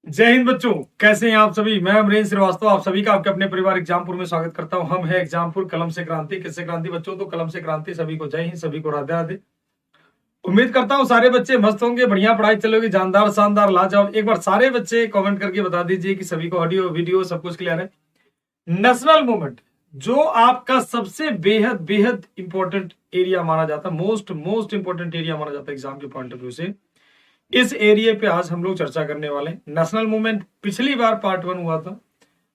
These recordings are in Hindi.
जय हिंद बच्चों, कैसे हैं आप सभी। मैं अमरेंद्र श्रीवास्तव आप सभी का आपके अपने परिवार एग्जामपुर में स्वागत करता हूं। हम है एग्जामपुर कलम से क्रांति। किससे क्रांति बच्चों? तो कलम से क्रांति। सभी को जय हिंद, सभी को राधे राधे। उम्मीद करता हूं सारे बच्चे मस्त होंगे, बढ़िया पढ़ाई चलेगी, जानदार शानदार लाजवाब। एक बार सारे बच्चे कमेंट करके बता दीजिए कि सभी को ऑडियो वीडियो सब कुछ क्लियर है। नेशनल मूवमेंट जो आपका सबसे बेहद बेहद इंपॉर्टेंट एरिया माना जाता है, मोस्ट इंपॉर्टेंट एरिया माना जाता है एग्जाम के पॉइंट ऑफ व्यू से, इस एरिया पे आज हम लोग चर्चा करने वाले हैं। नेशनल मूवमेंट पिछली बार पार्ट 1 हुआ था,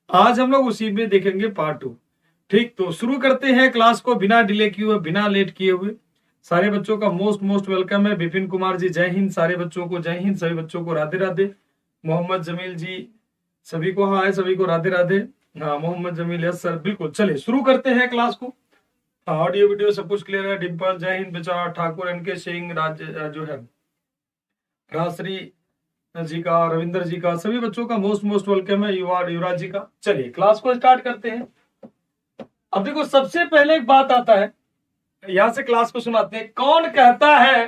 आज हम लोग उसी में देखेंगे पार्ट 2। ठीक, तो शुरू करते हैं क्लास को बिना डिले किए हुए, बिना लेट किए हुए। सारे बच्चों का मोस्ट वेलकम है। विपिन कुमार जी जय हिंद, सारे बच्चों को जय हिंद, सभी बच्चों को राधे राधे। मोहम्मद जमील जी सभी को हाय, सभी को राधे राधे। हाँ मोहम्मद जमील, यस सर, बिल्कुल। चलिए शुरू करते हैं क्लास को। ऑडियो वीडियो सब कुछ क्लियर है। डिम्पल जय हिंद, बेचारा ठाकुर, एनके सिंह, राज जो है राजश्री जी का, रविंदर जी का, सभी बच्चों का मोस्ट वेलकम है। युवराज जी का। चलिए क्लास को स्टार्ट करते हैं। अब देखो, सबसे पहले एक बात आता है, यहां से क्लास को सुनाते हैं। कौन कहता है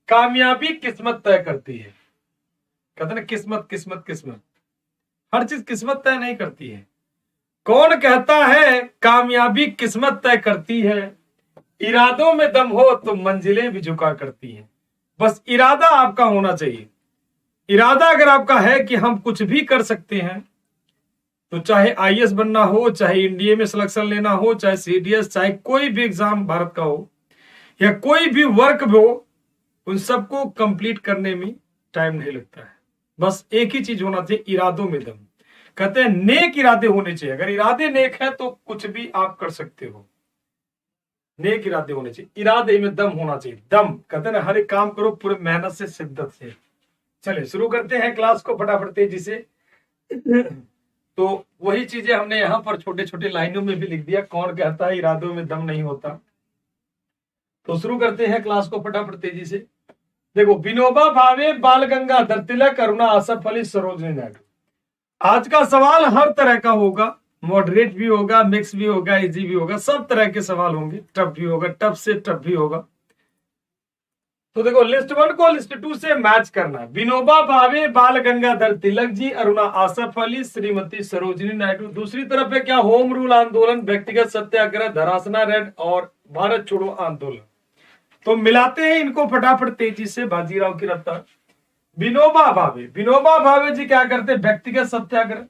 कामयाबी किस्मत तय करती है? कहते ना किस्मत किस्मत किस्मत, हर चीज किस्मत तय नहीं करती है। कौन कहता है कामयाबी किस्मत तय करती है? इरादों में दम हो तो मंजिलें भी झुका करती हैं। बस इरादा आपका होना चाहिए। इरादा अगर आपका है कि हम कुछ भी कर सकते हैं, तो चाहे आईएएस बनना हो, चाहे एनडीए में सिलेक्शन लेना हो, चाहे सीडीएस, चाहे कोई भी एग्जाम भारत का हो, या कोई भी वर्क हो, उन सबको कंप्लीट करने में टाइम नहीं लगता है। बस एक ही चीज होना चाहिए, इरादों में दम। कहते हैं नेक इरादे होने चाहिए। अगर इरादे नेक है तो कुछ भी आप कर सकते हो। नेक इरादे होने चाहिए, इरादे में दम होना चाहिए। दम कहते हैं ना, हर एक काम करो पूरे मेहनत से, शिद्दत से। चलिए शुरू करते हैं क्लास को फटाफट तेजी से। तो वही चीजें हमने यहाँ पर छोटे छोटे लाइनों में भी लिख दिया। कौन कहता है इरादों में दम नहीं होता? तो शुरू करते हैं क्लास को फटाफट तेजी से। देखो, विनोबा भावे, बाल गंगाधर तिलक, अरुणा आसफ अली, सरोजिनी नायडू। आज का सवाल हर तरह का होगा, मॉडरेट भी होगा, मिक्स भी होगा, इजी भी होगा, सब तरह के सवाल होंगे। टफ भी होगा, टफ से टफ भी होगा। तो देखो, लिस्ट 1 को लिस्ट 2 से मैच करना है। विनोबा भावे, बाल गंगाधर तिलक जी, अरुणा आसफ अली, श्रीमती सरोजिनी नायडू। दूसरी तरफ है क्या? होम रूल आंदोलन, व्यक्तिगत सत्याग्रह, धरासना रेड और भारत छोड़ो आंदोलन। तो मिलाते हैं इनको फटाफट तेजी से, बाजीराव की रफ्तार। विनोबा भावे जी क्या करते? व्यक्तिगत सत्याग्रह,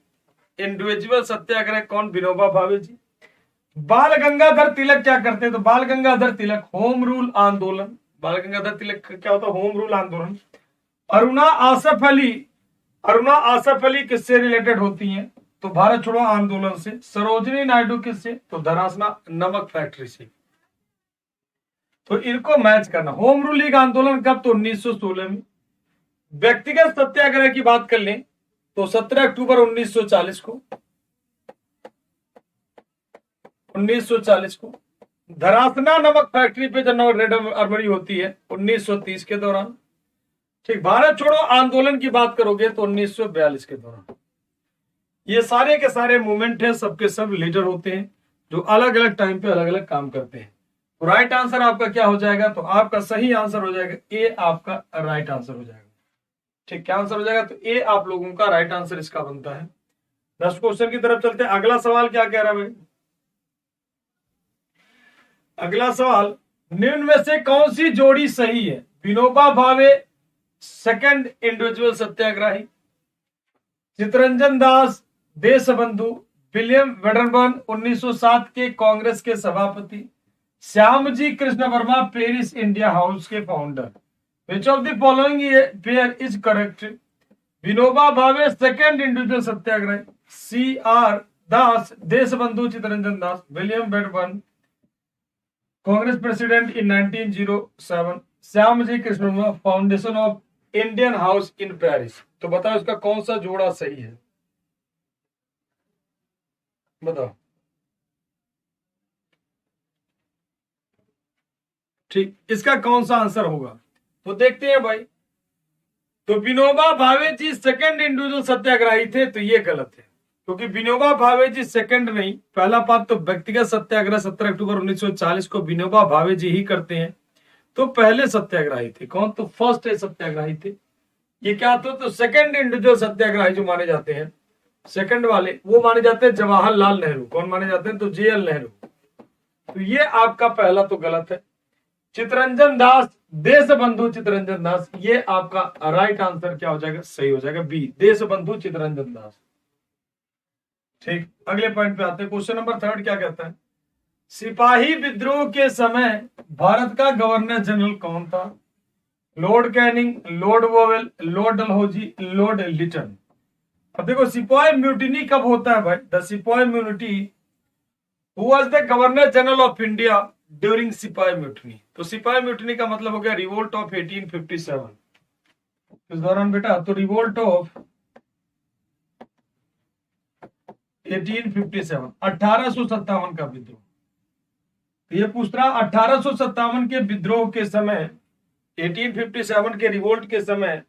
इंडिविजुअल सत्याग्रह। कौन? विनोबा भावे जी। बाल गंगाधर तिलक क्या करते? तो बाल गंगाधर तिलक होम रूल आंदोलन। बाल गंगाधर तिलक क्या होता? होम रूल आंदोलन। अरुणा आसफ अली किससे रिलेटेड होती हैं? तो भारत छोड़ो आंदोलन से। सरोजिनी नायडू किससे? तो धरासना नमक फैक्ट्री से। तो इनको मैच करना। होम रूलिंग आंदोलन कब? तो 1916 में। व्यक्तिगत सत्याग्रह की बात कर लें तो 17 अक्टूबर 1940 को। 1940 को धरासना नमक फैक्ट्री पे जब रेड आर्मरी होती है 1930 के दौरान। ठीक, भारत छोड़ो आंदोलन की बात करोगे तो 1942 के दौरान। ये सारे के सारे मूवमेंट है, सबके सब लीडर होते हैं जो अलग अलग टाइम पे अलग अलग काम करते हैं। तो राइट आंसर आपका क्या हो जाएगा? तो आपका सही आंसर हो जाएगा ए, आपका राइट आंसर हो जाएगा। ठीक, क्या आंसर हो जाएगा? तो ए आप लोगों का राइट आंसर इसका बनता है। नेक्स्ट क्वेश्चन की तरफ चलते हैं। अगला सवाल क्या कह रहा है भाई? अगला सवाल, निम्न में से कौन सी जोड़ी सही है? Vinoba Bhave second individual satyagrahi, Chittaranjan Das Deshbandhu, William Wedderburn 1907 के कांग्रेस के सभापति, Shyamji Krishna Varma Paris India House के founder. Which of the following pair is correct? Vinoba Bhave second individual satyagraha, C R Das Deshbandhu Chittaranjan Das, William Wedderburn Congress president in 1907, Shyamji Krishna Varma foundation of Indian house in Paris. तो बताओ इसका कौन सा जोड़ा सही है? बताओ। ठीक, इसका कौन सा आंसर होगा? तो देखते हैं भाई। तो विनोबा भावे जी सेकंड इंडिविजुअल सत्याग्रही थे, तो ये गलत है, क्योंकि विनोबा भावे जी सेकंड नहीं। पहला बात तो व्यक्तिगत सत्याग्रह 17 अक्टूबर 1940 को विनोबा भावे जी ही करते हैं, तो पहले सत्याग्रही थे। कौन? तो फर्स्ट सत्याग्रही थे। ये क्या तो सेकंड इंडिविजुअल सत्याग्रही जो माने जाते हैं, सेकंड वाले, वो माने जाते हैं जवाहरलाल नेहरू। कौन माने जाते हैं? तो JL नेहरू। तो ये आपका पहला तो गलत है। चितरंजन दास, देश बंधु चितरंजन दास, ये आपका राइट आंसर क्या हो जाएगा? सही हो जाएगा बी, देश बंधु चितरंजन दास। ठीक, अगले पॉइंट पे आते हैं। क्वेश्चन नंबर 3 क्या कहता है? सिपाही विद्रोह के समय भारत का गवर्नर जनरल कौन था? Lord Canning, Lord Wavell, Lord Dalhousie, Lord Lytton. अब देखो सिपाही म्यूटिनी कब होता है भाई? The sipahi mutiny, who was the governor general of India during sipahi mutiny. तो सिपाही म्यूटिनी का मतलब हो गया रिवोल्ट ऑफ 1857। इस दौरान बेटा तो रिवोल्ट ऑफ 1857, 1857 का विद्रोह। तो ये पूछ रहा 1857 के विद्रोह के समय, 1857 के रिवोल्ट के समय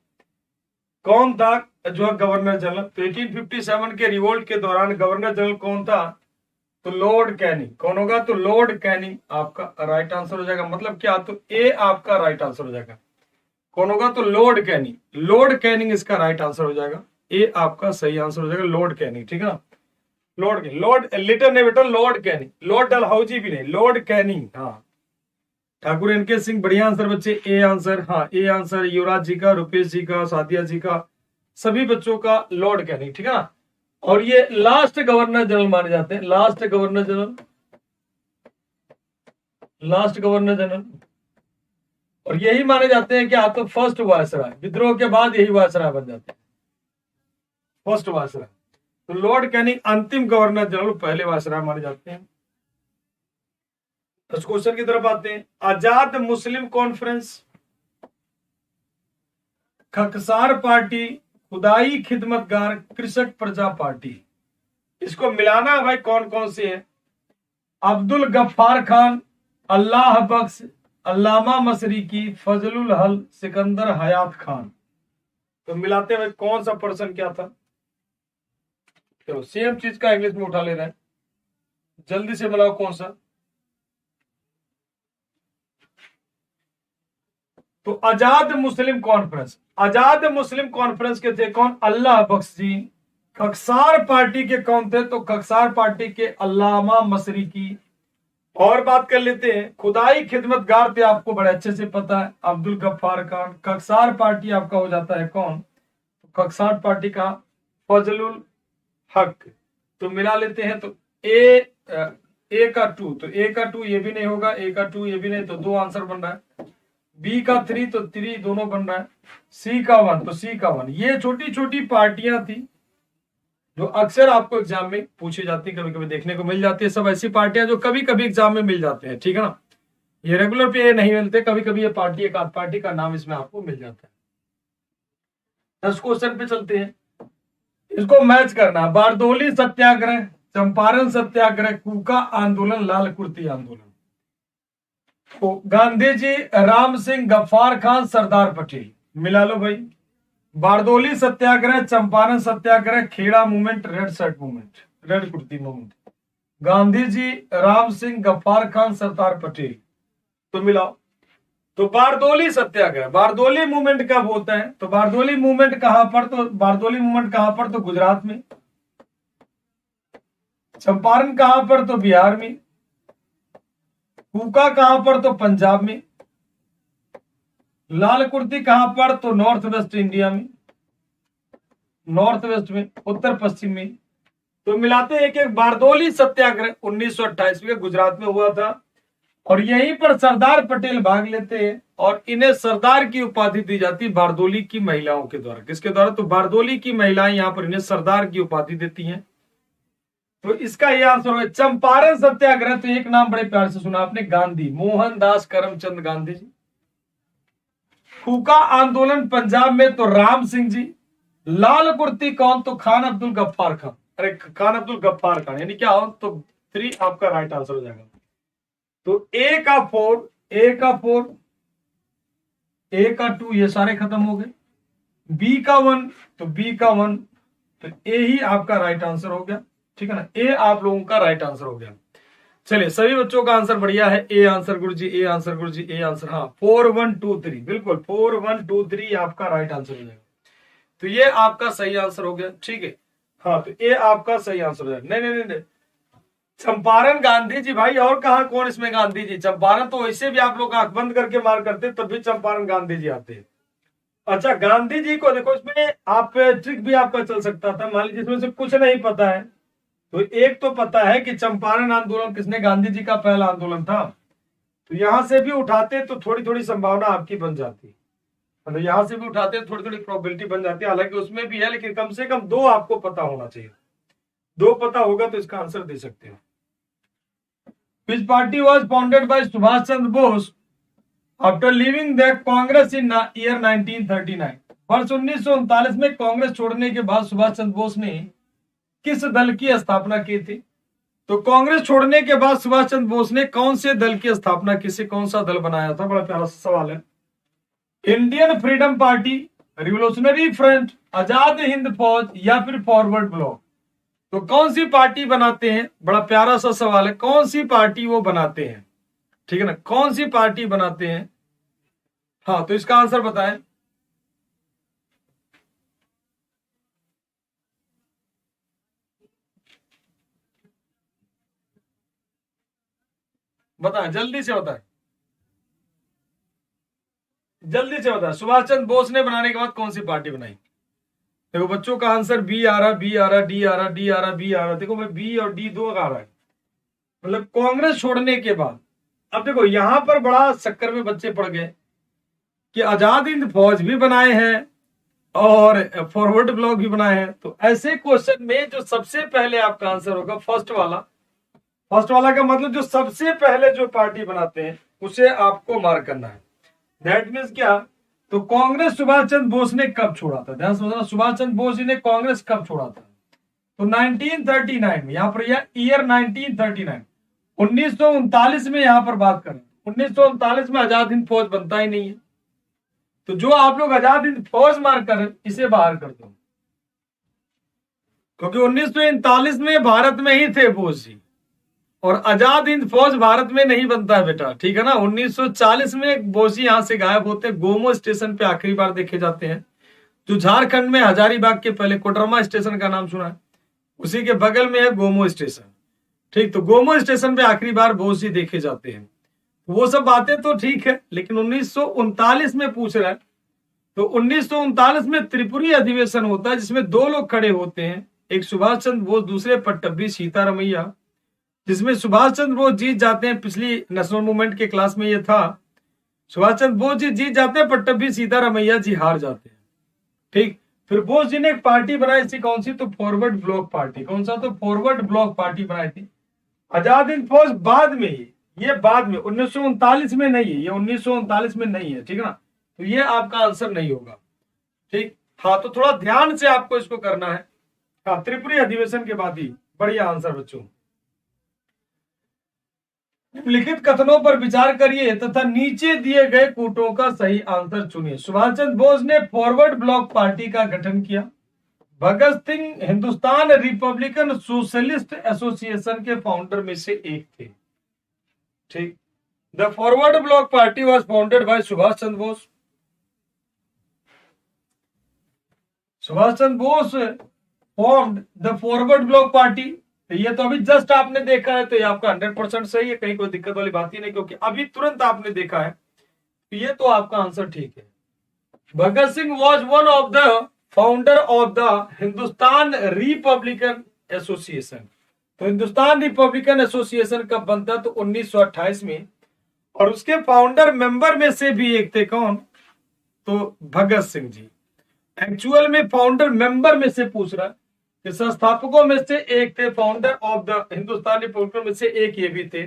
कौन था जो है गवर्नर जनरल? तो 1857 के रिवोल्ट के दौरान गवर्नर जनरल कौन था? तो लॉर्ड कैनिंग। कौन होगा? तो लॉर्ड कैनिंग आपका राइट आंसर हो जाएगा। मतलब क्या? तो ए आपका राइट आंसर हो जाएगा। कौन होगा? तो लॉर्ड कैनिंग। लॉर्ड कैनिंग इसका राइट आंसर हो जाएगा। ए आपका सही आंसर हो जाएगा, लॉर्ड कैनिंग। ठीक है ना? लॉर्ड लिटन ने बेटा लॉर्ड कैनिंग, लॉर्ड डलहौजी भी नहीं, लॉर्ड कैनिंग। हाँ, ठाकुर एनके सिंह, बढ़िया आंसर बच्चे, ए आंसर। हाँ, ए आंसर युवराज जी का, रुपेश जी का, सादिया जी का, सभी बच्चों का लॉर्ड कैनिंग। ठीक है ना? और ये लास्ट गवर्नर जनरल माने जाते हैं, last governor general, last governor general. और यही माने जाते हैं कि आप तो फर्स्ट वायसराय, विद्रोह के बाद यही वायसराय बन जाते हैं, फर्स्ट वायसराय। तो लॉर्ड कैनिंग अंतिम गवर्नर जनरल, पहले वायसराय माने जाते हैं। इस क्वेश्चन की तरफ आते हैं। आजाद मुस्लिम कॉन्फ्रेंस, खकसार पार्टी, खुदाई खिदमतगार, कृषक प्रजा पार्टी, इसको मिलाना है भाई कौन कौन से है? अब्दुल गफ्फार खान, अल्लाह बख्श, अल्लामा मशरिकी, फजलुल हल, सिकंदर हयात खान। तो मिलाते हुए कौन सा पर्सन क्या था? चलो सेम चीज का इंग्लिश में उठा ले रहे हैं, जल्दी से मिलाओ कौन सा। तो आजाद मुस्लिम कॉन्फ्रेंस, आजाद मुस्लिम कॉन्फ्रेंस के थे कौन? अल्लाह बख्श जी। खकसार पार्टी के कौन थे? तो खकसार पार्टी के अल्लामा मशरिकी। और बात कर लेते हैं, खुदाई खिदमतगार थे, आपको बड़े अच्छे से पता है, अब्दुल गफ्फार खान। खकसार पार्टी आपका हो जाता है कौन? खकसार पार्टी का फजलुल हक। तो मिला लेते हैं। तो ए का 2, तो ए का 2 ये भी नहीं होगा, ए का 2 ये भी नहीं, तो 2 आंसर बन रहा है। बी का 3, तो 3 दोनों बन रहा है। सी का 1, तो सी का 1। ये छोटी छोटी पार्टियां थी जो अक्सर आपको एग्जाम में पूछी जाती, कभी कभी देखने को मिल जाती है। सब ऐसी पार्टियां जो कभी कभी एग्जाम में मिल जाते हैं। ठीक है ना? ये रेगुलर पे नहीं मिलते, कभी कभी ये पार्टी, एक आध पार्टी का नाम इसमें आपको मिल जाता है। 10 क्वेश्चन पे चलते हैं, इसको मैच करना। बारदोली सत्याग्रह, चंपारण सत्याग्रह, कूका आंदोलन, लाल कुर्ती आंदोलन। तो गांधी जी, राम सिंह, गफ्फार खान, सरदार पटेल, मिला लो भाई। Bardoli satyagraha, Champaran satyagraha, Kheda movement, red shirt movement, red kurti movement. Gandhi ji, Ram Singh, Gaffar Khan, Sardar Patel. तो मिलाओ। तो बारदोली सत्याग्रह, बारदोली मूवमेंट कब होता है? तो बारदोली मूवमेंट कहां पर? तो बारदोली मूवमेंट कहां पर? तो गुजरात में। चंपारण कहां पर? तो बिहार में। कूका कहां पर? तो पंजाब में। लाल कुर्ती कहां पर? तो नॉर्थ वेस्ट इंडिया में, नॉर्थ वेस्ट में, उत्तर पश्चिम में। तो मिलाते हैं कि बारदोली सत्याग्रह 1928 में गुजरात में हुआ था, और यहीं पर सरदार पटेल भाग लेते हैं, और इन्हें सरदार की उपाधि दी जाती है बारदोली की महिलाओं के द्वारा। किसके द्वारा? तो बारदोली की महिलाएं यहां पर इन्हें सरदार की उपाधि देती हैं। तो इसका यह आंसर है चंपारण सत्याग्रह। तो एक नाम बड़े प्यार से सुना आपने, गांधी, मोहनदास करमचंद गांधी जी। कूका आंदोलन पंजाब में, तो राम सिंह जी। लाल कुर्ती कौन? तो खान अब्दुल गफ्फार खान, अरे खान अब्दुल गफ्फार खान, यानी क्या हो? तो 3 आपका राइट आंसर हो जाएगा। तो ए का 4, ए का 4, ए का 2, ये सारे खत्म हो गए। बी का 1, तो बी का 1, तो ए ही आपका राइट आंसर हो गया। ठीक है ना? ए आप लोगों का राइट आंसर हो गया। चलिए सभी बच्चों का आंसर बढ़िया है। A answer Guruji, A answer Guruji, A answer. हाँ, 4 1 2 3, बिल्कुल 4 1 2 3 आपका राइट आंसर हो जाएगा। तो ये आपका सही आंसर हो गया, ठीक है। हाँ, तो ये आपका सही आंसर हो जाएगा। नहीं नहीं नहीं, चंपारण गांधी जी भाई, और कहा कौन इसमें गांधी जी? चंपारण तो वैसे भी आप लोग आंख बंद करके मार करते तब भी चंपारण गांधी जी आते हैं। अच्छा, गांधी जी को देखो, इसमें आप ट्रिक भी आपका चल सकता था। मान लीजिए इसमें से कुछ नहीं पता है, तो एक तो पता है कि चंपारण आंदोलन किसने, गांधी जी का पहला आंदोलन था, तो यहां से भी उठाते तो थोड़ी थोड़ी संभावना आपकी बन जाती, मतलब यहां से भी उठाते थोड़ी थोड़ी प्रोबेबिलिटी बन जाती है। हालांकि उसमें भी है, लेकिन कम से कम दो आपको पता होना चाहिए। दो पता होगा तो इसका आंसर दे सकते हो। Which party was founded by Subhash Chandra Bose after leaving the Congress in year 1939? वर्ष 1939 में कांग्रेस छोड़ने के बाद सुभाष चंद्र बोस ने किस दल की स्थापना की थी? तो कांग्रेस छोड़ने के बाद सुभाष चंद्र बोस ने कौन से दल की स्थापना की, से कौन सा दल बनाया था? बड़ा प्यारा सा सवाल है। Indian freedom party, revolutionary front, Azad Hind Fauj या फिर फॉरवर्ड ब्लॉक? तो कौन सी पार्टी बनाते हैं? बड़ा प्यारा सा सवाल है, कौन सी पार्टी वो बनाते हैं, ठीक है ना, कौन सी पार्टी बनाते हैं? हाँ, तो इसका आंसर बताएं। बताएं, जल्दी से बताएं, जल्दी से बताएं। सुभाष चंद्र बोस ने बनाने के बाद कौन सी पार्टी बनाई? देखो बच्चों का आंसर बी आ रहा, बी आ रहा, डी आ रहा, डी आ रहा, बी आ रहा। देखो भाई, बी और डी दो आ रहा है, मतलब कांग्रेस छोड़ने के बाद। अब देखो यहां पर बड़ा चक्कर में बच्चे पड़ गए कि आजाद हिंद फौज भी बनाए हैं और फॉरवर्ड ब्लॉक भी बनाए हैं। तो ऐसे क्वेश्चन में जो सबसे पहले आपका आंसर होगा फर्स्ट वाला। फर्स्ट वाला का मतलब जो सबसे पहले जो पार्टी बनाते हैं उसे आपको मार्क करना है। दैट मीन्स क्या? तो कांग्रेस सुभाष चंद्र बोस ने कब छोड़ा था? ध्यान समझना, सुभाष चंद्र बोस जी ने कांग्रेस कब छोड़ा था? तो 1939 में, यहां पर यह ईयर 1939, 1939 में यहां पर बात करें। 1939 में आजाद हिंद फौज बनता ही नहीं है, तो जो आप लोग आजाद हिंद फौज मार्क कर इसे बाहर कर दो, क्योंकि 1939 में भारत में ही थे बोस जी, और आजाद हिंद फौज भारत में नहीं बनता है बेटा, ठीक है ना। 1940 में बोस जी यहां से गायब होते, गोमो स्टेशन पे आखिरी बार देखे जाते हैं, जो झारखंड में हजारीबाग के पहले कोडरमा स्टेशन का नाम सुना है, उसी के बगल में है गोमो स्टेशन, ठीक। तो गोमो स्टेशन पे आखिरी बार बोस जी देखे जाते हैं। वो सब बातें तो ठीक है, लेकिन 1939 में पूछ रहा है, तो 1939 में त्रिपुरी अधिवेशन होता है, जिसमें दो लोग खड़े होते हैं, एक सुभाष चंद्र बोस, दूसरे पट्टभी सीतारमैया, जिसमें सुभाष चंद्र बोस जीत जाते हैं। पिछली नेशनल मूवमेंट के क्लास में ये था, सुभाष चंद्र बोस जी जीत जाते हैं, पट्टभी सीतारमैया जी हार जाते हैं, ठीक। फिर बोस जी ने एक पार्टी बनाई थी, कौन सी? तो फॉरवर्ड ब्लॉक पार्टी। कौन सा? तो फॉरवर्ड ब्लॉक पार्टी बनाई थी। आजाद हिंद फौज बाद में ही, ये बाद में 1939 में नहीं है, ये 1939 में नहीं है, ठीक है ना। तो ये आपका आंसर नहीं होगा, ठीक। हाँ, तो थोड़ा ध्यान से आपको इसको करना है। हाँ, त्रिपुरी अधिवेशन के बाद ही। बढ़िया आंसर बच्चों। निम्नलिखित कथनों पर विचार करिए तथा नीचे दिए गए कूटों का सही आंसर चुनिए। सुभाष चंद्र बोस ने फॉरवर्ड ब्लॉक पार्टी का गठन किया। Bhagat Singh Hindustan republican socialist association के फाउंडर में से एक थे, ठीक। The forward bloc party was founded by Subhash Chandra Bose. Subhash Chandra Bose formed the forward bloc party. ये तो अभी जस्ट आपने देखा है, तो ये आपका 100% सही है, कहीं कोई दिक्कत वाली बात ही नहीं, क्योंकि अभी तुरंत आपने देखा है, तो ये तो आपका आंसर ठीक है। Bhagat Singh was one of the founder of the Hindustan republican association. तो हिंदुस्तान रिपब्लिकन एसोसिएशन कब बनता? तो 1928 में, और उसके फाउंडर मेंबर में से भी एक थे, कौन? तो भगत सिंह जी। एक्चुअल में फाउंडर मेंबर में से पूछ रहा है, संस्थापकों में से एक थे, founder of the Hindustan Republican में से एक ये भी थे।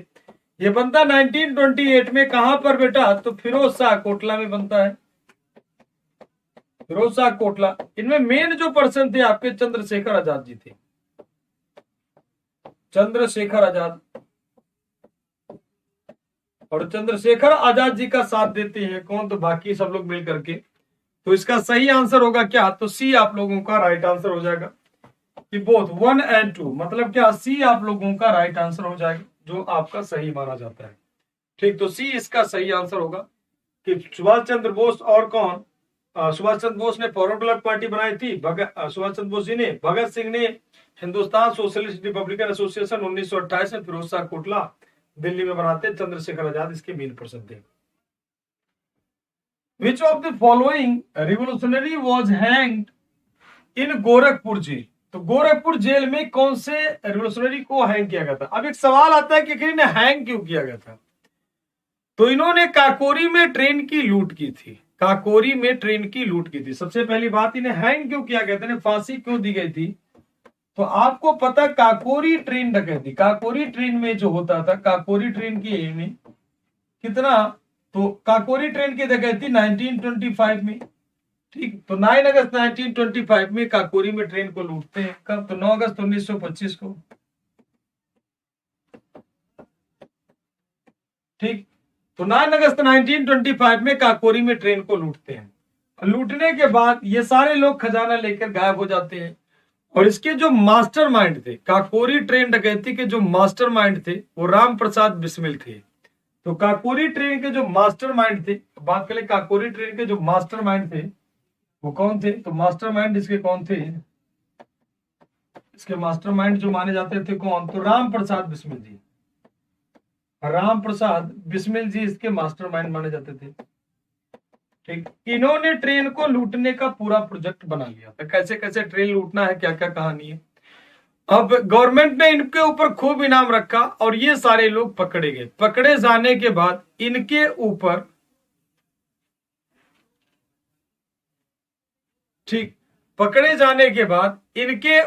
ये बनता 1928 में, कहां पर बेटा? तो फिरोज शाह कोटला में बनता है, फिरोज शाह कोटला। इनमें मेन जो पर्सन थे आपके चंद्रशेखर आजाद जी थे, चंद्रशेखर आजाद। और चंद्रशेखर आजाद जी का साथ देते हैं कौन? तो बाकी सब लोग मिल करके। तो इसका सही आंसर होगा क्या? तो सी आप लोगों का राइट आंसर हो जाएगा, कि बोथ 1 and 2, मतलब क्या? सी आप लोगों का राइट आंसर हो जाएगा, जो आपका सही माना जाता है, ठीक। तो सी इसका सही आंसर होगा कि सुभाष चंद्र बोस और कौन? सुभाष चंद्र बोस ने फॉरवर्ड ब्लॉक पार्टी बनाई थी, सुभाष चंद्र बोस जी ने। भगत सिंह ने हिंदुस्तान सोशलिस्ट रिपब्लिकन एसोसिएशन 1928 में फिरोज शाह कोटला दिल्ली में बनाते। चंद्रशेखर आजाद इसके मेन पर्सन थे। Which of the following revolutionary was hanged in Gorakhpur jail? तो गोरखपुर जेल में कौन से रिवोल्यूशनरी को हैंग किया गया था? अब एक सवाल आता है कि इन्हें हैंग क्यों किया गया था? तो इन्होंने काकोरी में ट्रेन की लूट की थी। काकोरी में ट्रेन की लूट की थी। सबसे पहली बात, इन्हें हैंग क्यों किया गया था, इन्हें फांसी क्यों दी गई थी? तो आपको पता, काकोरी ट्रेन डकैती, काकोरी ट्रेन में जो होता था, काकोरी ट्रेन की में कितना, तो काकोरी ट्रेन की डकैती 1925 में। ठीक, तो 9 अगस्त 1925 में काकोरी में ट्रेन को लूटते हैं। कब? तो 9 अगस्त 1925 को। ठीक, तो 9 अगस्त 1925 में काकोरी में ट्रेन को लूटते हैं। लूटने के बाद ये सारे लोग खजाना लेकर गायब हो जाते हैं। और इसके जो मास्टरमाइंड थे, काकोरी ट्रेन डकैती के जो मास्टरमाइंड थे, वो राम प्रसाद बिस्मिल थे। तो काकोरी ट्रेन के जो मास्टरमाइंड थे, बात करें काकोरी ट्रेन के जो मास्टरमाइंड थे वो कौन थे? तो मास्टरमाइंड इसके कौन थे? इसके मास्टरमाइंड जो माने जाते थे कौन? तो राम प्रसाद बिस्मिल जी। राम प्रसाद बिस्मिल जी इसके मास्टरमाइंड माने जाते थे। ठीक, इन्होंने ट्रेन को लूटने का पूरा प्रोजेक्ट बना लिया था, कैसे कैसे ट्रेन लूटना है, क्या क्या कहानी है। अब गवर्नमेंट ने इनके ऊपर खूब इनाम रखा और ये सारे लोग पकड़े गए। पकड़े जाने के बाद इनके ऊपर, ठीक, पकड़े जाने के बाद इनके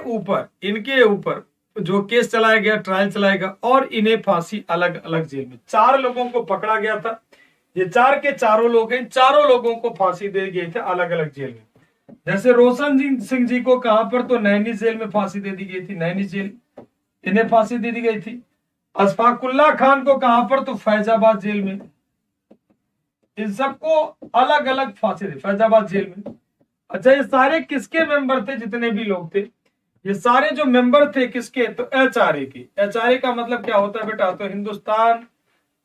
ऊपर जो केस चलाया गया, ट्रायल चलाया गया और इन्हें फांसी अलग अलग जेल में, 4 लोगों को पकड़ा गया था। ये 4 के चारों लोग हैं, चारों लोगों को फांसी दे गए थे अलग अलग जेल में। जैसे रोशन सिंह जी को कहां पर? तो नैनी जेल में फांसी दे दी गई थी, नैनी जेल, इन्हें फांसी दे दी गई थी। अशफाकुल्ला खान को कहां पर? तो फैजाबाद जेल में। इन सबको अलग अलग फांसी दी फैजाबाद जेल में। अच्छा, ये सारे किसके मेंबर थे? जितने भी लोग थे, ये सारे जो मेंबर थे किसके? तो HRA के। HRA का मतलब क्या होता है बेटा? तो हिंदुस्तान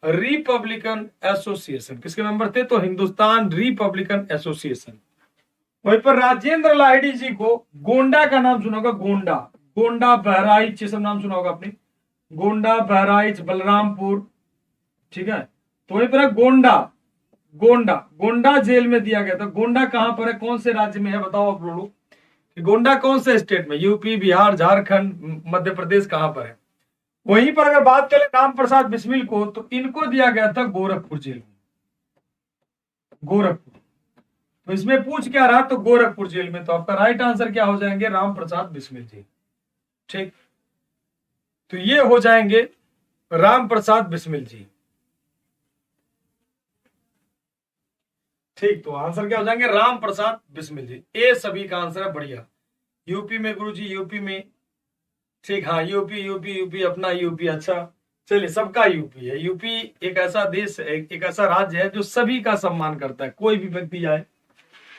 रिपब्लिकन एसोसिएशन। किसके मेंबर थे? तो हिंदुस्तान रिपब्लिकन एसोसिएशन। वहीं पर राजेंद्र लाहिड़ी जी को गोंडा का नाम सुना होगा, गोंडा, गोंडा बहराइच, ये सब नाम सुना होगा आपने, गोंडा बहराइच बलरामपुर। ठीक है, तो वहीं पर गोंडा, गोंडा जेल में दिया गया था। गोंडा कहां पर है, कौन से राज्य में है बताओ आप लोग? गोंडा कौन से स्टेट में? यूपी, बिहार, झारखंड, मध्य प्रदेश, कहां पर है? वहीं पर अगर बात करें राम प्रसाद बिस्मिल को, तो इनको दिया गया था गोरखपुर जेल में, गोरखपुर। तो इसमें पूछ क्या रहा? तो गोरखपुर जेल में। तो आपका राइट आंसर क्या हो जाएंगे? राम प्रसाद बिस्मिल जी। ठीक, तो ये हो जाएंगे राम प्रसाद बिस्मिल जी। ठीक, तो आंसर क्या हो जाएंगे? राम प्रसाद बिस्मिल जी। ए सभी का आंसर है, बढ़िया। यूपी में गुरुजी, यूपी में, ठीक, हाँ, यूपी अपना यूपी। अच्छा, चलिए, सबका यूपी है। यूपी एक ऐसा देश है, एक ऐसा राज्य है जो सभी का सम्मान करता है। कोई भी व्यक्ति आए,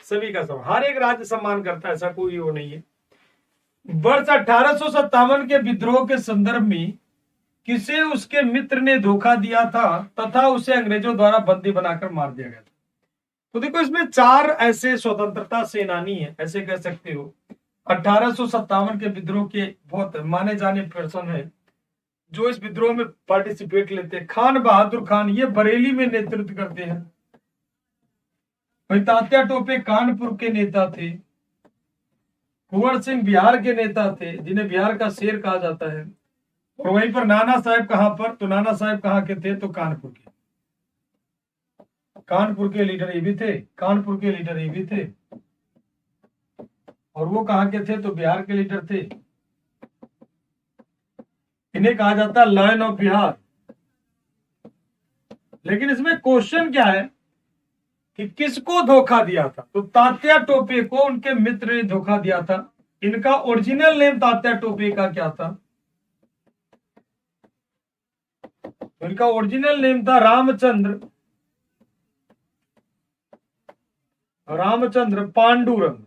सभी का सम्मान, हर एक राज्य सम्मान करता है, ऐसा कोई वो नहीं है। वर्ष 1857 के विद्रोह के संदर्भ में किसे उसके मित्र ने धोखा दिया था तथा उसे अंग्रेजों द्वारा बंदी बनाकर मार दिया गया था? तो देखो, इसमें 4 ऐसे स्वतंत्रता सेनानी है, ऐसे कह सकते हो। 1857 के विद्रोह के बहुत माने जाने पर्सन है जो इस विद्रोह में पार्टिसिपेट लेते हैं। खान बहादुर खान, ये बरेली में नेतृत्व करते हैं। तात्या टोपे कानपुर के नेता थे। कुंवर सिंह बिहार के नेता थे, जिन्हें बिहार का शेर कहा जाता है। और वहीं पर नाना साहब कहां पर? तो नाना साहब कहां के थे? तो कानपुर के। कानपुर के लीडर ये भी थे, कानपुर के लीडर ये भी थे। और वो कहां के थे? तो बिहार के लीडर थे। इन्हें कहा जाता है लायन ऑफ बिहार। लेकिन इसमें क्वेश्चन क्या है कि किसको धोखा दिया था? तो तात्या टोपे को उनके मित्र ने धोखा दिया था। इनका ओरिजिनल नेम तात्या टोपे का क्या था? तो इनका ओरिजिनल नेम था रामचंद्र पांडुरंग।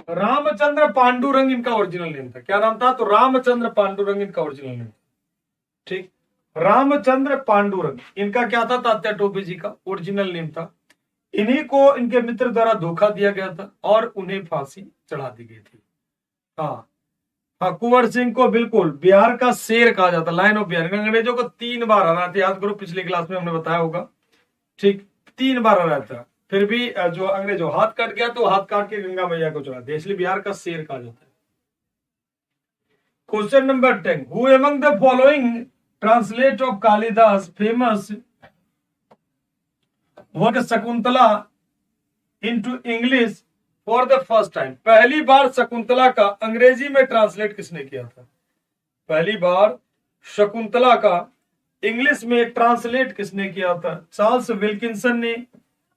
रामचंद्र पांडुरंग इनका ओरिजिनल नेम था। क्या नाम था? तो रामचंद्र पांडुरंग इनका ओरिजिनल नेम। ठीक, रामचंद्र पांडुरंग इनका क्या था? तात्या टोपे जी का ओरिजिनल नेम था। इन्हीं को इनके मित्र द्वारा धोखा दिया गया था और उन्हें फांसी चढ़ा दी गई थी। हाँ हाँ, कुंवर सिंह को बिल्कुल बिहार का शेर कहा जाता, लाइन ऑफ बिहार। अंग्रेजों को 3 बार हराया था, याद करो पिछली क्लास में हमने बताया होगा। ठीक, 3 बार हराया था, फिर भी जो अंग्रेजों हाथ काट गया तो हाथ काट के गंगा मैया को चढ़ा दिया, इसलिए बिहार का शेर कहा जाता है। Question number 10, who among the following translate of Kalidas famous work Shakuntala into English for the first time? पहली बार शकुंतला का अंग्रेजी में ट्रांसलेट किसने किया था? पहली बार शकुंतला का इंग्लिश में ट्रांसलेट किसने किया था? चार्ल्स विल्किंसन ने,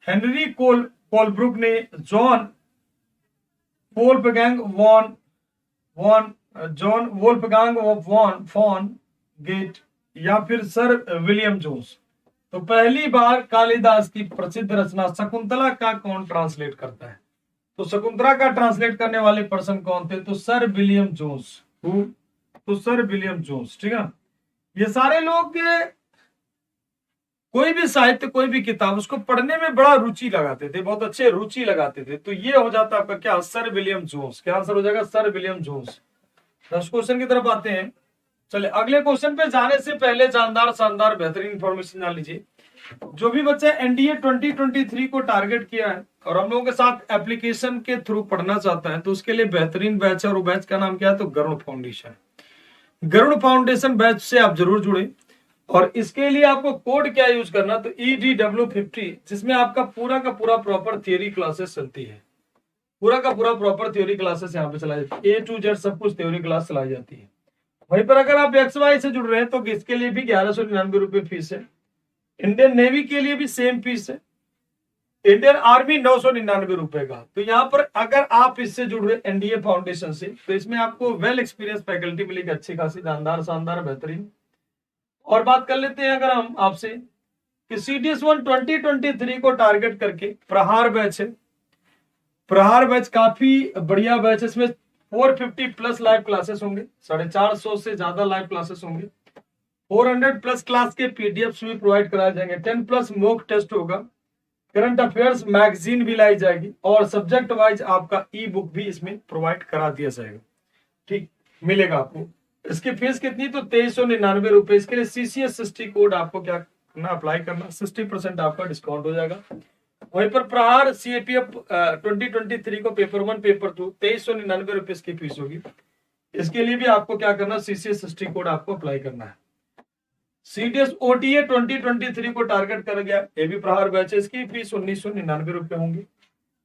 हेनरी कोलब्रुक ने, जॉन वोल्फगांग वॉन गेट या फिर सर विलियम जोन्स? तो पहली बार कालिदास की प्रसिद्ध रचना शकुंतला का कौन ट्रांसलेट करता है? तो शकुंतला का ट्रांसलेट करने वाले पर्सन कौन थे? तो सर विलियम जोन्स। तो सर विलियम जोन्स। ठीक है, ये सारे लोग कोई भी साहित्य, कोई भी किताब, उसको पढ़ने में बड़ा रुचि लगाते थे, बहुत अच्छे रुचि लगाते थे। तो ये हो जाता आपका क्या? Sir William Jones. क्या आंसर हो जाएगा? Sir William Jones. 10 क्वेश्चन की तरफ आते हैं। चले अगले क्वेश्चन पे जाने से पहले जानदार शानदार बेहतरीन इंफॉर्मेशन जान लीजिए। जो भी बच्चे एनडीए 2023 को टारगेट किया है और हम लोगों के साथ एप्लीकेशन के थ्रू पढ़ना चाहता है, तो उसके लिए बेहतरीन बैच है, और बैच का नाम क्या है? तो Garud foundation. Garud foundation batch से आप जरूर जुड़े। और इसके लिए आपको कोड क्या यूज करना? तो EDW50, जिसमें आपका पूरा का पूरा प्रॉपर थियोरी क्लासेस चलती है। पूरा का पूरा प्रॉपर थ्योरी क्लासेस यहाँ पे चलाई जाती है, A to Z सब कुछ थ्योरी क्लास चलाई जाती है। वहीं पर अगर आप XY से जुड़ रहे हैं तो इसके लिए भी 1199 रुपए फीस है। इंडियन नेवी के लिए भी सेम फीस है। इंडियन आर्मी 999 रुपए का। तो यहाँ पर अगर आप इससे जुड़ रहे एनडीए फाउंडेशन से, तो इसमें आपको वेल एक्सपीरियंस फैकल्टी मिलेगी, अच्छी खासी, जानदार शानदार बेहतरीन। और बात कर लेते हैं अगर हम आपसे कि CDS1 2023 को टारगेट करके प्रहार बैच है। प्रहार बैच काफी बढ़िया बैच है, इसमें 450 प्लस लाइव क्लासेस होंगे, 450 से ज्यादा लाइव क्लासेस होंगे, 400 प्लस क्लास के पीडीएफ भी प्रोवाइड कराए जाएंगे, 10 प्लस मॉक टेस्ट होगा, करंट अफेयर्स मैगजीन भी लाई जाएगी, और सब्जेक्ट वाइज आपका ई बुक भी इसमें प्रोवाइड करा दिया जाएगा। ठीक, मिलेगा आपको। इसकी फीस कितनी? तो 2399 रुपए। इसके लिए CCS 60 कोड आपको क्या करना? अप्लाई करना, 60% आपका डिस्काउंट हो जाएगा। वहीं पर प्रहार CAPF 2023 को पेपर 1 पेपर 2 2399 रुपए इसकी फीस होगी। इसके लिए भी आपको क्या करना? CCS 60 कोड आपको अप्लाई करना है। CDS OTA 2023 को टारगेट कर गया, ये भी प्रहार बैच है, इसकी फीस 1999 रुपए होंगी।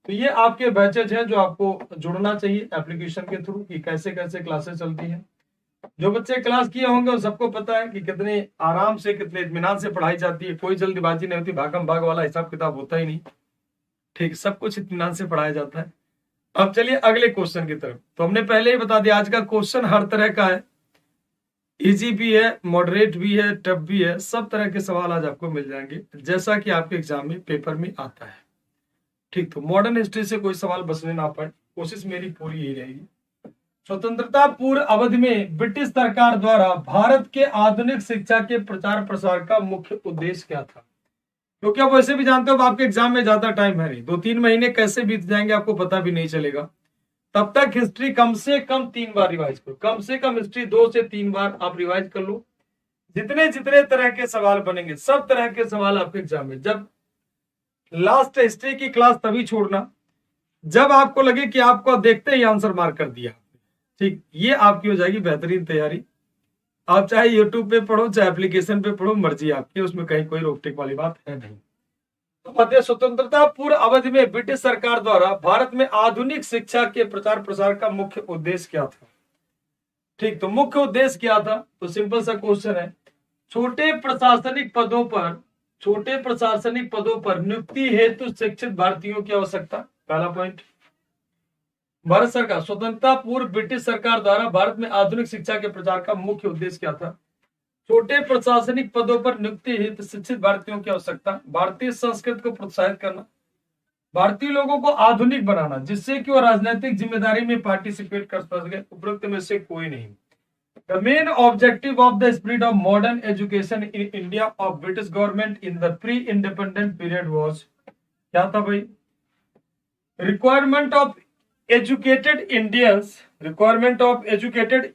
तो ये आपके बैचेज हैं जो आपको जुड़ना चाहिए एप्लीकेशन के थ्रू कि कैसे कैसे क्लासेस चलती हैं। जो बच्चे क्लास किए होंगे उन सबको पता है कि कितने आराम से, कितने इत्मीनान से पढ़ाई जाती है, कोई जल्दबाजी नहीं होती, भागम भाग वाला हिसाब किताब होता ही नहीं। ठीक, सब कुछ इत्मीनान से पढ़ाया जाता है। अब चलिए अगले क्वेश्चन की तरफ। तो हमने पहले ही बता दिया आज का क्वेश्चन हर तरह का है, इजी भी है, मॉडरेट भी है, टफ भी है, सब तरह के सवाल आज आपको मिल जाएंगे जैसा कि आपके एग्जाम में पेपर में आता है। ठीक, तो मॉडर्न हिस्ट्री से कोई सवाल बचने ना पाए, कोशिश मेरी पूरी यही रहेगी। स्वतंत्रता पूर्व अवधि में ब्रिटिश सरकार द्वारा भारत के आधुनिक शिक्षा के प्रचार प्रसार का मुख्य उद्देश्य क्या था? क्योंकि आप वैसे भी जानते हो आपके एग्जाम में ज्यादा टाइम है नहीं, 2-3 महीने कैसे बीत जाएंगे आपको पता भी नहीं चलेगा। तब तक हिस्ट्री कम से कम 3 बार रिवाइज करो, कम से कम हिस्ट्री 2 से 3 बार आप रिवाइज कर लो। जितने जितने तरह के सवाल बनेंगे, सब तरह के सवाल आपके एग्जाम में। जब लास्ट हिस्ट्री की क्लास तभी छोड़ना जब आपको लगे कि आपको देखते ही आंसर मार्क कर दिया। ठीक, ये आपकी हो जाएगी बेहतरीन तैयारी। आप चाहे यूट्यूब पे पढ़ो, चाहे एप्लीकेशन पे पढ़ो, मर्जी आपकी, उसमें कहीं कोई रोक टेक वाली बात है नहीं। तो स्वतंत्रता पूर्व अवधि में ब्रिटिश सरकार द्वारा भारत में आधुनिक शिक्षा के प्रचार प्रसार का मुख्य उद्देश्य क्या था? ठीक, तो मुख्य उद्देश्य क्या था? तो सिंपल सा क्वेश्चन है, छोटे प्रशासनिक पदों पर नियुक्ति हेतु शिक्षित भारतीयों की आवश्यकता। पहला पॉइंट। भारत सरकार, स्वतंत्रता पूर्व ब्रिटिश सरकार द्वारा भारत में आधुनिक शिक्षा के प्रचार का मुख्य उद्देश्य क्या था? छोटे प्रशासनिक पदों पर नियुक्ति हेतु शिक्षित भारतीयों की आवश्यकता, भारतीय संस्कृति को प्रोत्साहित करना, भारतीय लोगों को आधुनिक बनाना जिससे कि वो राजनीतिक जिम्मेदारी में पार्टिसिपेट कर सके। उपरोक्त में से कोई नहीं। The main objective of the spirit of modern education in India of British government in the pre-independent period was, क्या था भाई? Requirement of educated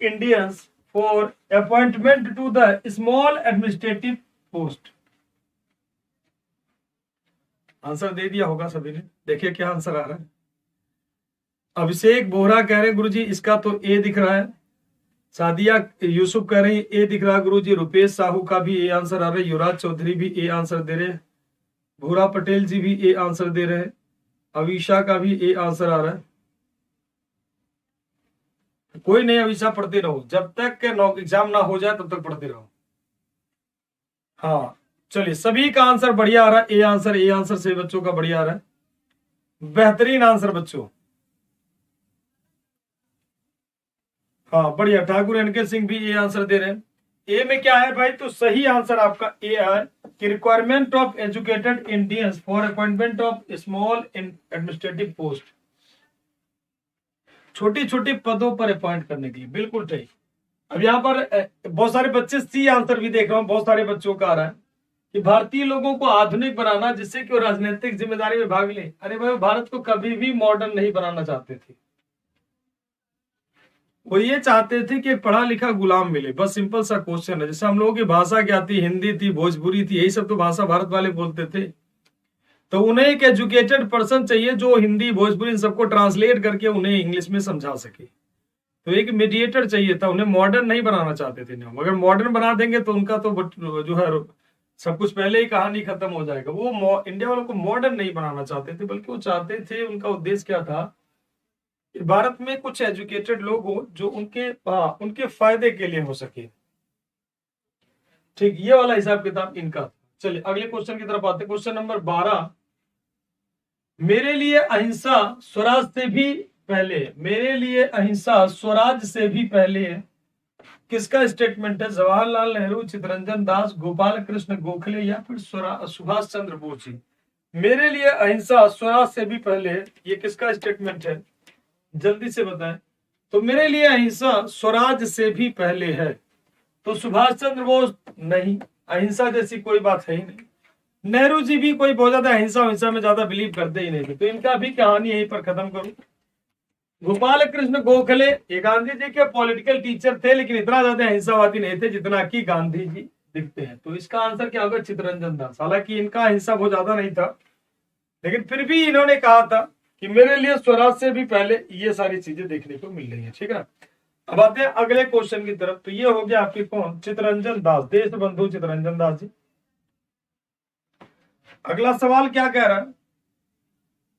Indians for appointment to the small administrative post. Answer दे दिया होगा सभी ने, देखिए क्या आंसर आ रहा है। अभिषेक बोहरा कह रहे हैं गुरुजी इसका तो ए दिख रहा है। सादिया यूसुफ कह रहे हैं ए दिख रहा है गुरुजी। रुपेश साहू का भी ए आंसर आ रहा है। युवराज चौधरी भी ए आंसर दे रहे हैं। भूरा पटेल जी भी ए आंसर दे रहे हैं। अविशा का भी ए आंसर आ रहा है। कोई नहीं अविशा, पढ़ते रहो जब तक के एग्जाम ना हो जाए तब तक पढ़ते रहो। हाँ चलिए, सभी का आंसर बढ़िया आ रहा है। ए आंसर से बच्चों का बढ़िया आ रहा है। बेहतरीन आंसर बच्चों। हाँ बढ़िया, ठाकुर एनके सिंह भी ए आंसर दे रहे हैं। ए में क्या है भाई? तो सही आंसर आपका ए है कि requirement of educated Indians for appointment of small administrative post, छोटी छोटी पदों पर अपॉइंट करने के लिए, बिल्कुल ठीक। अब यहाँ पर बहुत सारे बच्चे सी आंसर भी देख रहा हूँ, बहुत सारे बच्चों का आ रहा है कि भारतीय लोगों को आधुनिक बनाना जिससे कि वो राजनीतिक जिम्मेदारी में भाग ले। अरे भाई, भारत को कभी भी मॉडर्न नहीं बनाना चाहते थे। वो ये चाहते थे कि एक पढ़ा लिखा गुलाम मिले, बस सिंपल सा क्वेश्चन है। जैसे हम लोगों की भाषा क्या थी? हिंदी थी, भोजपुरी थी, यही सब तो भाषा भारत वाले बोलते थे। तो उन्हें एक एजुकेटेड पर्सन चाहिए जो हिंदी भोजपुरी इन सबको ट्रांसलेट करके उन्हें इंग्लिश में समझा सके। तो एक मीडिएटर चाहिए था। उन्हें मॉडर्न नहीं बनाना चाहते थे ना। अगर मॉडर्न बना देंगे तो उनका तो जो है सब कुछ पहले ही कहानी खत्म हो जाएगा। वो इंडिया वालों को मॉडर्न नहीं बनाना चाहते थे, बल्कि वो चाहते थे, उनका उद्देश्य क्या था, भारत में कुछ एजुकेटेड लोग हो जो उनके फायदे के लिए हो सके। ठीक, ये वाला हिसाब किताब इनका। चलिए अगले क्वेश्चन की तरफ आते हैं। क्वेश्चन नंबर 12, मेरे लिए अहिंसा स्वराज से भी पहले, मेरे लिए अहिंसा स्वराज से भी पहले किसका स्टेटमेंट है? जवाहरलाल नेहरू, चित्तरंजन दास, गोपाल कृष्ण गोखले या फिर सुभाष चंद्र बोस जी। मेरे लिए अहिंसा स्वराज से भी पहले, ये किसका स्टेटमेंट है? जल्दी से बताएं। तो मेरे लिए अहिंसा स्वराज से भी पहले है, तो सुभाष चंद्र बोस नहीं, अहिंसा जैसी कोई बात है ही नहीं। नेहरू जी भी कोई बहुत ज्यादा अहिंसा में ज्यादा बिलीव करते ही नहीं थे, तो इनका भी कहानी यहीं पर खत्म करूं। गोपाल कृष्ण गोखले ये गांधी जी के पॉलिटिकल टीचर थे, लेकिन इतना ज्यादा अहिंसावादी नहीं थे जितना कि गांधी जी दिखते हैं। तो इसका आंसर क्या होगा? चित्तरंजन दास। हालांकि इनका अहिंसा बहुत ज्यादा नहीं था, लेकिन फिर भी इन्होंने कहा था कि मेरे लिए स्वराज से भी पहले ये सारी चीजें देखने को मिल रही है। ठीक है, अब आते हैं अगले क्वेश्चन की तरफ। तो ये हो गया आपके कौन? चित्तरंजन दास, देश बंधु चित्तरंजन दास जी। अगला सवाल क्या कह रहा है?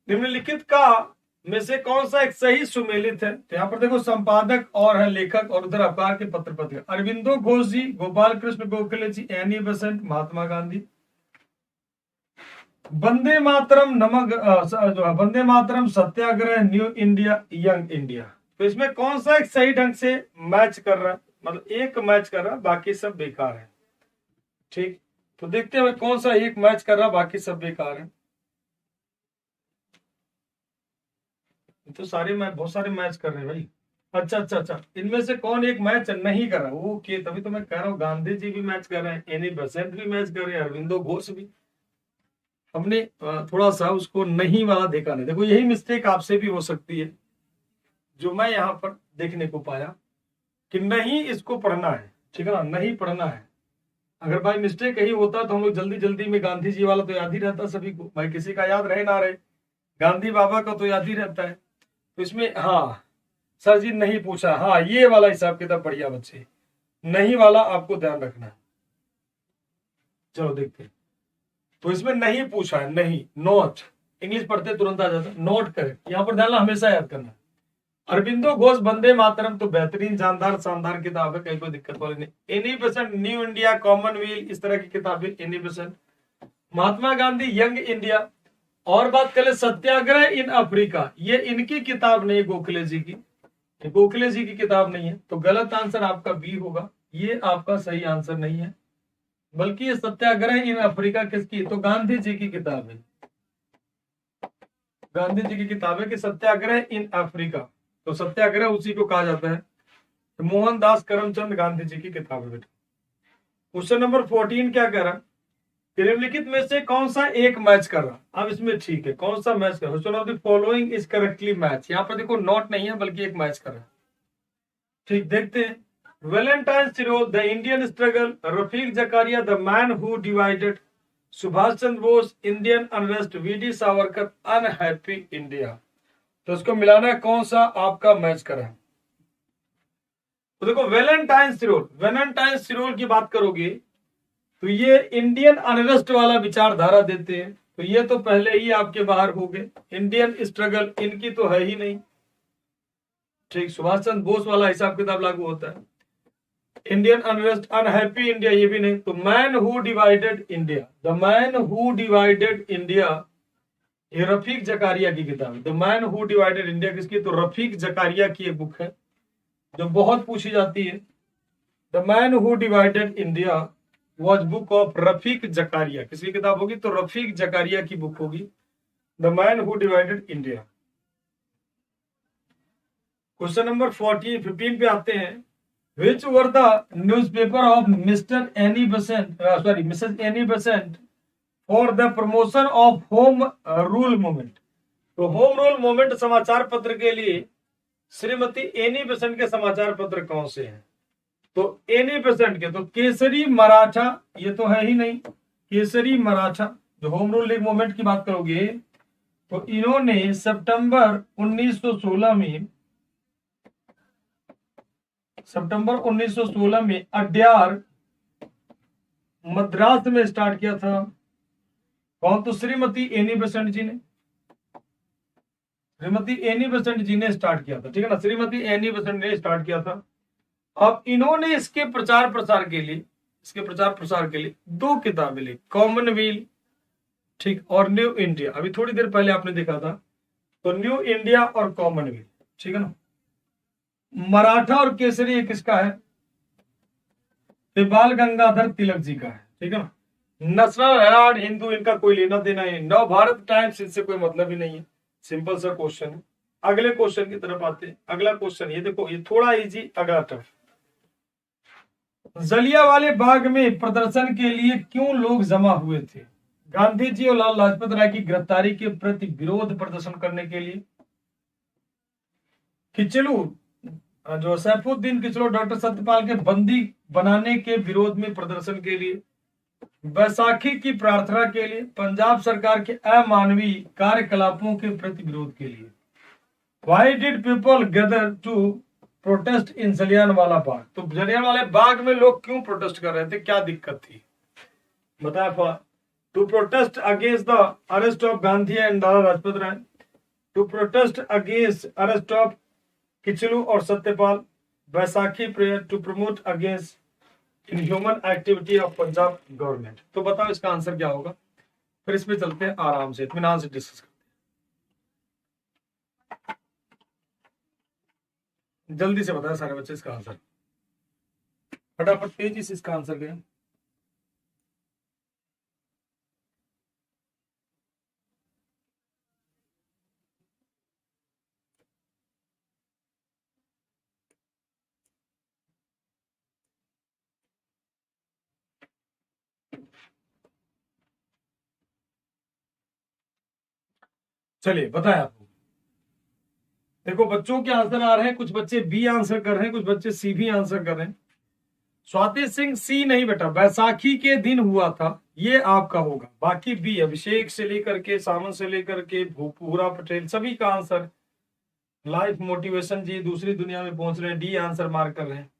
निम्नलिखित का में से कौन सा एक सही सुमेलित है? तो यहाँ पर देखो, संपादक और है लेखक, और उधर अखबार के पत्र पत्रिका। अरविंदो घोष जी, गोपाल कृष्ण गोखले जी, एनी बेसेंट, महात्मा गांधी। वंदे मातरम वंदे मातरम, सत्याग्रह, न्यू इंडिया, यंग इंडिया। तो इसमें कौन सा एक सही ढंग से मैच कर रहा है? मतलब एक मैच कर रहा है, बाकी सब बेकार है। ठीक, तो देखते हैं कौन सा एक मैच कर रहा है, बाकी सब बेकार है। तो सारे मैच, बहुत सारे मैच कर रहे हैं भाई। अच्छा, इनमें से कौन एक मैच नहीं कर रहा है? ओके, तभी तो मैं कह रहा हूँ गांधी जी भी मैच कर रहे हैं, एनी बेसेंट भी मैच कर रहे हैं, अरविंदो घोष भी। हमने थोड़ा सा उसको नहीं वाला देखा नहीं। देखो, यही मिस्टेक आपसे भी हो सकती है जो मैं यहाँ पर देखने को पाया कि नहीं इसको पढ़ना है। ठीक है ना, नहीं पढ़ना है। अगर भाई मिस्टेक यही होता तो हम लोग जल्दी जल्दी में, गांधी जी वाला तो याद ही रहता सभी को, भाई किसी का याद रहे ना रहे, गांधी बाबा का तो याद ही रहता है। तो इसमें हाँ सर जी नहीं पूछा, हाँ ये वाला हिसाब किताब बढ़िया बच्चे, नहीं वाला आपको ध्यान रखना है। चलो देखते हैं। तो इसमें नहीं पूछा है, नहीं, नोट, इंग्लिश पढ़ते तुरंत आ जाता, नोट करें, यहाँ पर ध्यान हमेशा याद करना। अरविंदो घोष वंदे मातरम तो बेहतरीन जानदार शानदार किताब है, कहीं कोई दिक्कत वाली नहीं। Annie Besant new India, Commonwealth, इस तरह की किताबें any Besant. Mahatma Gandhi young India. और बात करें सत्याग्रह इन अफ्रीका, ये इनकी किताब नहीं, गोखले जी की, गोखले जी की किताब नहीं है। तो गलत आंसर आपका बी होगा, ये आपका सही आंसर नहीं है, बल्कि ये सत्याग्रह इन अफ्रीका किसकी? तो गांधी जी की किताब है, गांधी जी की किताब है कि सत्याग्रह इन अफ्रीका। तो सत्याग्रह उसी को कहा जाता है। तो मोहनदास करमचंद गांधी जी की किताब है बेटा। क्वेश्चन नंबर 14 क्या कह रहा है? कि निम्नलिखित में से कौन सा एक मैच कर रहा। अब इसमें ठीक है, कौन सा मैच कर रहा, which one of the following is correctly match. यहाँ पर देखो नॉट नहीं है बल्कि एक मैच कर रहा है। ठीक, देखते हैं। Valentine Chirol, the Indian struggle, Rafiq Zakaria, the man who divided, Subhash Chandra Bose, Indian unrest, VD Savarkar, unhappy India. तो इसको मिलाना है, कौन सा आपका मैच कर रहा है। तो देखो वैलेंटाइन सिरोल की बात करोगे तो ये इंडियन अनरेस्ट वाला विचारधारा देते हैं, तो ये तो पहले ही आपके बाहर हो गए। इंडियन स्ट्रगल इनकी तो है ही नहीं। ठीक, सुभाष चंद्र बोस वाला हिसाब किताब लागू होता है। इंडियन अनरेस्ट, अनहैप्पी इंडिया, ये भी नहीं। तो man who divided India, the man who divided India, ये रफीक जकारिया की किताब है। The man who divided India किसकी, तो रफीक जकारिया की एक बुक है जो बहुत पूछी जाती है। The man who divided India was book of Rafiq Zakaria. किसकी किताब होगी, तो रफीक जकारिया की बुक होगी, the man who divided India. Question number 15 पे आते हैं। Which were the newspaper of Mr Annie Besant, sorry Mrs Annie Besant for the promotion of home rule movement. तो होम रूल मूवमेंट समाचार पत्र के लिए श्रीमती एनी बेसेंट के समाचार पत्र कौन से हैं। तो एनी बेसेंट के तो केसरी मराठा, ये तो है ही नहीं। केसरी मराठा, जो होम रूल लीग मूवमेंट की बात करोगे तो इन्होंने सितंबर 1916 में अड्यार मद्रास में स्टार्ट किया था। कौन, तो श्रीमती एनी बेसेंट जी ने, श्रीमती एनी बेसेंट जी ने स्टार्ट किया था। ठीक है ना, श्रीमती एनी बेसेंट ने स्टार्ट किया था। अब इन्होंने इसके प्रचार प्रसार के लिए दो किताबें लिखी, कॉमनवेल्थ, ठीक, और न्यू इंडिया। अभी थोड़ी देर पहले आपने देखा था, तो न्यू इंडिया और कॉमनवेल्थ, ठीक है ना। मराठा और केसरी ये किसका है, ये बाल गंगाधर तिलक जी का है, ठीक है ना। नेशनल हेराल्ड, हिंदू, इनका कोई लेना देना है। नव भारत टाइम्स, इनसे कोई मतलब ही नहीं है। सिंपल सा क्वेश्चन है। अगले क्वेश्चन की तरफ आते हैं। अगला क्वेश्चन ये देखो, ये थोड़ा इजी, अगला टफ। जलियांवाले बाग में प्रदर्शन के लिए क्यों लोग जमा हुए थे। गांधी जी और लाला लाजपत राय की गिरफ्तारी के प्रति विरोध प्रदर्शन करने के लिए, किचलू, जो सैफुद्दीन किचलू, डॉक्टर सत्यपाल के बंदी बनाने के विरोध में प्रदर्शन के लिए, बैसाखी की प्रार्थना के लिए, पंजाब सरकार के अमानवीय कार्यकलापों के प्रति विरोध के लिए। Why did people gather to protest in Jallianwala Bagh. तो जलियांवाला बाग में लोग क्यों प्रोटेस्ट कर रहे थे, क्या दिक्कत थी, बताया। To protest against the arrest of Gandhi and Lala Lajpat Rai, to protest against arrest of Kitchlew और Satyapal, Baisakhi prayer, to promote against inhuman activity of Punjab government. तो बताओ इसका आंसर क्या होगा। फिर इसमें चलते हैं आराम से, इत्मीनान से डिस्कस करते हैं। जल्दी से बताया सारे बच्चे इसका आंसर, फटाफट तेजी से इसका आंसर करें। चलिए बताएं आपको। देखो बच्चों के आंसर आ रहे हैं, कुछ बच्चे बी आंसर कर रहे हैं, कुछ बच्चे सी भी आंसर कर रहे हैं। स्वाति सिंह सी नहीं बेटा, बैसाखी के दिन हुआ था, ये आपका होगा। बाकी बी, अभिषेक से लेकर के सावंत से लेकर के भूपूरा पटेल, सभी का आंसर। लाइफ मोटिवेशन जी दूसरी दुनिया में पहुंच रहे हैं, डी आंसर मार्क कर रहे हैं।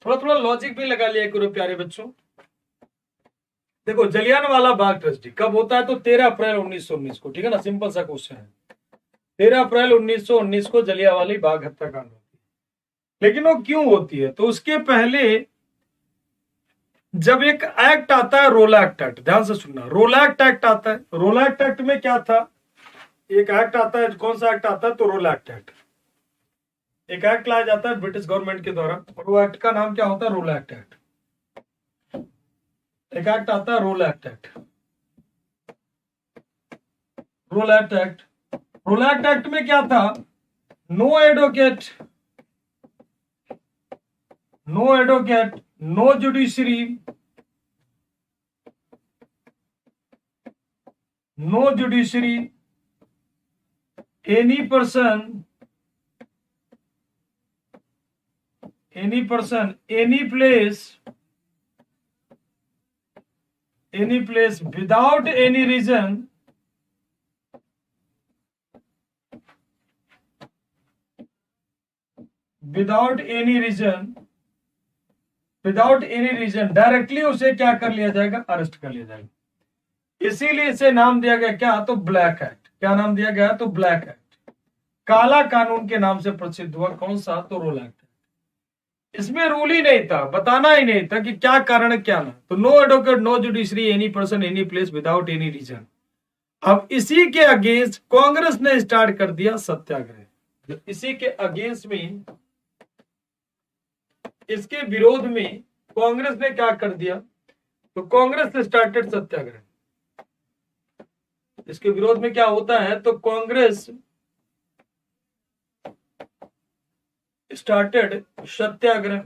थोड़ा थोड़ा लॉजिक भी लगा लिया करो प्यारे बच्चों। देखो जलियांवाला बाग ट्रेजेडी कब होता है, तो 13 अप्रैल 1919 को, ठीक है ना। सिंपल सा क्वेश्चन है। 13 अप्रैल 1919 को जलियांवाला बाग हत्याकांड होती है। लेकिन वो क्यों होती है, तो उसके पहले जब एक एक्ट आता है, रोलैक्ट एक्ट, ध्यान से सुनना, रोलैक्ट एक्ट आता है। रोलैक्ट एक्ट में क्या था, एक एक्ट आता है, कौन सा एक्ट आता है, तो रोलैक्ट एक्ट। एक एक्ट लाया जाता है ब्रिटिश गवर्नमेंट के द्वारा, और वो एक्ट का नाम क्या होता है, रोलैक्ट एक्ट। एक एक्ट आता है Rowlatt act. Rowlatt act, Rowlatt act में क्या था, no advocate, no advocate, no judiciary, no judiciary any person any place without any reason directly उसे क्या कर लिया जाएगा, अरेस्ट कर लिया जाएगा। इसीलिए इसे नाम दिया गया क्या, तो ब्लैक एक्ट। क्या नाम दिया गया, तो ब्लैक एक्ट। काला कानून के नाम से प्रसिद्ध हुआ। कौन सा, तो रोल एक्ट। इसमें रूल ही नहीं था, बताना ही नहीं था कि क्या कारण क्या ना। तो no advocate no judiciary any person any place without any reason. अब इसी के अगेंस्ट कांग्रेस ने स्टार्ट कर दिया सत्याग्रह। इसी के अगेंस्ट में, इसके विरोध में कांग्रेस ने क्या कर दिया, तो कांग्रेस ने स्टार्टेड सत्याग्रह। इसके विरोध में क्या होता है, तो कांग्रेस स्टार्टेड सत्याग्रह।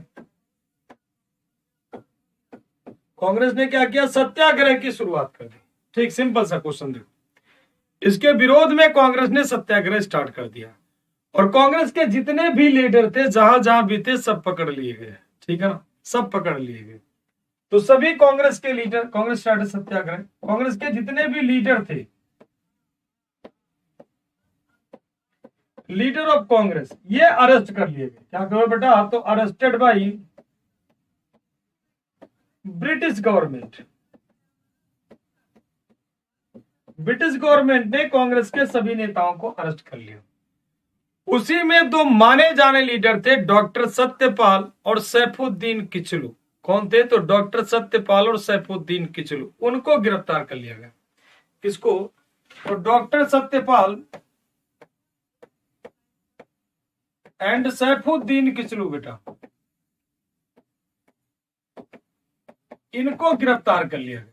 कांग्रेस ने क्या किया, सत्याग्रह की शुरुआत कर दी। ठीक, सिंपल सा क्वेश्चन देखो। इसके विरोध में कांग्रेस ने सत्याग्रह स्टार्ट कर दिया और कांग्रेस के जितने भी लीडर थे, जहां जहां भी थे, सब पकड़ लिए गए। ठीक है ना, सब पकड़ लिए गए। तो सभी कांग्रेस के लीडर, कांग्रेस स्टार्टेड सत्याग्रह, कांग्रेस के जितने भी लीडर थे, लीडर ऑफ कांग्रेस, ये अरेस्ट कर लिए गए। क्या करो बेटा, तो arrested by British government. British government ने कांग्रेस के सभी नेताओं को अरेस्ट कर लिया। उसी में दो माने जाने लीडर थे, डॉक्टर सत्यपाल और सैफुद्दीन किचलू। कौन थे, तो डॉक्टर सत्यपाल और सैफुद्दीन किचलू। उनको गिरफ्तार कर लिया गया। किसको, तो डॉक्टर सत्यपाल एंड सैफुद्दीन किचलू बेटा, इनको गिरफ्तार कर लिया गया।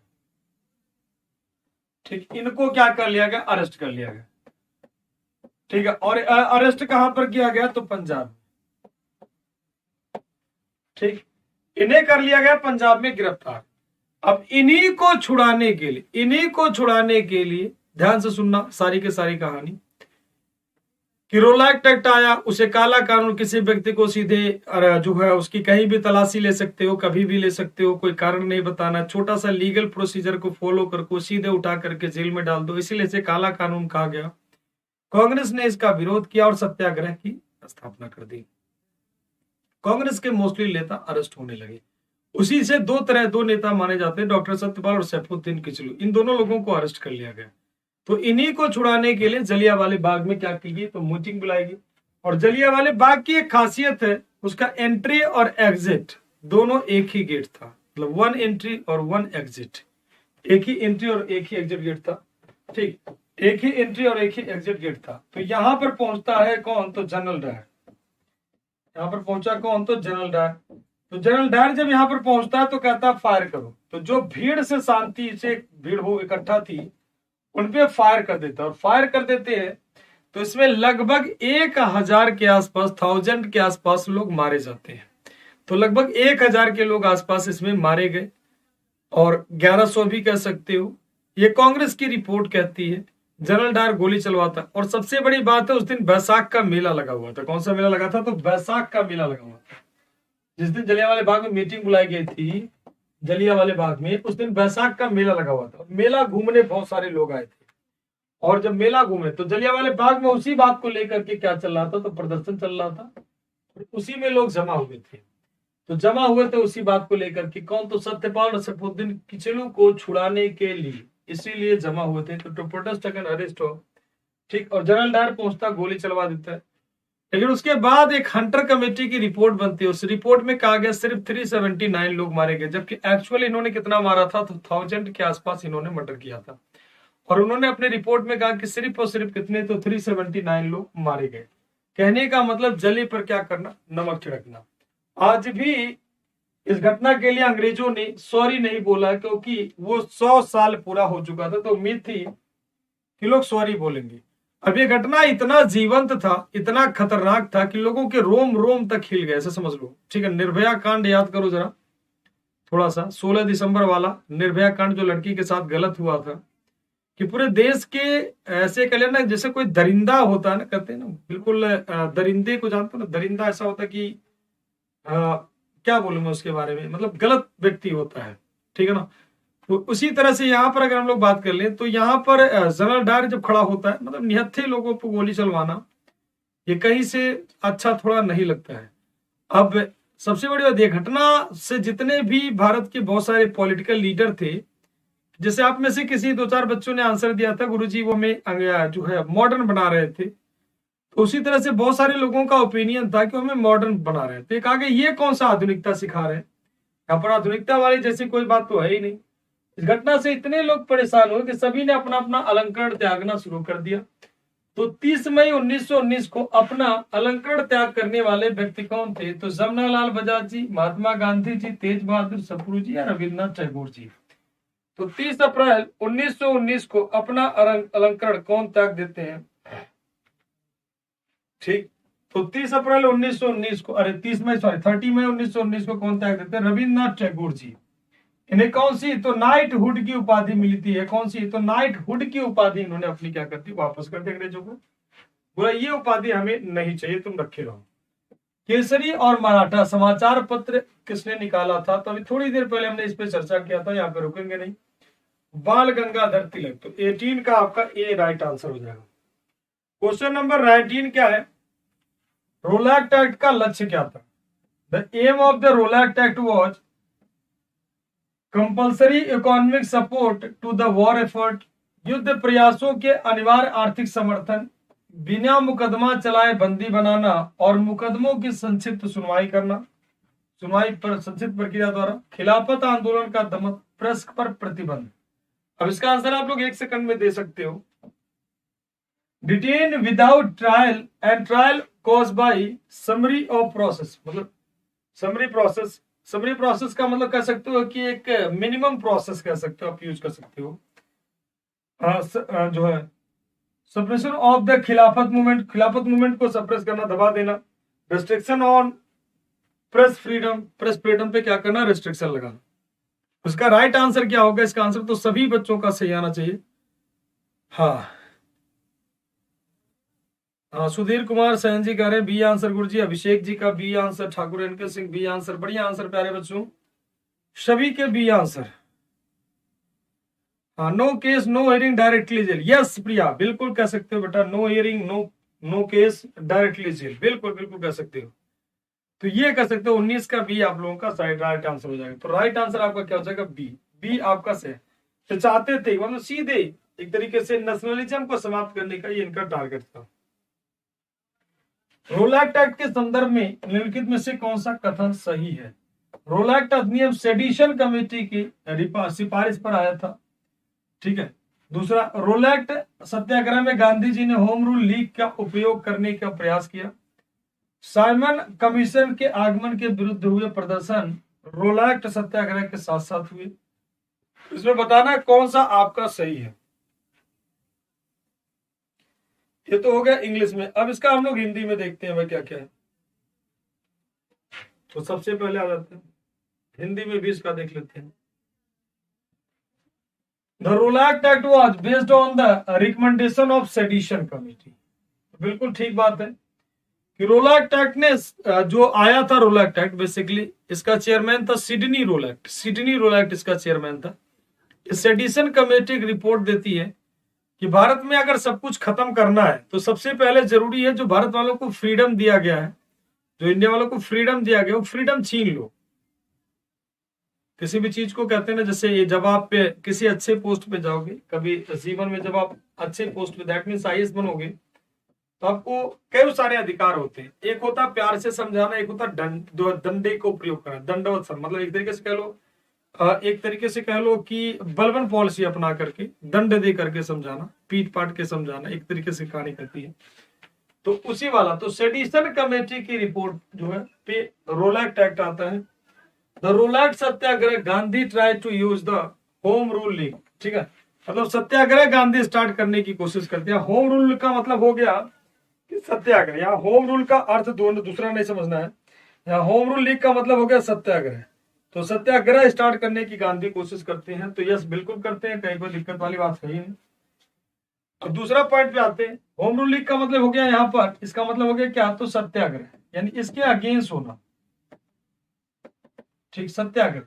ठीक, इनको क्या कर लिया गया, अरेस्ट कर लिया गया। ठीक है, और अरेस्ट कहां पर किया गया, तो पंजाब में। ठीक, इन्हें कर लिया गया पंजाब में गिरफ्तार। अब इन्हीं को छुड़ाने के लिए ध्यान से सुनना सारी की सारी कहानी। कि रोल एक्ट आया, उसे काला कानून, किसी व्यक्ति को सीधे जो है उसकी कहीं भी तलाशी ले सकते हो, कभी भी ले सकते हो, कोई कारण नहीं बताना, छोटा सा लीगल प्रोसीजर को फॉलो करके सीधे उठा करके जेल में डाल दो, इसीलिए इसे काला कानून कहा गया। कांग्रेस ने इसका विरोध किया और सत्याग्रह की स्थापना कर दी। कांग्रेस के मोस्टली नेता अरेस्ट होने लगे। उसी से दो नेता माने जाते हैं, डॉक्टर सत्यपाल और सैफुद्दीन किचलू। इन दोनों लोगों को अरेस्ट कर लिया गया। तो इन्हीं को छुड़ाने के लिए जलियांवाले बाग में क्या की गई, तो मीटिंग बुलाई गई। और जलियांवाले बाग की एक खासियत है, उसका एंट्री और एग्जिट दोनों एक ही गेट था। मतलब 1 एंट्री और 1 एग्जिट, एक ही एंट्री और एक ही एग्जिट गेट था। ठीक, एक ही एंट्री और एक ही एग्जिट गेट था। तो यहां पर पहुंचता है कौन, तो जनरल डायर। यहां पर पहुंचा कौन, तो जनरल डायर। तो जनरल डायर जब यहां पर पहुंचता है तो कहता है फायर करो। तो जो भीड़ से शांति से भीड़ हो इकट्ठा थी, उनपे फायर कर देता है। और फायर कर देते हैं तो इसमें लगभग 1000 के आसपास, 1000 के आसपास लोग मारे जाते हैं। तो लगभग 1000 के लोग आसपास इसमें मारे गए, और 1100 भी कह सकते हो। ये कांग्रेस की रिपोर्ट कहती है। जनरल डायर गोली चलवाता। और सबसे बड़ी बात है, उस दिन बैसाख का मेला लगा हुआ था। कौन सा मेला लगा था, तो बैसाख का मेला लगा हुआ था। जिस दिन जलियांवाले बाग में मीटिंग बुलाई गई थी, जलियांवाले बाग में, उस दिन बैसाख का मेला लगा हुआ था। मेला घूमने बहुत सारे लोग आए थे। और जब मेला घूमे तो जलियांवाले बाग में उसी बात को लेकर के क्या चल रहा था, तो प्रदर्शन चल रहा था। उसी में लोग जमा हुए थे। तो जमा हुए थे उसी बात को लेकर के, कौन, तो सत्यपाल और सैफुद्दीन किचलू को छुड़ाने के लिए, इसीलिए जमा हुए थे। तो प्रोटेस्ट अगेंस्ट अरेस्ट हो। ठीक, और जनरल डायर पहुंचता, गोली चलवा देता है। लेकिन उसके बाद एक हंटर कमेटी की रिपोर्ट बनती है। उस रिपोर्ट में कहा गया सिर्फ 379 लोग मारे गए, जबकि एक्चुअली इन्होंने कितना मारा था, तो 1000 के आसपास इन्होंने मर्डर किया था। और उन्होंने अपने रिपोर्ट में कहा कि सिर्फ और सिर्फ कितने, तो 379 लोग मारे गए। कहने का मतलब जली पर क्या करना, नमक छिड़कना। आज भी इस घटना के लिए अंग्रेजों ने सॉरी नहीं बोला, क्योंकि वो 100 साल पूरा हो चुका था। तो उम्मीद थी कि लोग सॉरी बोलेंगे। अब ये घटना इतना जीवंत था, इतना खतरनाक था कि लोगों के रोम रोम तक हिल गए, ऐसे समझ लो। ठीक है, निर्भया कांड याद करो जरा थोड़ा सा, 16 दिसंबर वाला निर्भया कांड, जो लड़की के साथ गलत हुआ था। कि पूरे देश के ऐसे कह लेना जैसे कोई दरिंदा होता है ना, कहते हैं ना बिल्कुल दरिंदे को जानते हो ना, दरिंदा ऐसा होता है कि क्या बोलूं मैं उसके बारे में, मतलब गलत व्यक्ति होता है, ठीक है ना। तो उसी तरह से यहाँ पर अगर हम लोग बात कर लें तो यहाँ पर जनरल डायर जब खड़ा होता है, मतलब निहत्थे लोगों पर गोली चलवाना ये कहीं से अच्छा थोड़ा नहीं लगता है। अब सबसे बड़ी बात, ये घटना से जितने भी भारत के बहुत सारे पॉलिटिकल लीडर थे, जैसे आप में से किसी 2-4 बच्चों ने आंसर दिया था गुरुजी वो में जो है मॉडर्न बना रहे थे, तो उसी तरह से बहुत सारे लोगों का ओपिनियन था कि हमें मॉडर्न बना रहे थे। कहा कि ये कौन सा आधुनिकता सिखा रहे हैं, यहाँ पर आधुनिकता वाली जैसी कोई बात तो है ही नहीं। इस घटना से इतने लोग परेशान हुए कि सभी ने अपना अपना अलंकरण त्यागना शुरू कर दिया। तो 30 मई 1919 को अपना अलंकरण त्याग करने वाले व्यक्ति कौन थे? तो जमनालाल बजाज जी, महात्मा गांधी जी, तेज बहादुर सप्रू जी या रविन्द्रनाथ टैगोर जी। तो 30 अप्रैल 1919 को अपना अलंकरण कौन त्याग देते हैं? ठीक, तो 30 अप्रैल 1919 को, अरे 30 मई 1919 को कौन त्याग देते हैं? रविन्द्रनाथ टैगोर जी। इन्हें कौन सी तो नाइटहुड की उपाधि मिली थी, है कौन सी तो नाइटहुड की उपाधि इन्होंने अपनी क्या करती, वापस कर दी अंग्रेजों को। बोला ये उपाधि हमें नहीं चाहिए, तुम रखे रहो। केसरी और मराठा समाचार पत्र किसने निकाला था? तो अभी थोड़ी देर पहले हमने इस पे चर्चा किया था, यहाँ पे रुकेंगे नहीं। बाल गंगाधर तिलक। तो 18 का आपका ए राइट आंसर हो जाएगा। क्वेश्चन नंबर 19 क्या है? रोलैक्ट एक्ट का लक्ष्य क्या था? The aim of the Rowlatt act was compulsory economic support to the war effort, युद्ध प्रयासों के अनिवार्य आर्थिक समर्थन, बिना मुकदमा चलाए बंदी बनाना और मुकदमों की संक्षिप्त सुनवाई करना, सुनवाई पर संक्षिप्त प्रक्रिया द्वारा, खिलाफत आंदोलन का दमन, प्रेस पर प्रतिबंध। अब इसका आंसर आप लोग 1 सेकंड में दे सकते हो। Detain without trial and trial cause by summary of process, मतलब समरी प्रोसेस का मतलब कह सकते हो कि एक मिनिमम प्रोसेस कह सकते हो, आप यूज कर सकते हो। जो है सप्रेशन ऑफ द खिलाफत मूवमेंट को सप्रेस करना, दबा देना। रेस्ट्रिक्शन ऑन प्रेस फ्रीडम पे क्या करना, रेस्ट्रिक्शन लगाना। उसका राइट आंसर क्या होगा? इसका आंसर तो सभी बच्चों का सही आना चाहिए। हाँ, सुधीर कुमार सहन जी कह रहे हैं बी आंसर गुरु जी। अभिषेक जी का B answer, Thakur N K Singh B answer. बढ़िया आंसर प्यारे बच्चों, सभी के B answer. No case no hearing directly jail. Yes Priya, बिल्कुल कह सकते हो बेटा, no hearing no case directly jail, बिल्कुल बिल्कुल कह सकते हो। तो ये कह सकते हो 19 का बी आप लोगों का राइट आंसर हो जाएगा। तो राइट आंसर आपका क्या हो जाएगा? बी आपका सही। तो चाहते थे मतलब सीधे एक तरीके से नेशनलिज्म को समाप्त करने का ये इनका टारगेट था। रोलैक्ट एक्ट के संदर्भ में निम्नलिखित में से कौन सा कथन सही है? रोलैक्ट अधिनियम सेडिशन कमेटी की सिफारिश पर आया था, ठीक है। दूसरा, रोलैक्ट सत्याग्रह में गांधी जी ने होम रूल लीग का उपयोग करने का प्रयास किया। साइमन कमीशन के आगमन के विरुद्ध हुए प्रदर्शन रोलैक्ट सत्याग्रह के साथ साथ हुए। इसमें बताना कौन सा आपका सही है। ये तो हो गया इंग्लिश में। अब इसका हम लोग हिंदी में देखते हैं भाई क्या क्या है। तो सबसे पहले आ जाते हैं हिंदी में भी इसका देख लेते हैं। The Rowlatt act was based on the recommendation of sedition committee. बिल्कुल ठीक बात है कि रोलैक्ट एक्ट ने जो आया था, रोलैक्ट एक्ट बेसिकली इसका चेयरमैन था सिडनी रोलैक्ट इसका चेयरमैन था। सेडिशन कमेटी एक रिपोर्ट देती है कि भारत में अगर सब कुछ खत्म करना है तो सबसे पहले जरूरी है जो भारत वालों को फ्रीडम दिया गया है, जो इंडिया वालों को फ्रीडम दिया गया, वो फ्रीडम छीन लो। किसी भी चीज को कहते हैं ना, जैसे ये जब आप किसी अच्छे पोस्ट पे जाओगे कभी जीवन में, जब आप अच्छे पोस्ट पे दैट मीन्स आईएएस बनोगे, तो आपको कई सारे अधिकार होते हैं। एक होता प्यार से समझाना, एक होता दंडे को प्रयोग करना, दंडवत मतलब एक तरीके से कह लो, कि बलवन पॉलिसी अपना करके दंड दे करके समझाना, पीट पाट के समझाना, एक तरीके से कहानी करती है। तो उसी वाला तो सेडिशन कमेटी की रिपोर्ट जो है पे रोलैक्ट एक्ट आता है। The Rowlatt satyagraha Gandhi try to use the home rule league, ठीक है। मतलब सत्याग्रह गांधी स्टार्ट करने की कोशिश करते हैं। होम रूल का मतलब हो गया कि सत्याग्रह, यहाँ होम रूल का अर्थ दोनों दूसरा नहीं समझना है। यहाँ होम रूल लीग का मतलब हो गया सत्याग्रह। तो सत्याग्रह स्टार्ट करने की गांधी कोशिश करते हैं। तो यस बिल्कुल करते हैं, कहीं कोई दिक्कत वाली बात है ही नहीं। अब दूसरा पॉइंट पे आते हैं। होम रूल लीग का मतलब हो गया यहाँ पर, इसका मतलब हो गया क्या, तो सत्याग्रह, यानी इसके अगेंस्ट होना। ठीक, सत्याग्रह।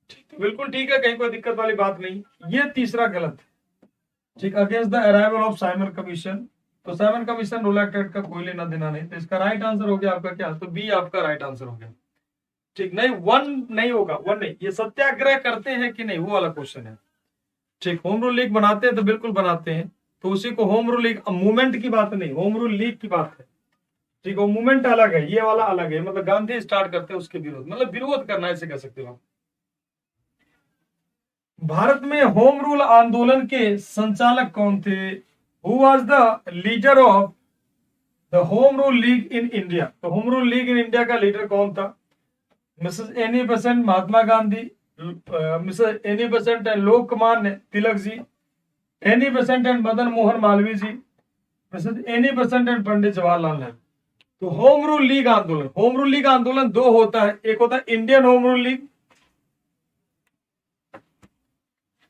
ठीक, तो बिल्कुल ठीक है, कहीं कोई दिक्कत वाली बात नहीं। ये तीसरा गलत है। ठीक, against the arrival of Simon commission, तो साइमन कमीशन रूल एक्ट का कोई लेना देना नहीं, तो इसका राइट आंसर हो गया आपका क्या, तो बी आपका राइट आंसर हो गया। ठीक, नहीं वन नहीं होगा, वन नहीं, ये सत्याग्रह करते हैं कि नहीं वो वाला क्वेश्चन है। ठीक, होम रूल लीग बनाते हैं तो बिल्कुल बनाते हैं, तो उसी को होम रूल लीग, मूवमेंट की बात नहीं, होम रूल लीग की बात है। ठीक, वो मूवमेंट अलग है, ये वाला अलग है, मतलब गांधी स्टार्ट करते हैं उसके विरोध, मतलब विरोध करना ऐसे कह सकते हो। भारत में होम रूल आंदोलन के संचालक कौन थे? Who was the leader of the home rule league in India? तो home rule league in India का लीडर कौन था? Mrs Annie Besant Mahatma Gandhi, Mrs Annie Besant and Lokmanya Tilak ji, Annie Besant and Madan Mohan Malaviya ji, Mrs Annie Besant and Pandit Jawaharlal Nehru. तो होम रूल लीग आंदोलन, होम रूल लीग आंदोलन दो होता है, एक होता है इंडियन होम रूल लीग,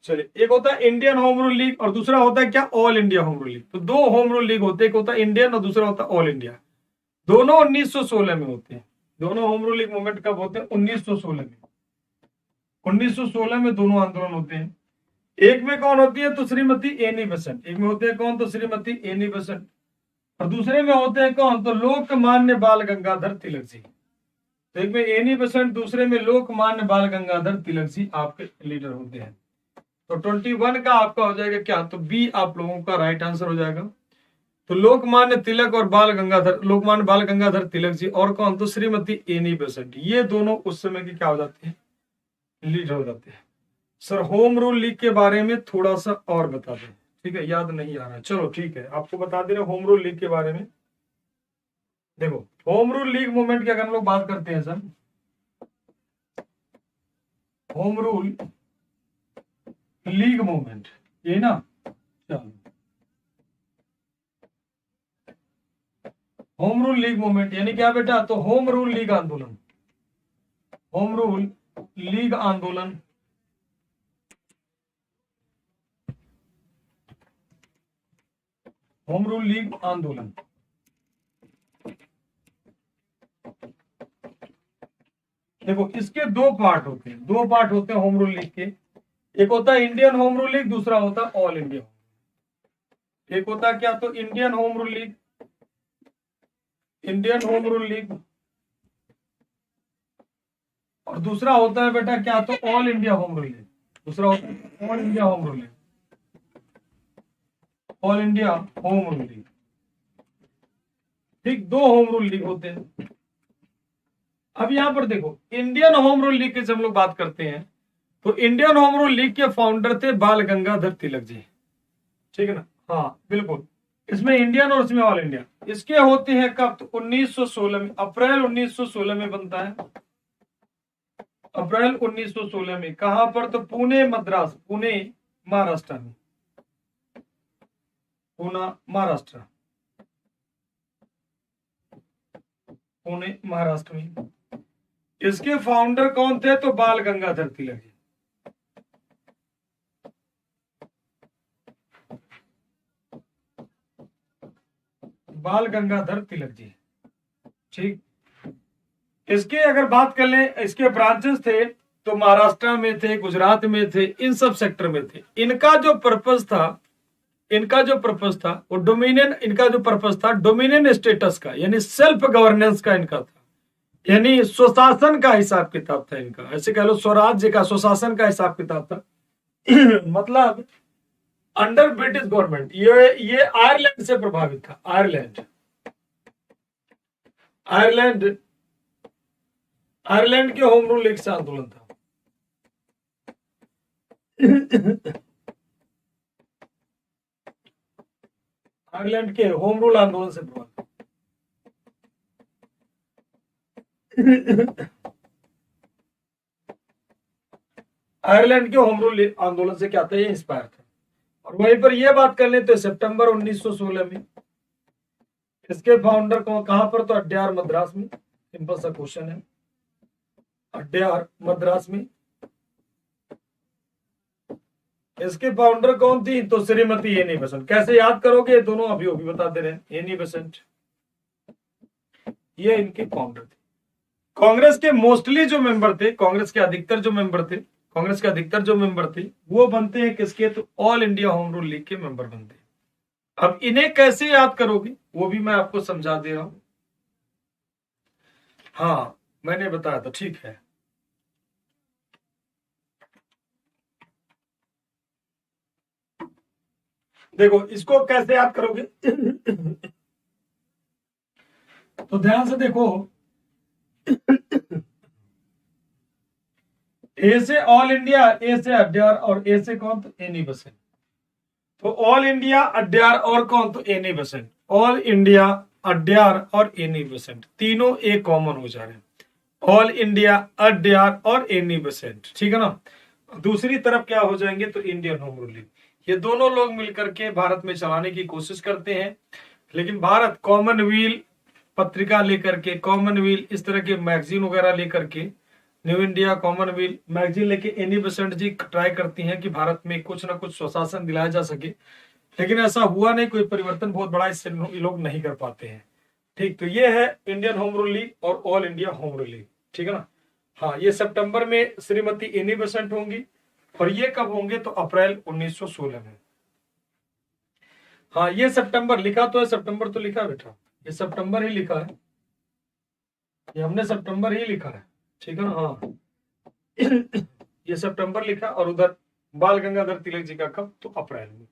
चलिए, एक होता है इंडियन होम रूल लीग और दूसरा होता है क्या, all India home rule league. तो दो होम रूल लीग होते हैं, एक होता है इंडियन और दूसरा होता है ऑल इंडिया। दोनों 1916 में होते हैं। दोनों होम रूल लीग मूवमेंट कब होते हैं? 1916 में। 1916 में दोनों आंदोलन होते हैं। एक में कौन होती है, तो श्रीमती एनी बेसेंट, एक में होते हैं कौन, तो श्रीमती एनी बेसेंट, और दूसरे में होते हैं कौन, तो लोकमान्य बाल गंगाधर तिलक जी। तो एक में एनी बेसेंट, दूसरे में लोकमान्य बाल गंगाधर तिलक जी आपके लीडर होते हैं। तो 21 का आपका हो जाएगा क्या, तो बी आप लोगों का राइट आंसर हो जाएगा। तो लोकमान्य तिलक और बाल गंगाधर, लोकमान्य बाल गंगाधर तिलक जी और कौन, तो श्रीमती एनी बेसेंट, ये दोनों उस समय की क्या हो जाते हैं, लीडर हो जाते हैं। सर होम रूल लीग के बारे में थोड़ा सा और बता दें, ठीक है, याद नहीं आ रहा है, चलो ठीक है, आपको बता दे रहे होम रूल लीग के बारे में। देखो, होम रूल लीग मूवमेंट की अगर हम लोग बात करते हैं sir, home rule league movement, ये ना, चलो, होम रूल लीग मूवमेंट यानी क्या बेटा, तो होम रूल लीग आंदोलन, होम रूल लीग आंदोलन होम रूल लीग आंदोलन। देखो, इसके दो पार्ट होते हैं, दो पार्ट होते हैं होम रूल लीग के। एक होता है इंडियन होम रूल लीग, दूसरा होता है ऑल इंडिया। एक होता है क्या, तो Indian home rule league, Indian home rule league, और दूसरा होता है बेटा क्या, तो all India home rule league. दूसरा होता है all India home rule league, all India home rule league. ठीक, दो होम रूल लीग होते हैं। अब यहां पर देखो, इंडियन होम रूल लीग की जब हम लोग बात करते हैं, तो इंडियन होम रूल लीग के फाउंडर थे बाल गंगाधर तिलक जी, ठीक है ना, हाँ बिल्कुल। इसमें इंडियन और इसमें ऑल इंडिया, इसके होते हैं कब, तो 1916 में, अप्रैल 1916 में बनता है, अप्रैल 1916 में। कहां पर, तो पुणे मद्रास, पुणे महाराष्ट्र में, पुणे महाराष्ट्र, पुणे महाराष्ट्र में। इसके फाउंडर कौन थे, तो बाल गंगाधर तिलक जी। बाल गंगाधर तिलक जी, ठीक। इसके अगर बात कर लें, इसके ब्रांचेस थे, तो महाराष्ट्र में थे, गुजरात में थे, इन सब सेक्टर में थे। इनका जो पर्पस था, इनका जो पर्पस था वो डोमिनियन, इनका जो पर्पस था डोमिनियन स्टेटस का, यानी सेल्फ गवर्नेंस का इनका था, यानी स्वशासन का हिसाब किताब था इनका, ऐसे कह लो स्वराज्य का, स्वशासन का हिसाब किताब था। मतलब अंडर ब्रिटिश गवर्नमेंट। ये आयरलैंड से प्रभावित था, आयरलैंड, आयरलैंड, आयरलैंड के होम रूल लीग से आंदोलन था। आयरलैंड के होम रूल आंदोलन से प्रभावित। आयरलैंड के होम रूल आंदोलन से क्या था, ये इंस्पायर था। और वहीं पर ये बात कर लें तो सितंबर 1916 में इसके फाउंडर को कहां पर, तो अड्यार मद्रास में। सिंपल सा क्वेश्चन है, अड्यार मद्रास में इसके फाउंडर कौन थी? तो श्रीमती एनी बेसेंट। कैसे याद करोगे? दोनों अभी अभी बता दे रहे हैं, एनी बेसेंट, ये इनके फाउंडर थे। कांग्रेस के मोस्टली जो मेंबर थे, कांग्रेस के अधिकतर जो मेंबर थे, कांग्रेस के अधिकतर जो मेंबर थे वो बनते हैं किसके? तो all India home rule league के मेंबर बनते हैं। अब इन्हें कैसे याद करोगे वो भी मैं आपको समझा दे रहा हूं। हाँ मैंने बताया था, ठीक है। देखो इसको कैसे याद करोगे तो ध्यान से देखो, ए से ऑल इंडिया, ए से अड्यार और ए से कौन? तो एनी बेसेंट। तो ऑल इंडिया, अड्यार और कौन? तो Annie Besant. All India, Adyar और एनी बेसेंट तीनों एक कॉमन हो जा रहे हैं। ऑल इंडिया, अड्यार और एनी बेसेंट, ठीक है ना। दूसरी तरफ क्या हो जाएंगे? तो इंडियन होम रूल लीग। ये दोनों लोग मिलकर के भारत में चलाने की कोशिश करते हैं, लेकिन भारत कॉमनवेल्थ पत्रिका लेकर के, कॉमनवेल्थ इस तरह के मैगजीन वगैरह लेकर के, न्यू इंडिया, कॉमनवेल्थ मैगजीन लेके एनी बेसेंट जी ट्राई करती हैं कि भारत में कुछ ना कुछ स्वशासन दिलाया जा सके, लेकिन ऐसा हुआ नहीं, कोई परिवर्तन बहुत बड़ा इससे लोग नहीं कर पाते हैं। ठीक, तो ये है इंडियन होम रूल लीग और all India home rule league, ठीक है ना। हाँ, ये सितंबर में श्रीमती एनी बेसेंट होंगी, और ये कब होंगे? तो अप्रैल 1916 में। हाँ, ये सितंबर लिखा तो है, सितंबर तो लिखा बेटा, ये सितंबर ही लिखा है, ये हमने सितंबर ही लिखा है, ठीक है ना। हाँ ये सितंबर लिखा, और उधर बाल गंगाधर तिलक जी का कब? तो अप्रैल में,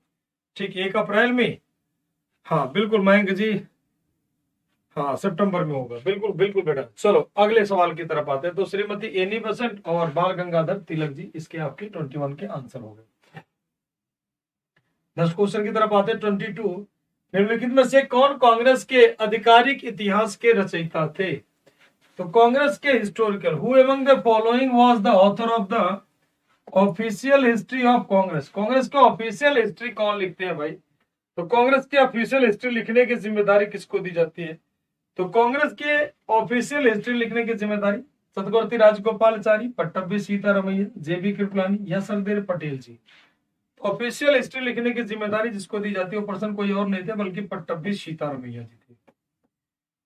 ठीक, 1 अप्रैल में। हाँ बिल्कुल मयंक जी, हाँ सितंबर में होगा, बिल्कुल बिल्कुल बेटा। चलो अगले सवाल की तरफ आते हैं। तो श्रीमती एनी बेसेंट और बाल गंगाधर तिलक जी, इसके आपके 21 के आंसर हो गए। नेक्स्ट क्वेश्चन की तरफ आते हैं 22। निम्नलिखित में से कौन कांग्रेस के आधिकारिक इतिहास के रचयिता थे? तो कांग्रेस के historical, who among the following was the author of the official history of Congress? Congress का ऑफिशियल हिस्ट्री कौन लिखते हैं भाई? तो कांग्रेस की ऑफिशियल हिस्ट्री लिखने की जिम्मेदारी किसको दी जाती है? तो कांग्रेस के ऑफिशियल हिस्ट्री लिखने की जिम्मेदारी सतगुरुती राजगोपालाचारी, पट्टभी सीतारमैया, जेबी कृपलानी या सरदार पटेल जी। ऑफिशियल हिस्ट्री लिखने की जिम्मेदारी जिसको दी जाती है वो पर्सन कोई और नहीं थे बल्कि पट्टभी सीतारमैया जी थे।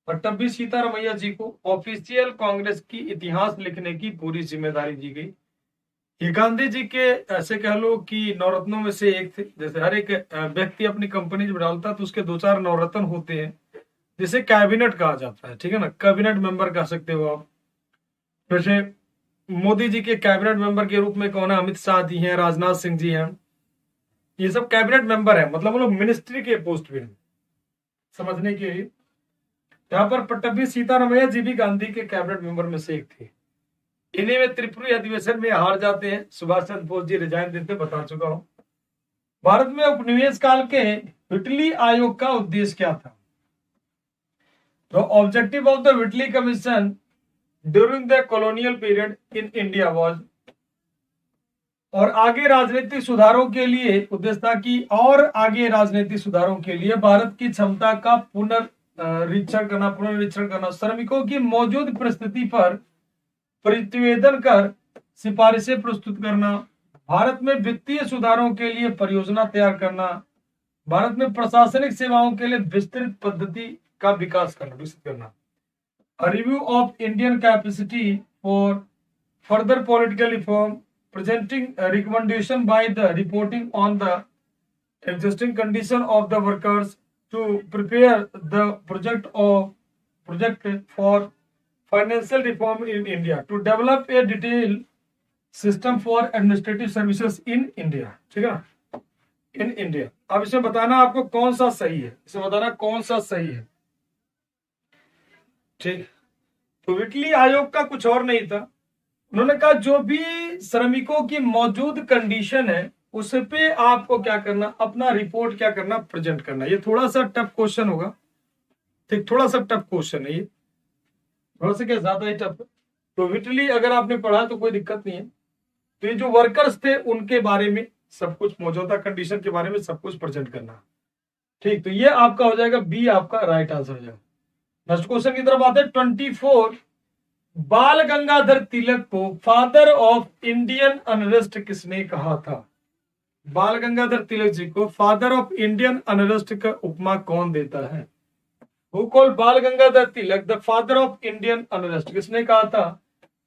पट्टभी सीतारमैया जी को ऑफिशियल कांग्रेस की इतिहास लिखने की पूरी जिम्मेदारी दी गई। ये गांधी जी के ऐसे कह लो कि नवरत्नों में से एक थे। जैसे हर एक व्यक्ति अपनी कंपनी जब डालता है तो उसके 2-4 नवरत्न होते हैं, जिसे कैबिनेट कहा जाता है, ठीक है ना, कैबिनेट मेंबर कह सकते हो आप। जैसे मोदी जी के कैबिनेट मेंबर के रूप में कौन है? अमित शाह जी हैं, राजनाथ सिंह जी हैं, ये सब कैबिनेट मेंबर है, मतलब वो लोग मिनिस्ट्री के पोस्ट पे हैं, समझने के लिए। यहाँ पर पट्टभी सीतारमैया जी भी गांधी के कैबिनेट मेंबर में से एक थे। इन्हीं में त्रिपुरी अधिवेशन में हार जाते हैं, सुभाष चंद्र बोस जी रिजाइन देते, बता चुका हूं। भारत में उपनिवेश काल के विटली आयोग का उद्देश्य क्या था? The objective of the Whitley Commission during the colonial period in India was, और आगे राजनीतिक सुधारों के लिए उद्देश्य था कि और आगे राजनीतिक सुधारों के लिए भारत की क्षमता का पुनरीक्षण करना, श्रमिकों की मौजूद परिस्थिति पर प्रतिवेदन कर सिफारिशें प्रस्तुत करना, भारत में वित्तीय सुधारों के लिए परियोजना तैयार करना, भारत में प्रशासनिक सेवाओं के लिए विस्तृत पद्धति का विकास करना, विकसित करना। A review of Indian capacity for further political reform, presenting a recommendation by the reporting on the existing condition of the workers to prepare the project for financial reform in India, to develop a detailed system for administrative services in India, ठीक है ना, इन इंडिया। अब इसमें बताना आपको कौन सा सही है, इसे बताना कौन सा सही है, ठीक। तो विटली आयोग का कुछ और नहीं था, उन्होंने कहा जो भी श्रमिकों की मौजूद कंडीशन है उस पे आपको क्या करना, अपना रिपोर्ट क्या करना, प्रेजेंट करना। ये थोड़ा सा टफ क्वेश्चन होगा, ठीक, थोड़ा सा टफ क्वेश्चन है ये, थोड़ा सा क्या ज्यादा ही टफ। तो विटली अगर आपने पढ़ा तो कोई दिक्कत नहीं है। तो ये जो वर्कर्स थे उनके बारे में सब कुछ, मौजूदा कंडीशन के बारे में सब कुछ प्रेजेंट करना, ठीक। तो ये आपका हो जाएगा बी, आपका राइट आंसर हो जाएगा। नेक्स्ट क्वेश्चन की तरफ आते हैं 24। बाल गंगाधर तिलक को फादर ऑफ इंडियन अनरेस्ट किसने कहा था? बाल गंगाधर तिलक जी को फादर ऑफ इंडियन अनरेस्ट का उपमा कौन देता है? Who called Bal Gangadhar Tilak the father of Indian unrest? किसने कहा था?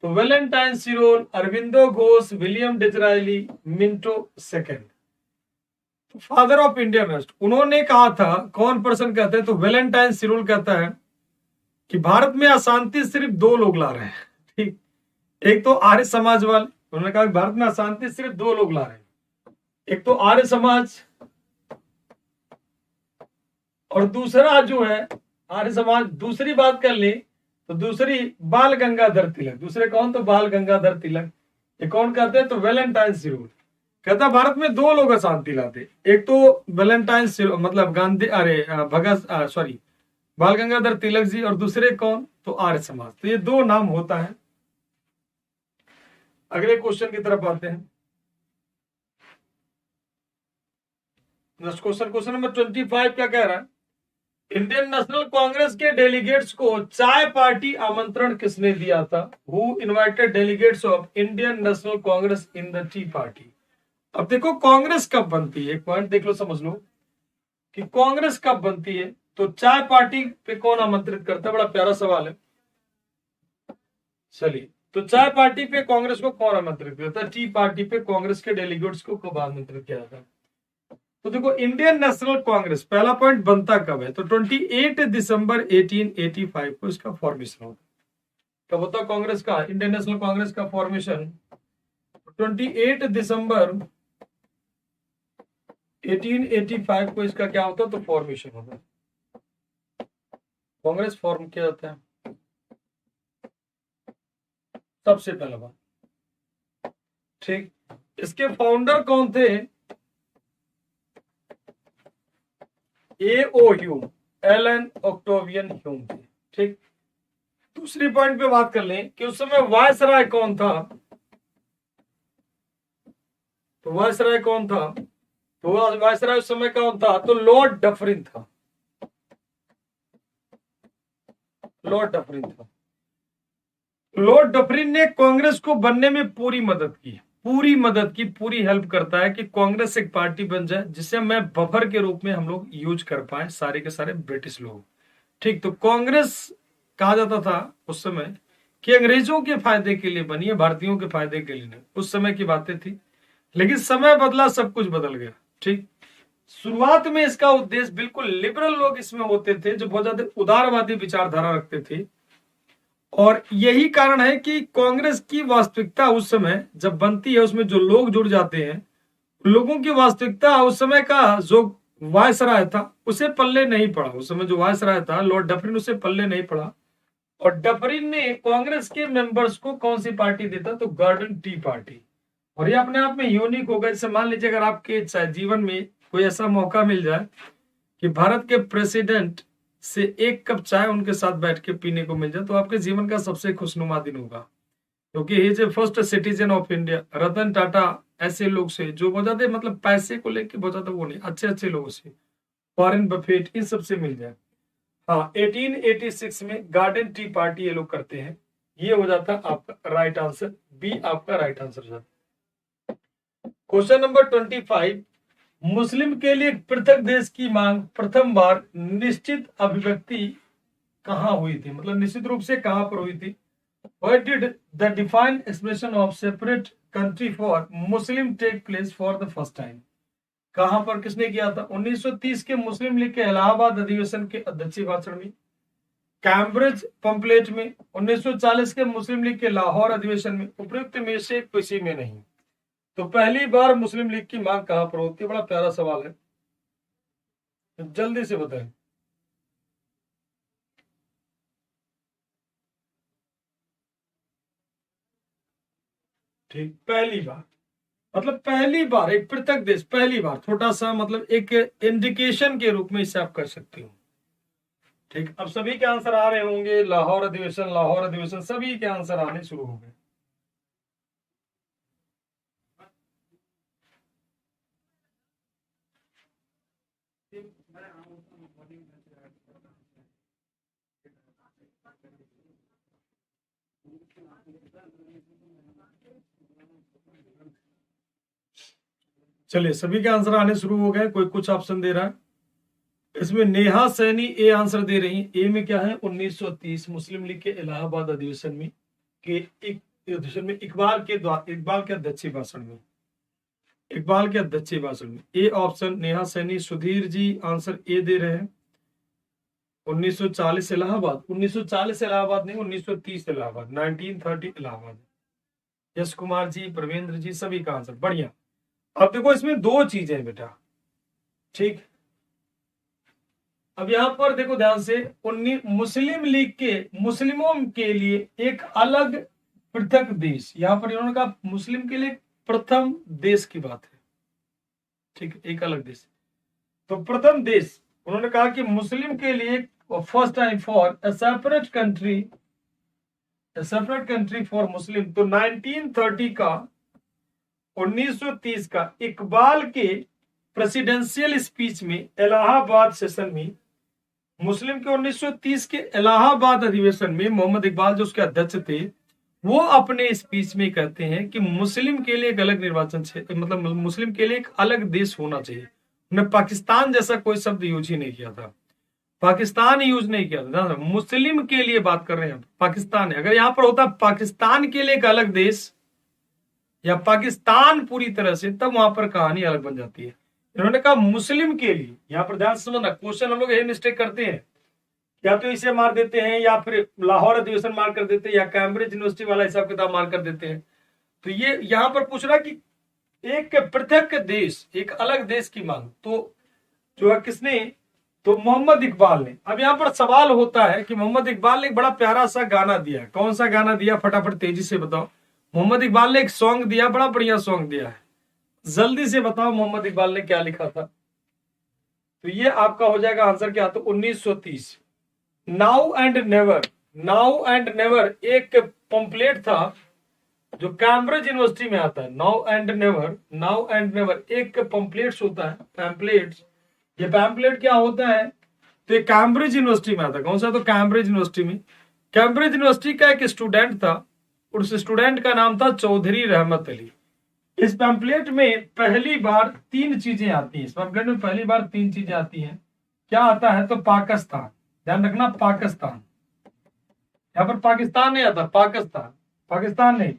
तो Valentine Chirol, Aurobindo Ghosh, William Disraeli, Minto second. तो फादर ऑफ इंडियन अनरेस्ट उन्होंने कहा था। कौन पर्सन कहते हैं? तो वैलेंटाइन सिरोल कहता है कि भारत में अशांति सिर्फ दो लोग ला रहे हैं। ठीक, एक तो आर्य समाज वाले, उन्होंने कहा भारत में अशांति सिर्फ दो लोग ला रहे हैं, एक तो आर्य समाज और दूसरा जो है आर्य समाज। दूसरी बात कर ले तो दूसरी बाल गंगाधर तिलक। दूसरे कौन? तो बाल गंगाधर तिलक। ये कौन कहते हैं? तो वैलेंटाइन सिरोल कहता भारत में दो लोग अशांति लाते, एक तो वैलेंटाइन सिरोल मतलब गांधी, अरे भगत सॉरी बाल गंगाधर तिलक जी, और दूसरे कौन? तो आर्य समाज। तो ये दो नाम होता है। अगले क्वेश्चन की तरफ आते हैं। नेक्स्ट क्वेश्चन, क्वेश्चन नंबर 25 क्या कह रहा है? इंडियन नेशनल कांग्रेस के डेलीगेट्स को चाय पार्टी आमंत्रण किसने दिया था? Who invited delegates of Indian national Congress in the T party? अब देखो कांग्रेस कब बनती है, एक पॉइंट देख लो, समझ लो कि कांग्रेस कब बनती है। तो चाय पार्टी पे कौन आमंत्रित करता है? बड़ा प्यारा सवाल है। चलिए, तो चाय पार्टी पे कांग्रेस को कौन आमंत्रित करता है? टी पार्टी पे कांग्रेस के डेलीगेट्स को कब आमंत्रित किया था? तो देखो इंडियन नेशनल कांग्रेस पहला पॉइंट बनता कब है? तो 28 दिसंबर 1885 को इसका फॉर्मेशन होता है। कब होता कांग्रेस का, इंडियन नेशनल कांग्रेस का फॉर्मेशन? 28 दिसंबर 1885 को इसका क्या होता है? तो फॉर्मेशन होता है, कांग्रेस फॉर्म किया जाता है। सबसे पहला बात, ठीक। इसके फाउंडर कौन थे? A.O. Hume, Elon Octavian Hume थे। ठीक, दूसरी पॉइंट पे बात कर लें कि उस समय वायसराय कौन था? तो वायसराय कौन था? तो वायसराय उस समय कौन था? तो लॉर्ड डफरिन था। लॉर्ड डफरिन था। लॉर्ड डफरिन ने कांग्रेस को बनने में पूरी मदद की, पूरी मदद की, पूरी हेल्प करता है कि कांग्रेस एक पार्टी बन जाए जिसे मैं बफर के रूप में हम लोग यूज कर पाए, सारे के सारे ब्रिटिश लोग। ठीक, तो कांग्रेस कहा जाता था उस समय कि अंग्रेजों के फायदे के लिए बनी है, भारतीयों के फायदे के लिए नहीं। उस समय की बातें थी, लेकिन समय बदला, सब कुछ बदल गया। ठीक, शुरुआत में इसका उद्देश्य बिल्कुल लिबरल लोग इसमें होते थे जो बहुत ज्यादा उदारवादी विचारधारा रखते थे, और यही कारण है कि कांग्रेस की वास्तविकता उस समय जब बनती है उसमें जो लोग जुड़ जाते हैं, लोगों की वास्तविकता उस समय का जो वायसराय था उसे पल्ले नहीं पड़ा। उस समय जो वायसराय था लॉर्ड डफरिन, उसे पल्ले नहीं पड़ा, और डफरिन ने कांग्रेस के मेंबर्स को कौन सी पार्टी देता? तो गार्डन टी पार्टी। और ये अपने आप में यूनिक होगा। जैसे मान लीजिए अगर आपके जीवन में कोई ऐसा मौका मिल जाए कि भारत के प्रेसिडेंट से एक कप चाय उनके साथ बैठ के पीने को मिल जाए, तो आपके जीवन का सबसे खुशनुमा दिन होगा, क्योंकि he is a first citizen of India. Ratan Tata ऐसे लोग से जो बहुत ज्यादा मतलब पैसे को लेके बहुत ज्यादा वो नहीं, अच्छे अच्छे लोगों से, वॉरेन बफेट, इन सबसे मिल जाए। हाँ, 1886 में गार्डन टी पार्टी ये लोग करते हैं। ये हो जाता है आपका राइट आंसर, बी आपका राइट आंसर हो जाता। क्वेश्चन नंबर 25, मुस्लिम के लिए एक पृथक देश की मांग प्रथम बार निश्चित अभिव्यक्ति कहां हुई थी? मतलब निश्चित रूप से कहां पर हुई थी? Where did the defined expression of separate country for Muslim take place for the first time? कहां पर किसने किया था? 1930 के मुस्लिम लीग के इलाहाबाद अधिवेशन के अध्यक्षीय भाषण में, कैम्ब्रिज पंपलेट में, 1940 के मुस्लिम लीग के लाहौर अधिवेशन में, उपयुक्त में से किसी में नहीं। तो पहली बार मुस्लिम लीग की मांग कहां पर होती है? बड़ा प्यारा सवाल है, जल्दी से बताएं। ठीक, पहली बार, मतलब पहली बार एक पृथक देश, पहली बार, छोटा सा मतलब एक इंडिकेशन के रूप में इसे आप कर सकते हो। ठीक, अब सभी के आंसर आ रहे होंगे। लाहौर अधिवेशन, लाहौर अधिवेशन, सभी के आंसर आने शुरू हो गए। चलिए सभी के आंसर आने शुरू हो गए, कोई कुछ ऑप्शन दे रहा है। इसमें नेहा सैनी ए आंसर दे रही है। ए में क्या है, 1930 मुस्लिम लीग के इलाहाबाद अधिवेशन में इकबाल के अध्यक्षीय भाषण में, इकबाल के अध्यक्षीय भाषण में। A option Neha Saini. Sudhir ji answer A दे रहे हैं। 1940 इलाहाबाद, 1940 इलाहाबाद नहीं, 1930 इलाहाबाद, 1930 इलाहाबाद। यश कुमार जी, प्रवेंद्र जी, सभी का आंसर बढ़िया। अब देखो इसमें दो चीजें हैं बेटा, ठीक। अब यहां पर देखो ध्यान से, मुस्लिम लीग के मुस्लिमों के लिए एक अलग पृथक देश, यहां पर इन्होंने कहा मुस्लिम के लिए प्रथम देश की बात है, ठीक, एक अलग देश। तो प्रथम देश उन्होंने कहा कि मुस्लिम के लिए first time for a separate country for Muslim. तो 1930 का, 1930 का इकबाल के प्रेसिडेंशियल स्पीच में इलाहाबाद सेशन में, मुस्लिम के 1930 के इलाहाबाद अधिवेशन में मोहम्मद इकबाल जो उसके अध्यक्ष थे, वो अपने स्पीच में कहते हैं कि मुस्लिम के लिए एक अलग निर्वाचन क्षेत्र, मतलब मुस्लिम के लिए एक अलग देश होना चाहिए। उन्होंने पाकिस्तान जैसा कोई शब्द यूज ही नहीं किया था, पाकिस्तान यूज नहीं किया था, मुस्लिम के लिए बात कर रहे हैं। पाकिस्तान है, अगर यहां पर होता पाकिस्तान के लिए एक अलग देश या पाकिस्तान पूरी तरह से, तब वहां पर कहानी अलग बन जाती है। इन्होंने कहा मुस्लिम के लिए। यहां पर ध्यान से समझना, क्वेश्चन हम लोग यही मिस्टेक करते हैं, या तो इसे मार देते हैं, या फिर लाहौर अधिवेशन मार कर देते हैं, या कैम्ब्रिज यूनिवर्सिटी वाला हिसाब किताब मार कर देते हैं। तो ये यहां पर पूछ रहा कि एक पृथक देश, एक अलग देश की मांग, तो जो है किसने, तो मोहम्मद इकबाल ने। अब यहां पर सवाल होता है कि मोहम्मद इकबाल ने एक बड़ा प्यारा सा गाना दिया, कौन सा गाना दिया, फटाफट तेजी से बताओ। मोहम्मद इकबाल ने एक सॉन्ग दिया, बड़ा बढ़िया सॉन्ग दिया है, जल्दी से बताओ मोहम्मद इकबाल ने क्या लिखा था। तो ये आपका हो जाएगा आंसर क्या, तो 1930 now and never. Now and never एक पंपलेट था जो कैम्ब्रिज यूनिवर्सिटी में आता है। Now and never, now and never एक पंपलेट्स होता है, पैम्पलेट्स। ये पैम्पलेट क्या होता है, तो ये कैम्ब्रिज यूनिवर्सिटी में आता है। कौन सा, तो कैम्ब्रिज यूनिवर्सिटी में। कैम्ब्रिज यूनिवर्सिटी का एक स्टूडेंट था, उस स्टूडेंट का नाम था चौधरी रहमत अली। इस पैम्पलेट में पहली बार 3 चीजें आती हैं, इस पैम्पलेट में पहली बार 3 चीजें आती हैं। क्या आता है, तो पाकिस्तान, ध्यान रखना पाकिस्तान, यहां पर पाकिस्तान नहीं आता, पाकिस्तान, पाकिस्तान नहीं,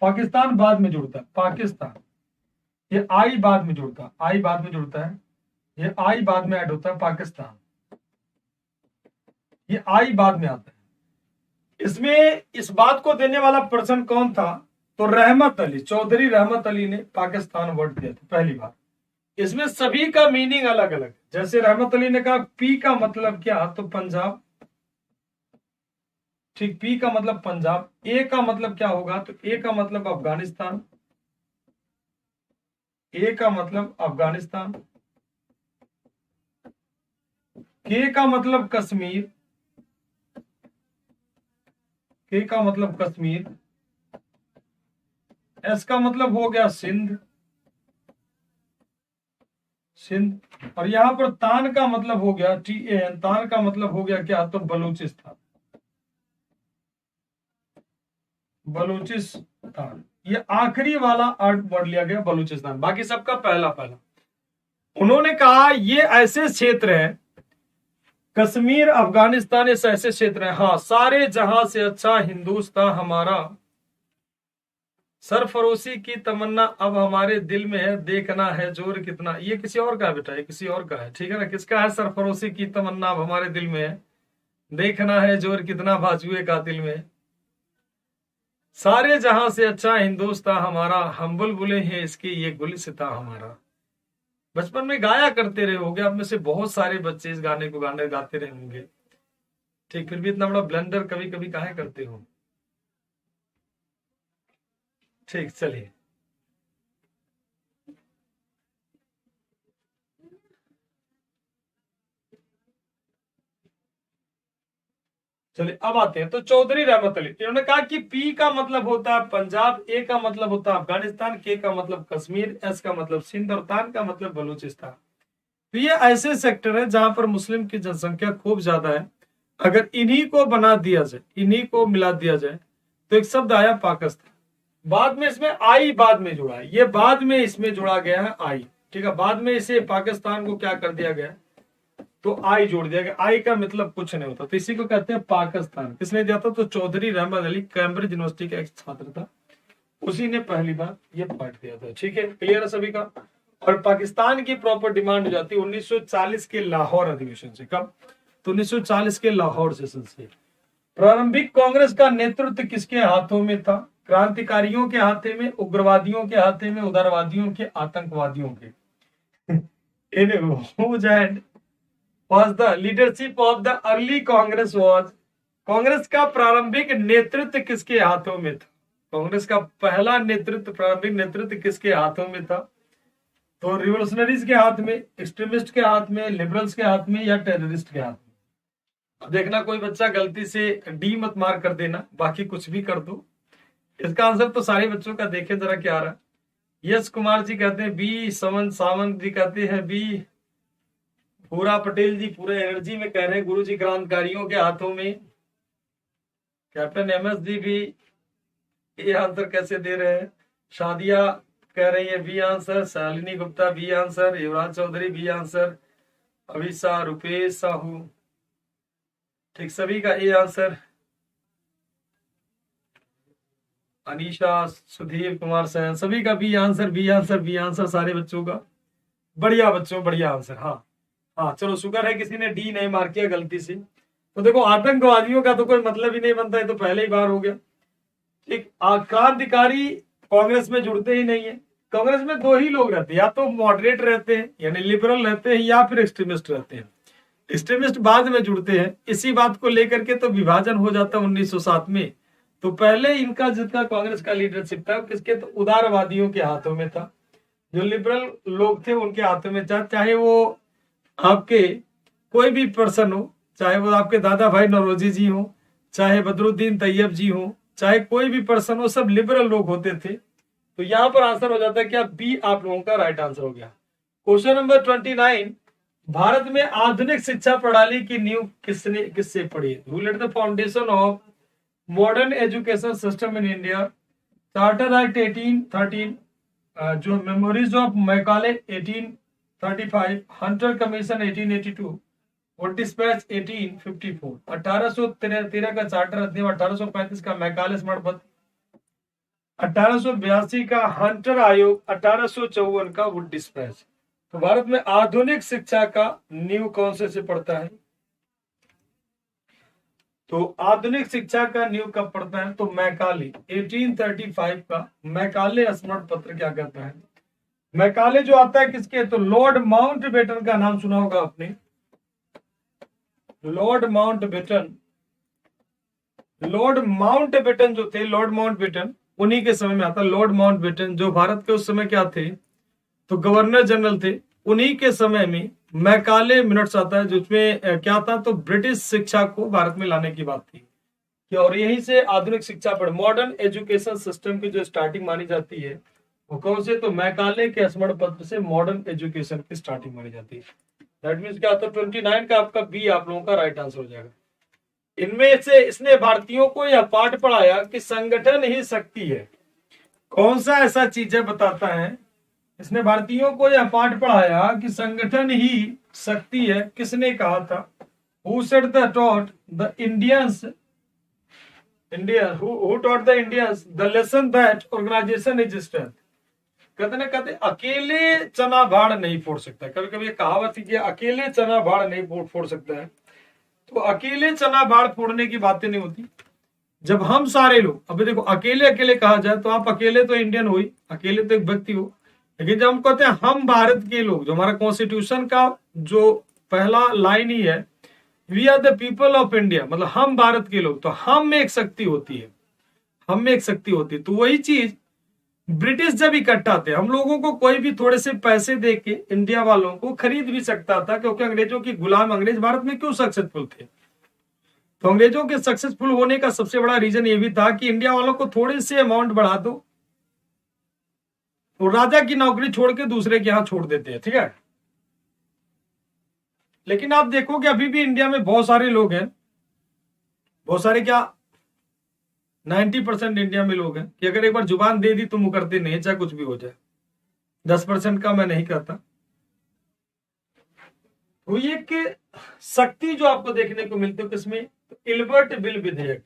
पाकिस्तान बाद में जुड़ता है, पाकिस्तान। ये आई बाद में जुड़ता है, आई बाद में जुड़ता है, ये आई बाद में ऐड होता है, पाकिस्तान, ये आई बाद में आता है। इसमें इस बात को देने वाला पर्सन कौन था, तो रहमत अली, चौधरी रहमत अली ने पाकिस्तान वर्ड दिया था पहली बार। इसमें सभी का मीनिंग अलग अलग, जैसे रहमत अली ने कहा पी का मतलब क्या, तो पंजाब, ठीक, पी का मतलब पंजाब। ए का मतलब क्या होगा, तो ए का मतलब अफगानिस्तान, ए का मतलब अफगानिस्तान। के का मतलब कश्मीर, के का मतलब कश्मीर। एस का मतलब हो गया सिंध, सिंध। और यहां पर तान का मतलब हो गया TAN, तान का मतलब हो गया क्या, तो बलूचिस्तान, बलूचिस्तान। ये आखिरी वाला वर्ड लिया गया बलूचिस्तान, बाकी सबका पहला पहला। उन्होंने कहा ये ऐसे क्षेत्र हैं, कश्मीर, अफगानिस्तान, ये ऐसे क्षेत्र हैं, हाँ, सारे जहां से अच्छा हिंदुस्तान हमारा, सरफरोशी की तमन्ना अब हमारे दिल में है, देखना है जोर कितना। ये किसी और का है बेटा, ये किसी और का है, ठीक है ना। किसका है, सरफरोशी की तमन्ना अब हमारे दिल में है, देखना है जोर कितना बाजुए का दिल में। सारे जहां से अच्छा हिंदुस्तान हमारा, हम बुलबुले हैं इसकी ये गुलिस्तां हमारा। बचपन में गाया करते रहे होगे आप में से बहुत सारे बच्चे, इस गाने को गाने गाते रहे होंगे, ठीक। फिर भी इतना बड़ा ब्लंडर कभी कभी काहे करते हो, ठीक। चलिए चलिए अब आते हैं। तो चौधरी रहमत अली, इन्होंने कहा कि पी का मतलब होता है पंजाब, ए का मतलब होता है अफगानिस्तान, के का मतलब कश्मीर, एस का मतलब सिंध, और तान का मतलब बलूचिस्तान। तो ये ऐसे सेक्टर है जहां पर मुस्लिम की जनसंख्या खूब ज्यादा है। अगर इन्हीं को बना दिया जाए, इन्हीं को मिला दिया जाए, तो एक शब्द आया पाकिस्तान। बाद में इसमें आई बाद में जुड़ा है, ये बाद में इसमें जुड़ा गया है आई। ठीक है। बाद में इसे पाकिस्तान को क्या कर दिया गया, तो आई जोड़ दिया गया। आई का मतलब कुछ नहीं होता, तो इसी को कहते हैं पाकिस्तान। किसने दिया था, तो चौधरी रहमत अली कैम्ब्रिज यूनिवर्सिटी का एक छात्र था, उसी ने पहली बार ये पाठ दिया था। ठीक है, क्लियर है सभी का। और पाकिस्तान की प्रॉपर डिमांड हो जाती है 1940 के लाहौर अधिवेशन से। कब, तो 1940 के लाहौर सेशन से। प्रारंभिक कांग्रेस का नेतृत्व किसके हाथों में था, क्रांतिकारियों के हाथे में, उग्रवादियों के हाथे में, उदारवादियों के, आतंकवादियों के। इन whose hand was the leadership of the early Congress was, Congress का प्रारंभिक नेतृत्व किसके हाथों में था, कांग्रेस का पहला नेतृत्व, प्रारंभिक नेतृत्व किसके हाथों में था, तो रिवोल्यूशनरीज के हाथ में, एक्सट्रीमिस्ट के हाथ में, लिबरल्स के हाथ में, या टेररिस्ट के हाथ में। अब देखना कोई बच्चा गलती से डी मत मार कर देना, बाकी कुछ भी कर दो। इसका आंसर तो सारे बच्चों का देखे जरा क्या आ रहा है। यश कुमार जी कहते हैं बी, समन सावंत जी कहते हैं बी, पूरा पटेल जी पूरे एनर्जी में कह रहे हैं गुरु जी क्रांतिकारियों के हाथों में, कैप्टन एमएस जी भी ये आंसर कैसे दे रहे हैं, शादिया कह रही है B answer, Shalini Gupta B answer, Yuvraj Chaudhary B answer, Abhisha, Rupesh Sahu, ठीक सभी का ए आंसर, अनीशा, सुधीर कुमार सैन, सभी का B answer, B answer, B answer सारे बच्चों का। बढ़िया बच्चों, बढ़िया आंसर। हाँ हाँ, चलो शुक्र है किसी ने डी नहीं मार किया गलती से। तो देखो आतंकवादियों का तो कोई मतलब ही नहीं बनता है, तो पहले ही बार हो गया। ठीक, क्रांतिकारी कांग्रेस में जुड़ते ही नहीं है। कांग्रेस में दो ही लोग रहते हैं, या तो मॉडरेट रहते हैं यानी लिबरल रहते हैं, या फिर एक्सट्रीमिस्ट रहते हैं। एक्सट्रीमिस्ट बाद में जुड़ते हैं। इसी बात को लेकर के तो विभाजन हो जाता है 1907 में। तो पहले इनका जितना कांग्रेस का लीडरशिप था किसके, तो उदारवादियों के हाथों में था। जो लिबरल लोग थे उनके हाथों में था, चाहे वो आपके कोई भी पर्सन हो, चाहे वो आपके दादा भाई नौरोजी जी हो, चाहे बदरुद्दीन तैयब जी हो, चाहे कोई भी पर्सन हो, सब लिबरल लोग होते थे। तो यहां पर आंसर हो जाता है क्या, बी आप लोगों का राइट आंसर हो गया। क्वेश्चन नंबर 29, भारत में आधुनिक शिक्षा प्रणाली की नींव किससे पड़ी, who laid the foundation of modern education system in India, charter act 1813, जो memories of Macaulay 1835, Hunter commission 1882, और डिस्पैच 1854। 1813 का चार्टर अधिनियम, 1835 का मैकाले स्मारक पत्र, 1882 का हंटर आयोग, 1854 का वुड डिस्पैच। तो भारत में आधुनिक शिक्षा का नींव कौन से पड़ता है, तो आधुनिक शिक्षा का नींव कब पड़ता है, तो मैकाले 1835 का मैकाले स्मारक पत्र क्या कहता है। मैकाले जो आता है किसके, तो लॉर्ड माउंटबेटन का नाम सुना होगा आपने, लॉर्ड माउंटबेटन। लॉर्ड माउंटबेटन जो थे, लॉर्ड माउंटबेटन उन्हीं के समय में आता। लॉर्ड माउंटबेटन जो भारत के उस समय क्या थे, तो गवर्नर जनरल थे, उन्हीं के समय में मैकाले मिनट्स आता है, जिसमें क्या था, तो ब्रिटिश शिक्षा को भारत में लाने की बात थी। और यहीं से आधुनिक शिक्षा पर मॉडर्न एजुकेशन सिस्टम की जो स्टार्टिंग मानी जाती है वो कौन से, तो मैकाले के स्मरण पत्र से मॉडर्न एजुकेशन की स्टार्टिंग मानी जाती है। दैट मींस क्या होता है, 29 का आपका बी आप लोगों का राइट आंसर हो जाएगा। इनमें से इसने भारतीयों को यह पाठ पढ़ाया कि संगठन ही शक्ति है। कौन सा ऐसा चीज है बताता है, इसने भारतीयों को यह पाठ पढ़ाया कि संगठन ही शक्ति है। किसने कहा था, who said the taught the Indians, who taught the Indians the lesson that organization is strength। कहते ना, कहते अकेले चना भाड़ नहीं फोड़ सकता। कभी कभी कहावत है कि अकेले चना भाड़ नहीं फोड़ सकता है, तो अकेले चना भाड़ फोड़ने की बातें नहीं होती। जब हम सारे लोग, अभी देखो अकेले अकेले कहा जाए तो आप अकेले तो इंडियन हो ही, अकेले तो एक व्यक्ति हो, लेकिन जब हम कहते हैं हम भारत के लोग, जो हमारा कॉन्स्टिट्यूशन का जो पहला लाइन ही है, we are the people of India, मतलब हम भारत के लोग, तो हम में एक शक्ति होती है, हम में एक शक्ति होती है। तो वही चीज ब्रिटिश जब इकट्ठा थे, हम लोगों को कोई भी थोड़े से पैसे दे के इंडिया वालों को खरीद भी सकता था, क्योंकि अंग्रेजों की गुलाम अंग्रेज भारत में क्यों सक्सेसफुल थे, तो अंग्रेजों के सक्सेसफुल होने का सबसे बड़ा रीजन ये भी था कि इंडिया वालों को थोड़े से अमाउंट बढ़ा दो, तो राजा की नौकरी छोड़ के दूसरे के यहां छोड़ देते हैं। ठीक है, लेकिन आप देखो कि अभी भी इंडिया में बहुत सारे लोग हैं, बहुत सारे क्या 90% इंडिया में लोग हैं कि अगर एक बार जुबान दे दी तो मुकरते नहीं, चाहे कुछ भी हो जाए। 10% का मैं नहीं कहता, तो ये कि शक्ति जो आपको देखने को मिलती है किसमें, तो इल्बर्ट बिल विधेयक।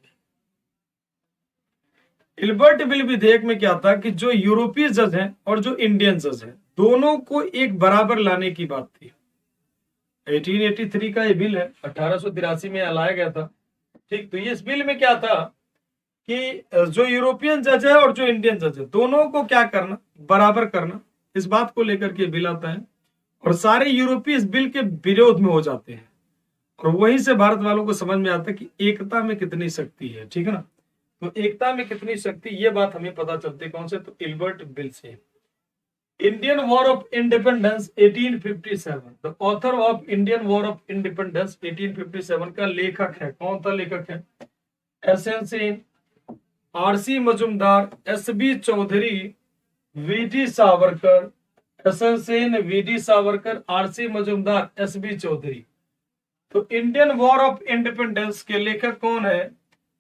इल्बर्ट बिल विधेयक में क्या था कि जो यूरोपीय जज हैं और जो इंडियन जज हैं दोनों को एक बराबर लाने की बात थी। 1883 का ये बिल है, 1883 में लाया गया था। ठीक, तो इस बिल में क्या था कि जो यूरोपियन जज है और जो इंडियन जज है दोनों को क्या करना, बराबर करना, इस बात को लेकर के बिल आता है। और सारे यूरोपीय इस बिल के विरोध में हो जाते हैं और वहीं से भारत वालों को समझ में आता है कि एकता में कितनी शक्ति है। ठीक है ना, तो एकता में कितनी शक्ति, ये बात हमें पता चलती है कौन से, तो इल्बर्ट बिल से। Indian war of independence 1857, the author of Indian war of independence 1857 का लेखक है, कौन था लेखक है, SN Sen, RC Majumdar, SB Chaudhary, VD Savarkar, SN Sen, VD Savarkar, RC Majumdar, SB Chaudhary. तो इंडियन वॉर ऑफ इंडिपेंडेंस के लेखक कौन है,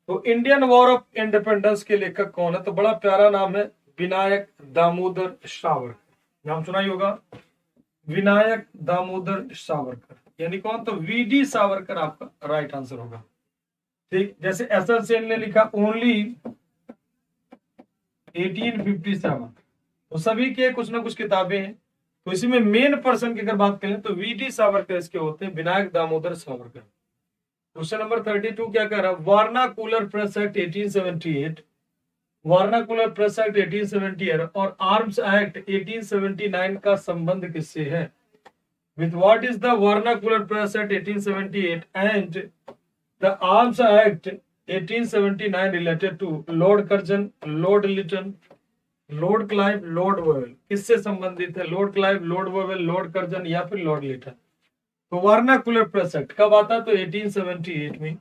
तो इंडियन वॉर ऑफ इंडिपेंडेंस के लेखक कौन है, तो बड़ा प्यारा नाम है विनायक दामोदर सावरकर। नाम सुना ही होगा, विनायक दामोदर सावरकर, यानी कौन, तो वीडी सावरकर आपका राइट आंसर होगा। ठीक, जैसे एसएल सेन ने लिखा ओनली 1857, तो सभी के कुछ ना कुछ किताबें हैं, तो इसी में मेन पर्सन की अगर बात करें तो वीडी सावरकर इसके होते हैं, विनायक दामोदर सावरकर। क्वेश्चन नंबर 32 क्या कह रहा है, vernacular press act 1878, vernacular press act 1878 और आर्म्स एक्ट 1879 का संबंध किससे है, with what is the vernacular press act 1878 and the arms act 1879 related to, Lord Curzon, Lord Lytton, Lord Clive, Lord Wavell, किससे संबंधित है, Lord Clive, Lord Wavell, Lord Curzon या फिर लॉर्ड लिटन। तो वार्नाकुलर प्रेस एक्ट कब आता, तो 1878 में,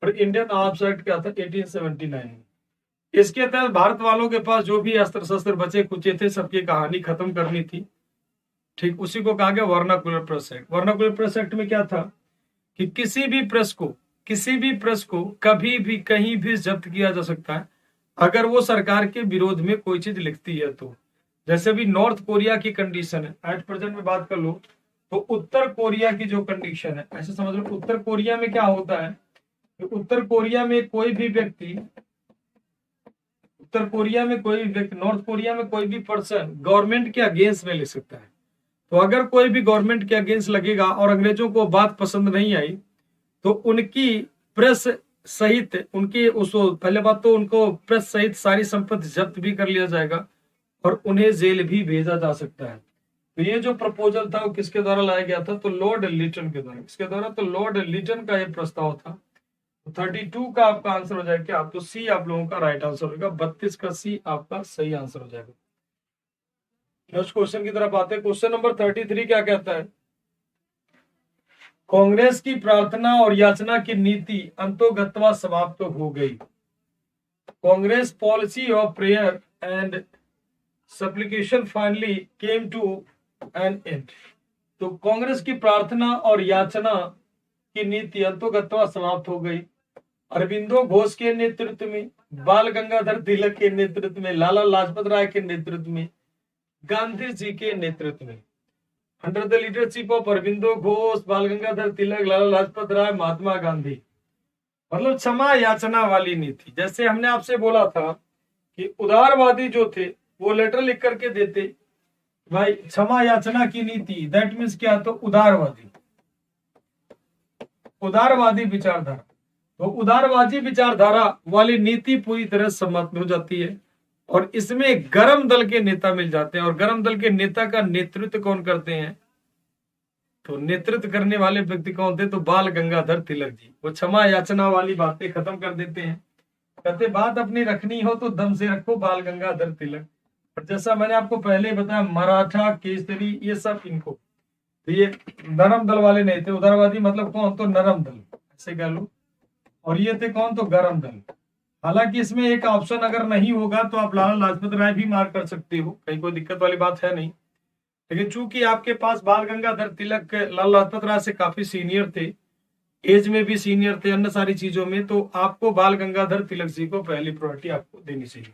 और इंडियन आर्म्स एक्ट क्या था, 1879 में। इसके तहत भारत वालों के पास जो भी अस्त्र शस्त्र बचे कुचे थे सबकी कहानी खत्म करनी थी। ठीक, उसी को कहा गया vernacular press act. Vernacular press act में क्या था कि किसी भी प्रेस को कभी भी कहीं भी जब्त किया जा सकता है अगर वो सरकार के विरोध में कोई चीज लिखती है तो। जैसे अभी नॉर्थ कोरिया की कंडीशन है, एट प्रेजेंट में बात कर लो तो उत्तर कोरिया की जो कंडीशन है, ऐसे समझ लो उत्तर कोरिया में क्या होता है, उत्तर कोरिया में कोई भी व्यक्ति, नॉर्थ कोरिया में कोई भी पर्सन गवर्नमेंट के अगेंस्ट में लिख सकता है। तो अगर कोई भी गवर्नमेंट के अगेंस्ट लगेगा और अंग्रेजों को बात पसंद नहीं आई तो उनकी प्रेस सहित उनकी पहले बात तो उनको प्रेस सहित सारी संपत्ति जब्त भी कर लिया जाएगा और उन्हें जेल भी भेजा जा सकता है। तो ये जो प्रपोजल था वो किसके द्वारा लाया गया था, तो लॉर्ड लिटन के द्वारा। किसके द्वारा, तो लॉर्ड लिटन का ये प्रस्ताव था। 32 का आपका आंसर हो जाएगा क्या, तो सी आप लोगों का राइट आंसर होगा, 32 का सी आपका सही आंसर हो जाएगा। नेक्स्ट क्वेश्चन की तरफ आते हैं। क्वेश्चन नंबर 33 क्या कहता है, कांग्रेस की प्रार्थना और याचना की नीति अंतोगत्वा समाप्त हो गई। Congress policy of prayer and supplication finally came to an end. तो कांग्रेस की प्रार्थना और याचना की नीति अंतोगत्वा समाप्त हो गई। अरविंदो घोष के नेतृत्व में, बाल गंगाधर तिलक के नेतृत्व में, लाला लाजपत राय के नेतृत्व में, गांधी जी के नेतृत्व में, under the leadership of Aurobindo Ghosh, बाल गंगाधर तिलक, लाला लाजपत राय, महात्मा गांधी। मतलब क्षमा याचना वाली नीति। जैसे हमने आपसे बोला था कि उदारवादी जो थे वो लेटर लिख करके देते भाई क्षमा याचना की नीति, दैट मीन्स क्या, तो उदारवादी विचारधारा। तो उदारवादी विचारधारा वाली नीति पूरी तरह सम्मत में हो जाती है और इसमें गरम दल के नेता मिल जाते हैं। और गरम दल के नेता का नेतृत्व कौन करते हैं, तो नेतृत्व करने वाले व्यक्ति कौन थे, तो बाल गंगाधर तिलक जी। वो क्षमा याचना वाली बातें खत्म कर देते हैं, कहते बात अपनी रखनी हो तो दम से रखो, बाल गंगाधर तिलक। और जैसा मैंने आपको पहले बताया मराठा केसरी ये सब इनको, तो ये नरम दल वाले नहीं थे। उदारवादी मतलब कौन, तो नरम दल ऐसे कह लो, और ये थे कौन, तो गरम दल। हालांकि इसमें एक ऑप्शन अगर नहीं होगा तो आप लाला लाजपत राय भी मार्क कर सकते हो, कहीं कोई दिक्कत वाली बात है नहीं। लेकिन चूंकि आपके पास बाल गंगाधर तिलक लाला लाजपत राय से काफी सीनियर थे, एज में भी सीनियर थे, अन्य सारी चीजों में, तो आपको बाल गंगाधर तिलक जी को पहली प्रायोरिटी आपको देनी चाहिए।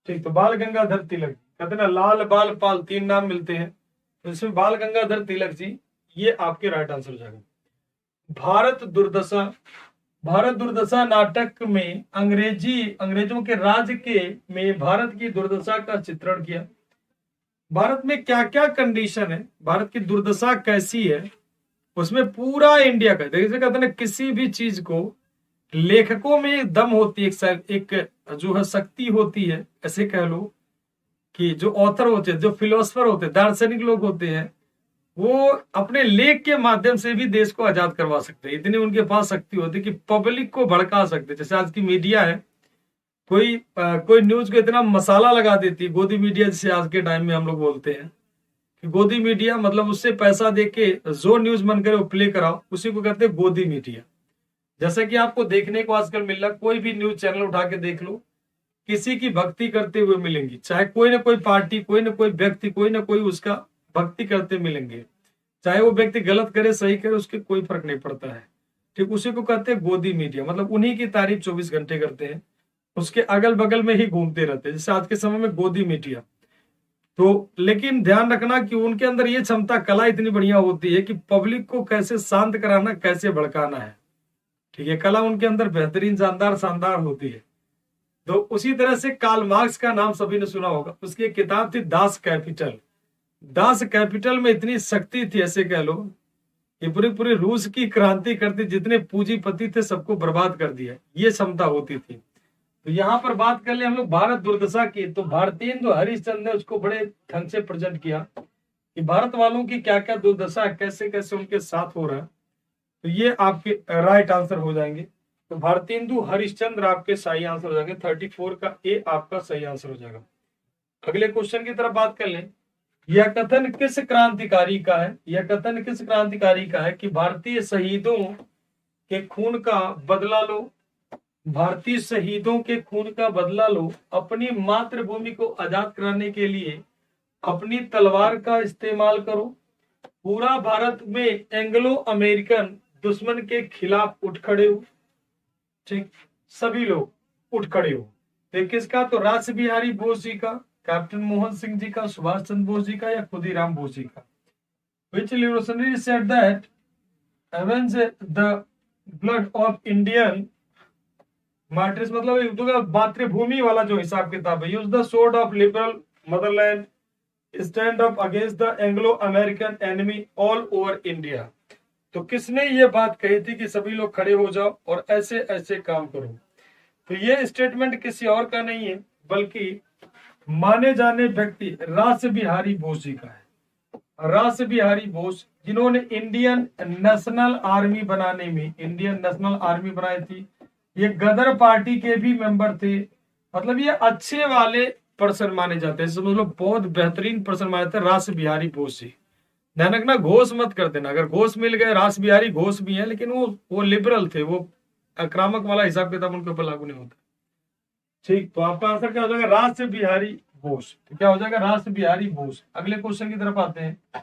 ठीक, तो बाल गंगाधर तिलक कहते ना लाल बाल पाल 3 नाम मिलते हैं, तो इसमें बाल गंगाधर तिलक जी ये आपके राइट आंसर हो जाएगा। भारत दुर्दशा, भारत दुर्दशा नाटक में अंग्रेजों के राज के में भारत की दुर्दशा का चित्रण किया। भारत में क्या क्या कंडीशन है, भारत की दुर्दशा कैसी है, उसमें पूरा इंडिया का, जैसे कहते हैं ना, किसी भी चीज को लेखकों में दम होती है, एक जो है शक्ति होती है, ऐसे कह लो कि जो ऑथर होते हैं, जो फिलोसफर होते हैं, दार्शनिक लोग होते हैं, वो अपने लेख के माध्यम से भी देश को आजाद करवा सकते हैं। इतनी उनके पास शक्ति होती है कि पब्लिक को भड़का सकते हैं। जैसे आज की मीडिया है, कोई न्यूज को इतना मसाला लगा देती है, गोदी मीडिया जिसे आज के टाइम में हम लोग बोलते हैं कि गोदी मीडिया, मतलब उससे पैसा देके जो न्यूज मन करे वो प्ले कराओ, उसी को कहते हैं गोदी मीडिया। जैसा कि आपको देखने को आजकल मिल रहा, कोई भी न्यूज चैनल उठा के देख लो, किसी की भक्ति करते हुए मिलेंगी, चाहे कोई ना कोई पार्टी, कोई ना कोई व्यक्ति, कोई ना कोई उसका भक्ति करते मिलेंगे, चाहे वो व्यक्ति गलत करे सही करे, उसके कोई फर्क नहीं पड़ता है। ठीक उसी को कहते हैं गोदी मीडिया, मतलब उन्हीं की तारीफ 24 घंटे करते हैं, उसके अगल बगल में ही घूमते रहते हैं, जैसे आज के समय में गोदी मीडिया। तो लेकिन ध्यान रखना कि उनके अंदर ये क्षमता, कला इतनी बढ़िया होती है कि पब्लिक को कैसे शांत कराना, कैसे भड़काना है। ठीक है, कला उनके अंदर बेहतरीन, शानदार होती है। तो उसी तरह से कार्ल मार्क्स का नाम सभी ने सुना होगा, उसकी एक किताब थी दास कैपिटल। दास कैपिटल में इतनी शक्ति थी, ऐसे कह लो कि पूरी पूरी रूस की क्रांति करती, जितने पूंजीपति थे सबको बर्बाद कर दिया, ये क्षमता होती थी। तो यहाँ पर बात कर ले हम लोग भारत दुर्दशा की, तो भारतेंदु हरिश्चंद्र ने उसको बड़े ढंग से प्रेजेंट किया कि भारत वालों की क्या क्या दुर्दशा है, कैसे कैसे उनके साथ हो रहा है। तो ये आपके राइट आंसर हो जाएंगे। तो भारतेंदु हरिश्चंद्र आपके सही आंसर हो जाएंगे, 34 का ए आपका सही आंसर हो जाएगा। अगले क्वेश्चन की तरफ बात कर लें। यह कथन किस क्रांतिकारी का है, यह कथन किस क्रांतिकारी का है कि भारतीय शहीदों के खून का बदला लो, भारतीय शहीदों के खून का बदला लो, अपनी मातृभूमि को आजाद कराने के लिए अपनी तलवार का इस्तेमाल करो, पूरा भारत में एंग्लो अमेरिकन दुश्मन के खिलाफ उठ खड़े हो। ठीक, सभी लोग उठ खड़े हो। तो किसका, तो रास बिहारी बोस जी का, कैप्टन मोहन सिंह जी का, सुभाष चंद्र बोस जी का, या खुदीराम बोस जी का। Which revolutionary said that avenge the blood of Indian martyrs, मतलब मातृभूमि वाला जो हिसाब किताब है, use the sword of liberal Motherland, stand up against the Anglo American enemy all over India. तो किसने ये बात कही थी कि सभी लोग खड़े हो जाओ और ऐसे ऐसे काम करो। तो ये स्टेटमेंट किसी और का नहीं है, बल्कि माने जाने व्यक्ति रास बिहारी बोस जी का है। रास बिहारी बोस, जिन्होंने इंडियन नेशनल आर्मी बनाने में, इंडियन नेशनल आर्मी बनाई थी, ये गदर पार्टी के भी मेंबर थे। मतलब ये अच्छे वाले पर्सन माने जाते हैं, समझ लो बहुत बेहतरीन पर्सन माने जाते हैं रास बिहारी बोस जी। ध्यान रखना, घोष मत कर देना, अगर घोष मिल गए, रास बिहारी घोष भी है, लेकिन वो लिबरल थे, वो आक्रामक वाला हिसाब किताब उनके ऊपर लागू नहीं होता। ठीक, तो आपका आंसर क्या हो जाएगा, रास बिहारी बोस। तो क्या हो जाएगा, रास बिहारी बोस। अगले क्वेश्चन की तरफ आते हैं।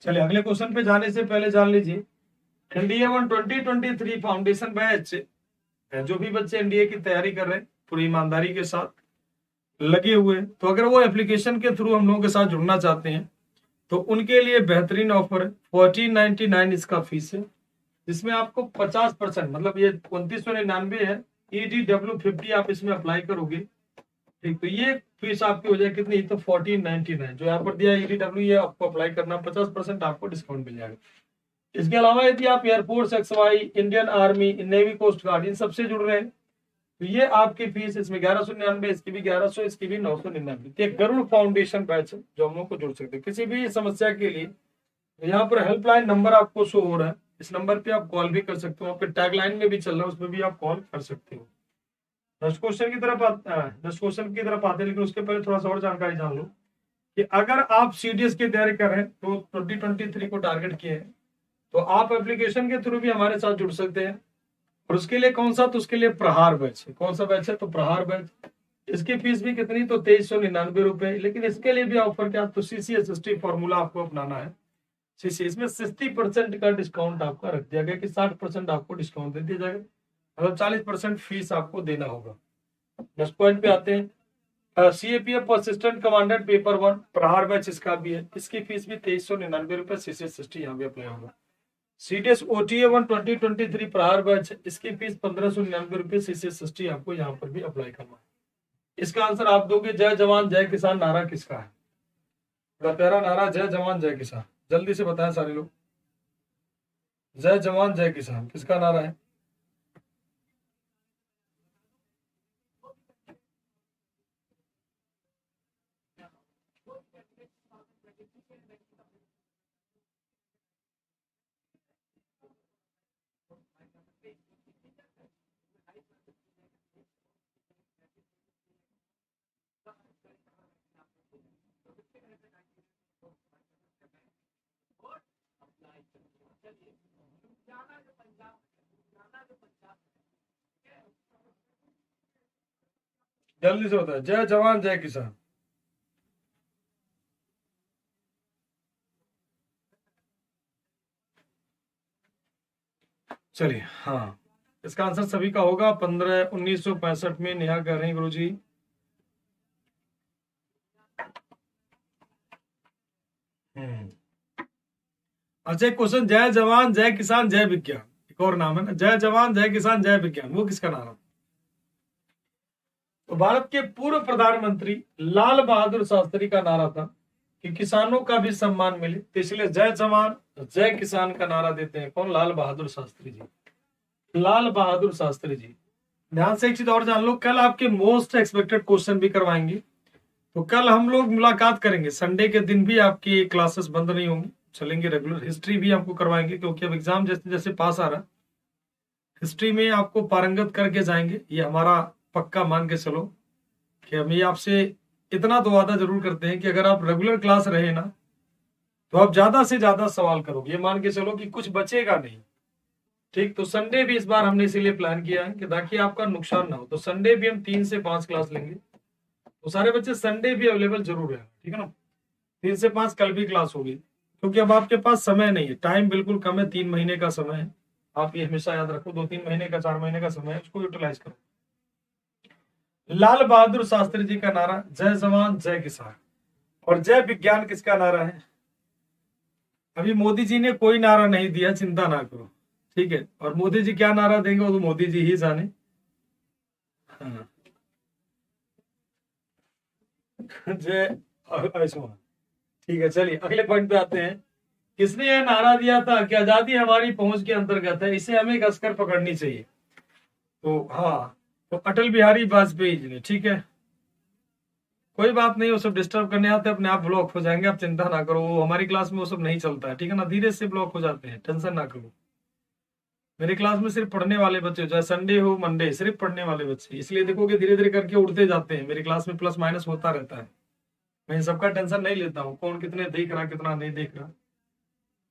चलिए अगले क्वेश्चन पे जाने से पहले जान लीजिए, एनडीए 2023 फाउंडेशन बैच, जो भी बच्चे एनडीए की तैयारी कर रहे हैं पूरी ईमानदारी के साथ लगे हुए, तो अगर वो एप्लीकेशन के थ्रू हम लोगों के साथ जुड़ना चाहते हैं तो उनके लिए बेहतरीन ऑफर है। 1499 इसका फीस है, जिसमें आपको 50%, मतलब ये 2999 है, EDW50 आप इसमें अप्लाई करोगे। ठीक, तो ये फीस आपकी हो जाए कितनी, तो 1499, जो यहाँ पर दिया EDW, ये आपको अप्लाई करना, 50% आपको डिस्काउंट मिल जाएगा। इसके अलावा यदि आप air force, XY, Indian army, navy, coast guard, इन सबसे जुड़ रहे हैं तो ये आपकी फीस इसमें 1199, इसकी भी 1100, इसकी भी 999। एक गरुड़ फाउंडेशन बैच जो हम लोग को जुड़ सकते हैं किसी भी समस्या के लिए। यहाँ पर हेल्पलाइन नंबर आपको शो हो रहा है, इस नंबर पे आप कॉल भी कर सकते हो, आपके टैगलाइन में भी चल रहा है, उसमें भी आप कॉल कर सकते हो। नेक्स्ट क्वेश्चन की तरफ आते हैं, लेकिन उसके पहले थोड़ा सा और जानकारी जान लो कि अगर आप CDS की तैयारी कर रहे हैं तो 2023 को टारगेट किए हैं, तो आप एप्लीकेशन के थ्रू भी हमारे साथ जुड़ सकते हैं। और उसके लिए कौन सा, तो उसके लिए प्रहार बैच है। कौन सा बैच है, तो प्रहार बैच। इसकी फीस भी कितनी, तो 2399 रुपए। लेकिन इसके लिए भी ऑफर क्या, तो CCSST फॉर्मूला आपको अपनाना है। इसमें 60% का डिस्काउंट आपका रख दिया गया कि 60% आपको डिस्काउंट दे दिया जाएगा, मतलब 40% फीस आपको देना होगा। नेक्स्ट पॉइंट पे आते हैं। सीएपीएफ असिस्टेंट कमांडेंट पेपर 1 प्रहार बैच इसका भी है, इसकी फीस भी 2399 रुपए, CC60 यहाँ भी अप्लाई होगा। सीडीएस ओटीए 1 2023 प्रहार बैच, इसकी फीस 1599 रुपए, CC60 आपको यहाँ पर भी अप्लाई करना है। इसका आंसर आप दोगे जय जवान जय किसान नारा किसका है? बड़ा प्यारा नारा, जय जवान जय किसान। जल्दी से बताएं सारे लोग, जय जवान जय किसान किसका नारा है? जल्दी से बताएं, जय जवान जय किसान। चलिए, हाँ, इसका आंसर सभी का होगा। 15/1965 में नेहा कर रहे हैं गुरु जी। अच्छा, क्वेश्चन, जय जवान जय किसान जय विज्ञान, एक और नाम है ना, जय जवान जय किसान जय विज्ञान, वो किसका नाम है? तो भारत के पूर्व प्रधानमंत्री लाल बहादुर शास्त्री का नारा था कि किसानों का भी सम्मान मिले, तो इसलिए जय जवान जय किसान का नारा देते हैं कौन? लाल बहादुर शास्त्री जी। लाल बहादुर शास्त्री जी। ध्यान से एक चीज और जान लो, कल आपके मोस्ट एक्सपेक्टेड क्वेश्चन भी करवाएंगे। तो कल हम लोग मुलाकात करेंगे, संडे के दिन भी आपकी क्लासेस बंद नहीं होंगी, चलेंगे रेगुलर। हिस्ट्री भी आपको करवाएंगे, क्योंकि अब एग्जाम जैसे जैसे पास आ रहा है, हिस्ट्री में आपको पारंगत करके जाएंगे, ये हमारा पक्का मान के चलो। कि हम ये आपसे इतना तो वादा जरूर करते हैं कि अगर आप रेगुलर क्लास रहे ना, तो आप ज्यादा से ज्यादा सवाल करोगे, ये मान के चलो कि कुछ बचेगा नहीं। ठीक, तो संडे भी इस बार हमने इसीलिए प्लान किया है कि ताकि आपका नुकसान ना हो। तो संडे भी हम 3 से 5 क्लास लेंगे, तो सारे बच्चे संडे भी अवेलेबल जरूर है, ठीक है ना। 3 से 5 कल भी क्लास होगी, क्योंकि अब आपके पास समय नहीं है, टाइम बिल्कुल कम है, 3 महीने का समय है। आप ये हमेशा याद रखो, 2-3 महीने का, 4 महीने का समय है, उसको यूटिलाइज करो। लाल बहादुर शास्त्री जी का नारा जय जवान जय किसान, और जय विज्ञान किसका नारा है? अभी मोदी जी ने कोई नारा नहीं दिया, चिंता ना करो, ठीक है। और मोदी जी क्या नारा देंगे वो तो मोदी जी ही जाने। हाँ, जय आयुष्मान। ठीक है, चलिए अगले पॉइंट पे आते हैं। किसने यह नारा दिया था कि आजादी हमारी पहुंच के अंतर्गत है, इसे हमें कसकर पकड़नी चाहिए? तो हाँ, तो अटल बिहारी वाजपेयी जी ने, ठीक है। कोई बात नहीं, वो सब डिस्टर्ब करने आते हैं, अपने आप ब्लॉक हो जाएंगे, आप चिंता ना करो, वो हमारी क्लास में वो सब नहीं चलता है, ठीक है ना, धीरे से ब्लॉक हो जाते हैं, टेंशन ना करो। मेरी क्लास में सिर्फ पढ़ने वाले बच्चे, चाहे संडे हो मंडे, सिर्फ पढ़ने वाले बच्चे, इसलिए देखोगे धीरे धीरे करके उड़ते जाते हैं। मेरी क्लास में प्लस माइनस होता रहता है, मैं इन सबका टेंशन नहीं लेता हूँ, कौन कितने देख रहा कितना नहीं देख रहा।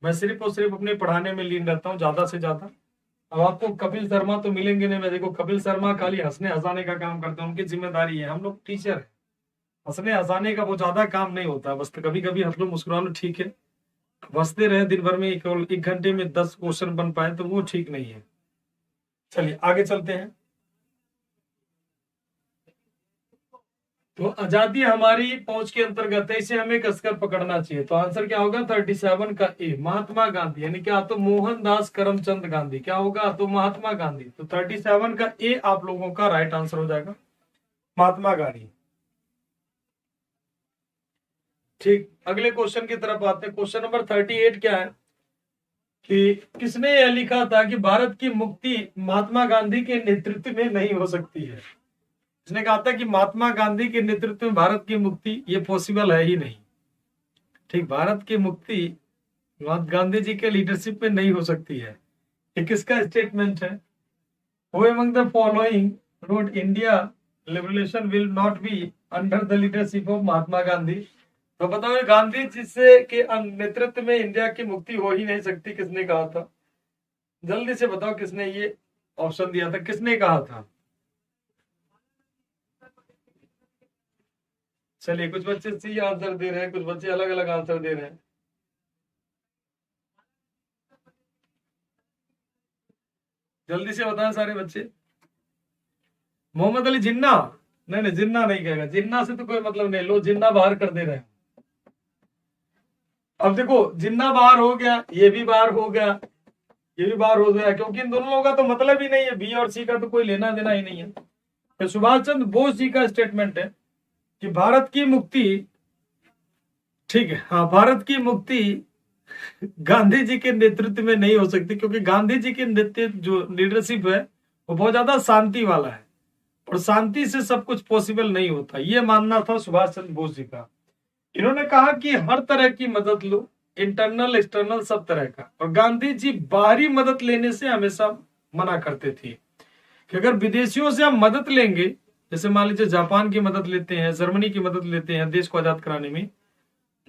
मैं सिर्फ और सिर्फ अपने पढ़ाने में लीन रहता हूँ, ज्यादा से ज्यादा। अब आपको कपिल शर्मा तो मिलेंगे नहीं, मैं देखो कपिल शर्मा खाली हंसने हंसाने का काम करते हैं, उनकी जिम्मेदारी है, हम लोग टीचर है, हंसने हंसाने का वो ज्यादा काम नहीं होता, बस कभी कभी हंस लो मुस्कुरा लो, ठीक है। हंसते रहे दिन भर में, केवल 1 घंटे में 10 क्वेश्चन बन पाए तो वो ठीक नहीं है। चलिए आगे चलते हैं। तो आजादी हमारी पहुंच के अंतर्गत है, इसे हमें कसकर पकड़ना चाहिए। तो आंसर क्या होगा? 37 का ए, महात्मा गांधी, यानी क्या? तो मोहनदास करमचंद गांधी। क्या होगा? तो महात्मा गांधी। तो 37 का ए आप लोगों का राइट आंसर हो जाएगा, महात्मा गांधी। ठीक, अगले क्वेश्चन की तरफ आते हैं। क्वेश्चन नंबर 38 क्या है कि किसने यह लिखा था कि भारत की मुक्ति महात्मा गांधी के नेतृत्व में नहीं हो सकती है? इसने कहा था कि महात्मा गांधी के नेतृत्व में भारत की मुक्ति ये पॉसिबल है ही नहीं। ठीक, भारत की मुक्ति महात्मा गांधी जी के लीडरशिप में नहीं हो सकती है। ये किसका स्टेटमेंट है? Who among the following road India liberation will not be under the leadership of Mahatma Gandhi? तो बताओ, ये गांधी जी से के नेतृत्व में इंडिया की मुक्ति हो ही नहीं सकती, किसने कहा था? जल्दी से बताओ, किसने ये ऑप्शन दिया था, किसने कहा था? चलिए, कुछ बच्चे सी आंसर दे रहे हैं, कुछ बच्चे अलग अलग आंसर दे रहे हैं। जल्दी से बताएं सारे बच्चे। मोहम्मद अली जिन्ना, नहीं नहीं, जिन्ना नहीं कहेगा, जिन्ना से तो कोई मतलब नहीं, लो जिन्ना बाहर कर दे रहे हैं। अब देखो जिन्ना बाहर हो गया, ये भी बाहर हो गया, ये भी बाहर हो गया, क्योंकि इन दोनों लोगों का तो मतलब ही नहीं है, बी और सी का तो कोई लेना देना ही नहीं है। तो सुभाष चंद्र बोस जी का स्टेटमेंट है कि भारत की मुक्ति, ठीक है, हाँ, भारत की मुक्ति गांधी जी के नेतृत्व में नहीं हो सकती, क्योंकि गांधी जी के नेतृत्व जो लीडरशिप है वो बहुत ज्यादा शांति वाला है, और शांति से सब कुछ पॉसिबल नहीं होता, ये मानना था सुभाष चंद्र बोस जी का। इन्होंने कहा कि हर तरह की मदद लो, इंटरनल एक्सटर्नल सब तरह का, और गांधी जी बाहरी मदद लेने से हमेशा मना करते थे कि अगर विदेशियों से हम मदद लेंगे, जैसे मान लीजिए जापान की मदद लेते हैं, जर्मनी की मदद लेते हैं देश को आजाद कराने में,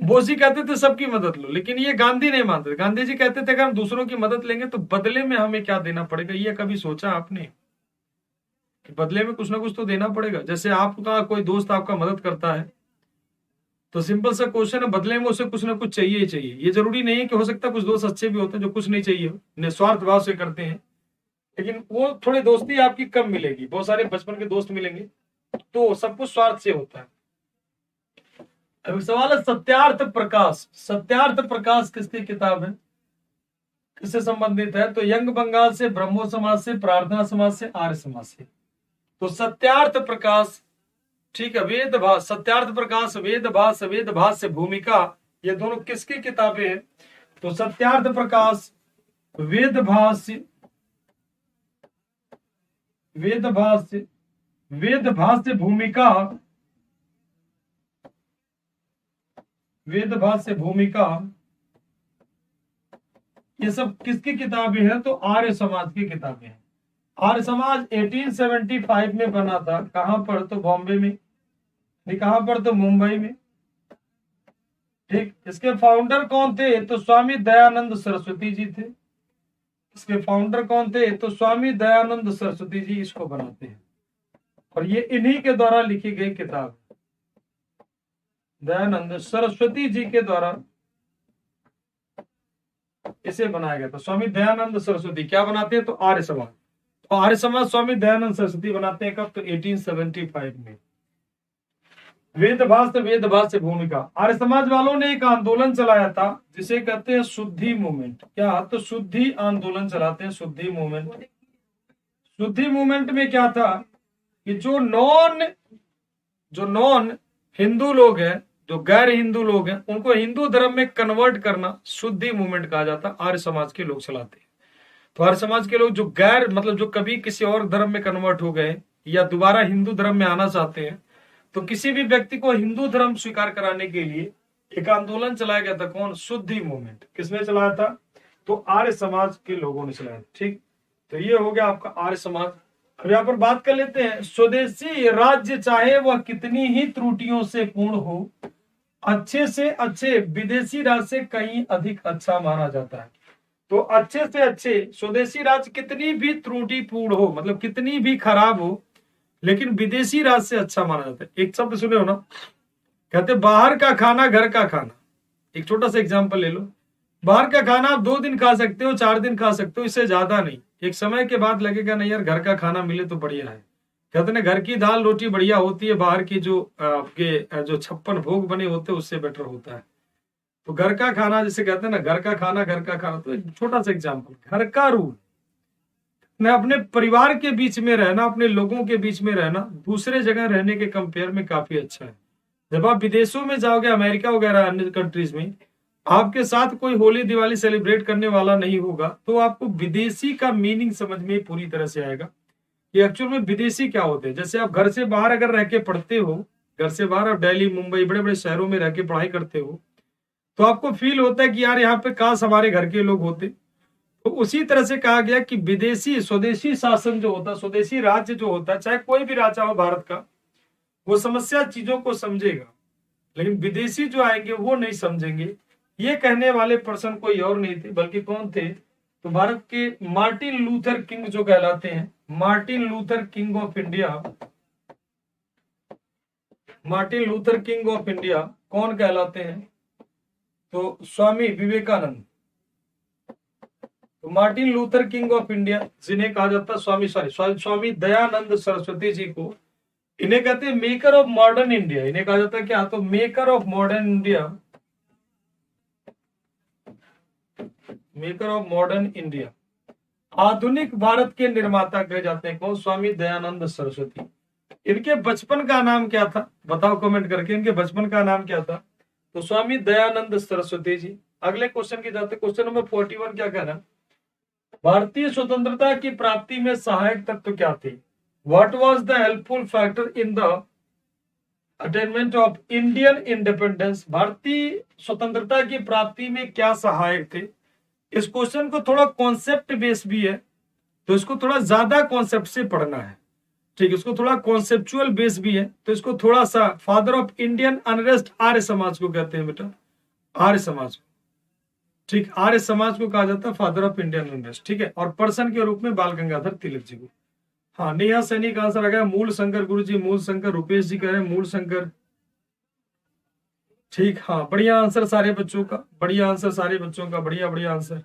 बोस जी कहते थे सबकी मदद लो, लेकिन ये गांधी नहीं मानते। गांधी जी कहते थे अगर हम दूसरों की मदद लेंगे तो बदले में हमें क्या देना पड़ेगा, ये कभी सोचा आपने कि बदले में कुछ ना कुछ तो देना पड़ेगा। जैसे आपका कोई दोस्त आपका मदद करता है तो सिंपल सा क्वेश्चन है, बदले में उसे कुछ ना कुछ चाहिए ही चाहिए। ये जरूरी नहीं है कि हो सकता है कुछ दोस्त अच्छे भी होते हैं जो कुछ नहीं चाहिए, निस्वार्थ भाव से करते हैं, लेकिन वो थोड़ी दोस्ती आपकी कम मिलेगी, बहुत सारे बचपन के दोस्त मिलेंगे, तो सब कुछ स्वार्थ से होता है। अब सवाल है सत्यार्थ प्रकाश, सत्यार्थ प्रकाश किसकी किताब है, किससे संबंधित है, तो यंग बंगाल से, ब्रह्मो समाज से, प्रार्थना समाज से, आर्य समाज से। तो सत्यार्थ प्रकाश, ठीक है, वेद भाष, सत्यार्थ प्रकाश, वेद भाष, वेद भाष्य, भूमिका, ये दोनों किसकी किताबें हैं, तो सत्यार्थ प्रकाश, वेद भाष्य, वेद भाष्य, वेद भाष्य भूमिका, वेद भाष्य भूमिका, ये सब किसकी किताबें हैं, तो आर्य समाज की किताबें हैं। आर्य समाज 1875 में बना था, कहां पर, तो बॉम्बे में, कहां पर, तो मुंबई में, ठीक। इसके फाउंडर कौन थे, तो स्वामी दयानंद सरस्वती जी थे। इसके फाउंडर कौन थे, तो स्वामी दयानंद सरस्वती जी इसको बनाते हैं, और ये इन्हीं के द्वारा लिखी गई किताब, दयानंद सरस्वती जी के द्वारा इसे बनाया गया था। स्वामी दयानंद सरस्वती क्या बनाते हैं, तो आर्य समाज, तो आर्य समाज स्वामी दयानंद सरस्वती बनाते हैं कब, तो 1875 में। वेद भाष्य भूमिका, आर्य समाज वालों ने एक आंदोलन चलाया था जिसे कहते हैं शुद्धि मूवमेंट। क्या, तो शुद्धि आंदोलन चलाते हैं, शुद्धि मूवमेंट। शुद्धि मूवमेंट में क्या था कि जो नॉन हिंदू लोग हैं, जो गैर हिंदू लोग हैं, उनको हिंदू धर्म में कन्वर्ट करना शुद्धि मूवमेंट कहा जाता। आर्य समाज के लोग चलाते हैं। तो आर्य समाज के लोग जो गैर, मतलब जो कभी किसी और धर्म में कन्वर्ट हो गए या दोबारा हिंदू धर्म में आना चाहते हैं, तो किसी भी व्यक्ति को हिंदू धर्म स्वीकार कराने के लिए एक आंदोलन चलाया गया था। कौन, शुद्धि मूवमेंट। किसने चलाया था, तो आर्य समाज के लोगों ने चलाया, ठीक। तो ये हो गया आपका आर्य समाज। अब यहाँ पर बात कर लेते हैं, स्वदेशी राज्य चाहे वह कितनी ही त्रुटियों से पूर्ण हो, अच्छे से अच्छे विदेशी राज्य से कहीं अधिक अच्छा माना जाता है। तो अच्छे से अच्छे स्वदेशी राज्य कितनी भी त्रुटिपूर्ण हो, मतलब कितनी भी खराब हो, लेकिन विदेशी राज्य से अच्छा माना जाता है। एक शब्द सुने हो ना, कहते बाहर का खाना घर का खाना। एक छोटा सा एग्जांपल ले लो, बाहर का खाना आप 2 दिन खा सकते हो, 4 दिन खा सकते हो, इससे ज्यादा नहीं। एक समय के बाद लगेगा नहीं यार, घर का खाना मिले तो बढ़िया है। कहते ना, घर की दाल रोटी बढ़िया होती है, बाहर की जो आपके जो 56 भोग बने होते हैं उससे बेटर होता है। तो घर का खाना, जैसे कहते हैं ना, घर का खाना घर का खाना। तो एक छोटा सा एग्जाम्पल, घर का रूल, अपने परिवार के बीच में रहना, अपने लोगों के बीच में रहना दूसरे जगह रहने के कंपेयर में काफी अच्छा है। जब आप विदेशों में जाओगे, अमेरिका वगैरह अन्य कंट्रीज में, आपके साथ कोई होली दिवाली सेलिब्रेट करने वाला नहीं होगा, तो आपको विदेशी का मीनिंग समझ में पूरी तरह से आएगा कि एक्चुअल में विदेशी क्या होते हैं। जैसे आप घर से बाहर अगर रह के पढ़ते हो, घर से बाहर आप दिल्ली मुंबई बड़े बड़े शहरों में रह के पढ़ाई करते हो, तो आपको फील होता है कि यार यहाँ पे काश हमारे घर के लोग होते। तो उसी तरह से कहा गया कि विदेशी, स्वदेशी शासन जो होता, स्वदेशी राज्य जो होता, चाहे कोई भी राजा हो भारत का, वो समस्या चीजों को समझेगा, लेकिन विदेशी जो आएंगे वो नहीं समझेंगे। ये कहने वाले पर्सन कोई और नहीं थे, बल्कि कौन थे, तो भारत के मार्टिन लूथर किंग जो कहलाते हैं, Martin Luther king of India. Martin Luther king of India कौन कहलाते हैं, तो स्वामी विवेकानंद। तो Martin Luther king of India जिन्हें कहा जाता है स्वामी दयानंद सरस्वती जी को इन्हें कहते हैं मेकर ऑफ मॉडर्न इंडिया। इन्हें कहा जाता है क्या? तो maker of modern India, maker of modern India, आधुनिक भारत के निर्माता कहे जाते हैं। कौन? स्वामी दयानंद सरस्वती। इनके बचपन का नाम क्या था? बताओ कमेंट करके, इनके बचपन का नाम क्या था? तो स्वामी दयानंद सरस्वती जी। अगले क्वेश्चन की जाते, क्वेश्चन नंबर 41 क्या कहना? भारतीय स्वतंत्रता की प्राप्ति में सहायक तत्व क्या थे? What was the helpful factor in the attainment of Indian independence? भारतीय स्वतंत्रता की प्राप्ति में क्या सहायक थे? इस क्वेश्चन को थोड़ा कॉन्सेप्ट बेस भी है, तो इसको थोड़ा ज्यादा कॉन्सेप्ट से पढ़ना है। ठीक, इसको थोड़ा कॉन्सेप्चुअल बेस भी है, तो इसको थोड़ा सा father of Indian unrest Arya Samaj को कहते हैं बेटा, आर्य समाज को। ठीक, आर्य समाज को कहा जाता है फादर ऑफ इंडियन अनरेस्ट। ठीक है, और पर्सन के रूप में बाल गंगाधर तिलक जी को। हाँ, नेहा सैनी का आंसर आ गया मूल शंकर। गुरु जी मूल शंकर। रुपेश जी कह रहे हैं मूल शंकर। ठीक, हाँ, बढ़िया आंसर सारे बच्चों का, बढ़िया आंसर सारे बच्चों का, बढ़िया बढ़िया आंसर।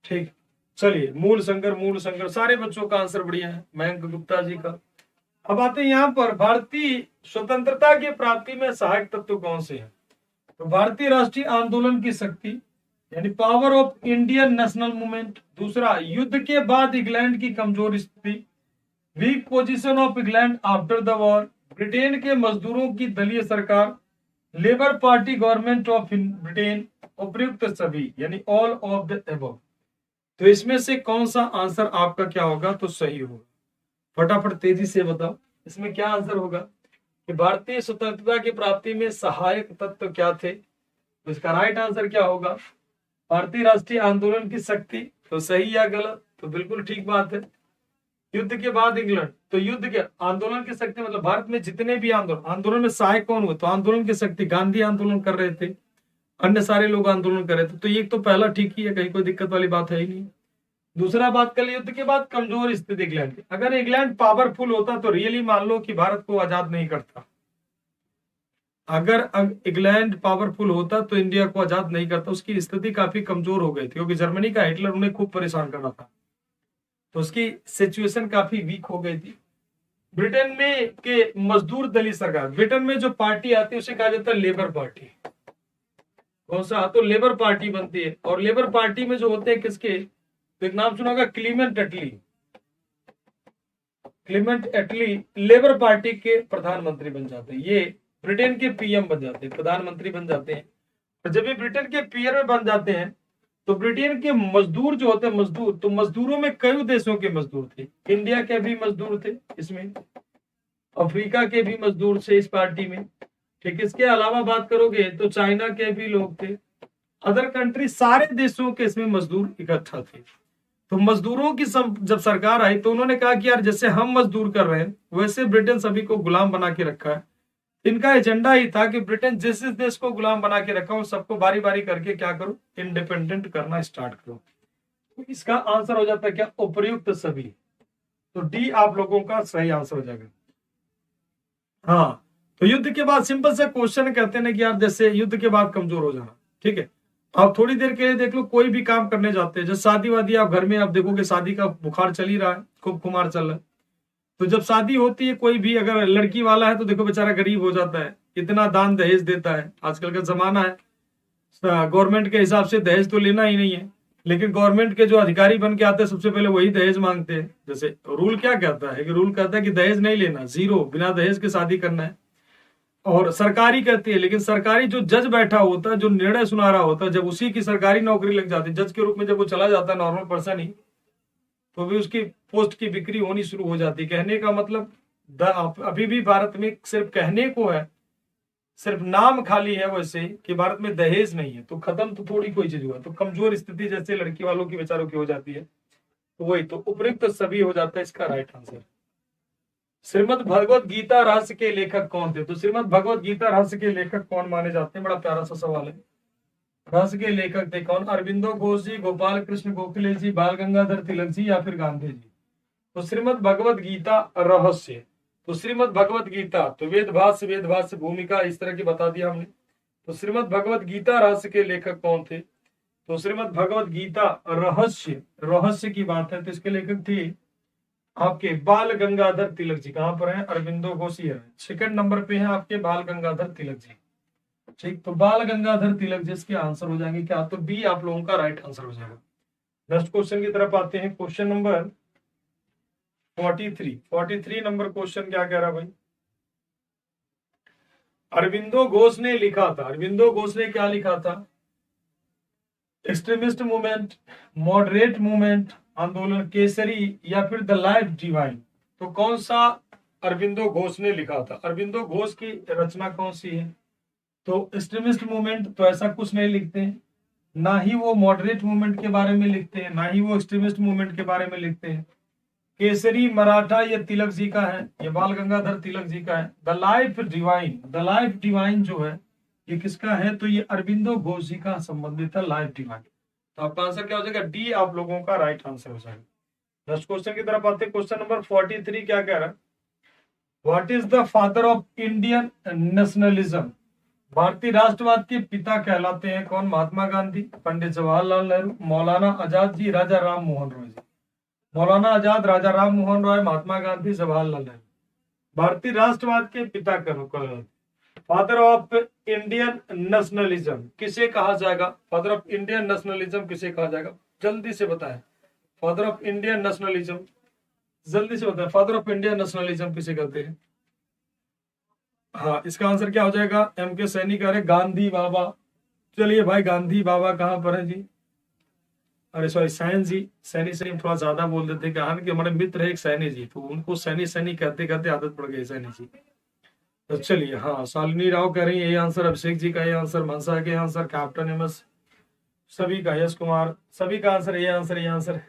ठीक, चलिए, मूल शंकर सारे बच्चों का आंसर बढ़िया है। मयंक गुप्ता जी का। अब आते हैं यहाँ पर भारतीय स्वतंत्रता की प्राप्ति में सहायक तत्व कौन से हैं? तो भारतीय राष्ट्रीय आंदोलन की शक्ति, यानी power of Indian national movement. दूसरा, युद्ध के बाद इंग्लैंड की कमजोर स्थिति, weak position of England after the war, Britain के मजदूरों की दलीय सरकार, labour party government of Britain, उपयुक्त सभी, यानी ऑल ऑफ द एबव। तो इसमें से कौन सा आंसर आपका क्या होगा तो सही होगा? फटाफट तेजी से बताओ, इसमें क्या आंसर होगा कि भारतीय स्वतंत्रता की प्राप्ति में सहायक तत्व क्या थे? तो इसका राइट आंसर क्या होगा? भारतीय राष्ट्रीय आंदोलन की शक्ति। तो सही या गलत? तो बिल्कुल ठीक बात है। युद्ध के बाद इंग्लैंड, तो युद्ध के आंदोलन की शक्ति मतलब भारत में जितने भी आंदोलन में सहायक कौन हुए? तो आंदोलन की शक्ति, गांधी आंदोलन कर रहे थे, अन्य सारे लोग आंदोलन कर रहे थे। तो ये तो पहला ठीक ही है, कहीं कोई दिक्कत वाली बात है ही नहीं। दूसरा बात कर, युद्ध के बाद कमजोर स्थिति इंग्लैंड की। अगर इंग्लैंड पावरफुल होता तो रियली मान लो कि भारत को आजाद नहीं करता। अगर इंग्लैंड पावरफुल होता तो इंडिया को आजाद नहीं करता। उसकी स्थिति काफी कमजोर हो गई थी, क्योंकि जर्मनी का हिटलर उन्हें खूब परेशान कर रहा था, तो उसकी सिचुएशन काफी वीक हो गई थी। ब्रिटेन में के मजदूर दलीय सरकार, ब्रिटेन में जो पार्टी आती है उसे कहा जाता है लेबर पार्टी। कौन सा? तो लेबर पार्टी बनती है, और लेबर पार्टी में जो होते हैं किसके? तो एक नाम सुना होगा, क्लीमेंट एटली। क्लीमेंट एटली लेबर पार्टी के प्रधानमंत्री बन जाते हैं। ये ब्रिटेन के पीएम बन जाते हैं, प्रधानमंत्री बन जाते हैं। और जब ये ब्रिटेन के पीएम बन जाते हैं तो ब्रिटेन के मजदूर जो होते हैं, मजदूर, तो मजदूरों में कई देशों के मजदूर थे। इंडिया के भी मजदूर थे इसमें, अफ्रीका के भी मजदूर थे इस पार्टी में। ठीक, इसके अलावा बात करोगे तो चाइना के भी लोग थे, अदर कंट्री, सारे देशों के इसमें मजदूर इकट्ठा थे। तो मजदूरों की जब सरकार आई तो उन्होंने कहा कि यार जैसे हम मजदूर कर रहे हैं वैसे ब्रिटेन सभी को गुलाम बना के रखा है। इनका एजेंडा ही था कि ब्रिटेन जिस जिस देश को गुलाम बना के रखा हो सबको बारी बारी करके क्या करो, इंडिपेंडेंट करना स्टार्ट करो। तो इसका आंसर हो जाता है क्या? उपयुक्त सभी। तो डी आप लोगों का सही आंसर हो जाएगा। हाँ, तो युद्ध के बाद सिंपल सा क्वेश्चन कहते हैं कि यार जैसे युद्ध के बाद कमजोर हो जाना। ठीक है, आप थोड़ी देर के लिए देख लो, कोई भी काम करने जाते हैं, जब शादी वादी आप घर में आप देखोगे शादी का बुखार चल ही रहा है, खूब खुमार चल रहा है। तो जब शादी होती है कोई भी, अगर लड़की वाला है तो देखो बेचारा गरीब हो जाता है, इतना दान दहेज देता है। आजकल का जमाना है, गवर्नमेंट के हिसाब से दहेज तो लेना ही नहीं है, लेकिन गवर्नमेंट के जो अधिकारी बन के आते हैं सबसे पहले वही दहेज मांगते हैं। जैसे रूल क्या कहता है कि रूल कहता है कि दहेज नहीं लेना, जीरो, बिना दहेज के शादी करना है। और सरकारी कहती है, लेकिन सरकारी जो जज बैठा होता है, जो निर्णय सुना रहा होता है, जब उसी की सरकारी नौकरी लग जाती है जज के रूप में, जब वो चला जाता है नॉर्मल पर्सन ही, तो भी उसकी पोस्ट की बिक्री होनी शुरू हो जाती है। कहने का मतलब अभी भी भारत में सिर्फ कहने को है, सिर्फ नाम खाली है वैसे कि भारत में दहेज नहीं है, तो खत्म तो थोड़ी कोई चीज हुआ। तो कमजोर स्थिति जैसे लड़की वालों की, बेचारों की हो जाती है, तो वही, तो उपयुक्त सभी हो जाता है इसका राइट आंसर। श्रीमद् भगवत गीता रहस्य के लेखक कौन थे? तो श्रीमद् भगवत गीता रहस्य के लेखक कौन माने जाते हैं? बड़ा प्यारा सा सवाल है। रहस्य के लेखक थे कौन? अरविंदो घोष जी, गोपाल कृष्ण गोखले जी, बाल गंगाधर तिलक जी, या फिर गांधी जी? तो श्रीमद् भगवत गीता रहस्य, तो श्रीमद् भगवत गीता, तो वेद भाष्य भूमिका इस तरह की बता दिया हमने। तो श्रीमद् भगवत गीता रहस्य के लेखक कौन थे? तो श्रीमद् भगवत गीता रहस्य की बात है तो इसके लेखक थे आपके बाल गंगाधर तिलक जी कहां पर हैं? अरविंदो घोष है। सेकंड नंबर पे है आपके बाल गंगाधर तिलक जी। ठीक, तो बाल गंगाधर तिलक जी इसके आंसर हो जाएंगे क्या? तो बी आप लोगों का राइट आंसर हो जाएगा। नेक्स्ट क्वेश्चन की तरफ आते हैं। क्वेश्चन नंबर 43 नंबर क्वेश्चन क्या कह रहा भाई? अरविंदो घोष ने लिखा था, अरविंदो घोष ने क्या लिखा था? एक्सट्रीमिस्ट मूवमेंट, मॉडरेट मूवमेंट, आंदोलन केसरी या फिर द लाइफ डिवाइन। तो कौन सा अरविंदो घोष ने लिखा था? अरविंदो घोष की रचना कौन सी है? तो एक्सट्रीमिस्ट मूवमेंट तो ऐसा कुछ नहीं लिखते हैं, ना ही वो मॉडरेट मूवमेंट के बारे में लिखते हैं, ना ही वो एक्सट्रीमिस्ट मूवमेंट के बारे में लिखते हैं। केसरी मराठा ये तिलक जी का है, ये बाल गंगाधर तिलक जी का है। The life divine, the life divine जो है ये किसका है? तो ये अरविंदो घोष जी का संबंधित है, लाइफ डिवाइन। तो आपका आंसर क्या हो जाएगा? डी आप लोगों का राइट आंसर हो जाएगा। नेक्स्ट क्वेश्चन की तरफ आते हैं। क्वेश्चन नंबर 43 क्या कह रहा है? What is the father of Indian nationalism? भारतीय राष्ट्रवाद के पिता कहलाते हैं कौन? महात्मा गांधी, पंडित जवाहरलाल नेहरू, मौलाना आजाद जी, राजा राम मोहन रॉय जी। मौलाना आजाद, राजा राम मोहन रॉय, महात्मा गांधी, जवाहरलाल नेहरू। भारतीय राष्ट्रवाद के पिता कहलाते। फादर ऑफ इंडियन नेशनलिज्म किसे कहा जाएगा? फादर ऑफ इंडियन नेशनलिज्म किसे कहा जाएगा? जल्दी से बताएं। फादर ऑफ इंडियन नेशनलिज्म, जल्दी से बताएं। फादर ऑफ इंडियन नेशनलिज्म किसे कहते हैं? हाँ, इसका आंसर क्या हो जाएगा? एम के सैनी कह रहे गांधी बाबा। चलिए भाई, गांधी बाबा कहां पर है जी? अरे सॉरी, सैन जी, सैनी सैनी थोड़ा ज्यादा बोल देते हैं कि हमारे मित्र है एक सैनी जी, तो उनको सैनी सैनी कहते कहते आदत पड़ गई सैनी जी। तो चलिए, हाँ, शालिनी राव कह रही है ये आंसर, अभिषेक जी का ये आंसर, मनसा के आंसर, कैप्टन एमएस, सभी का, यश कुमार, सभी का आंसर ये आंसर, ये आंसर,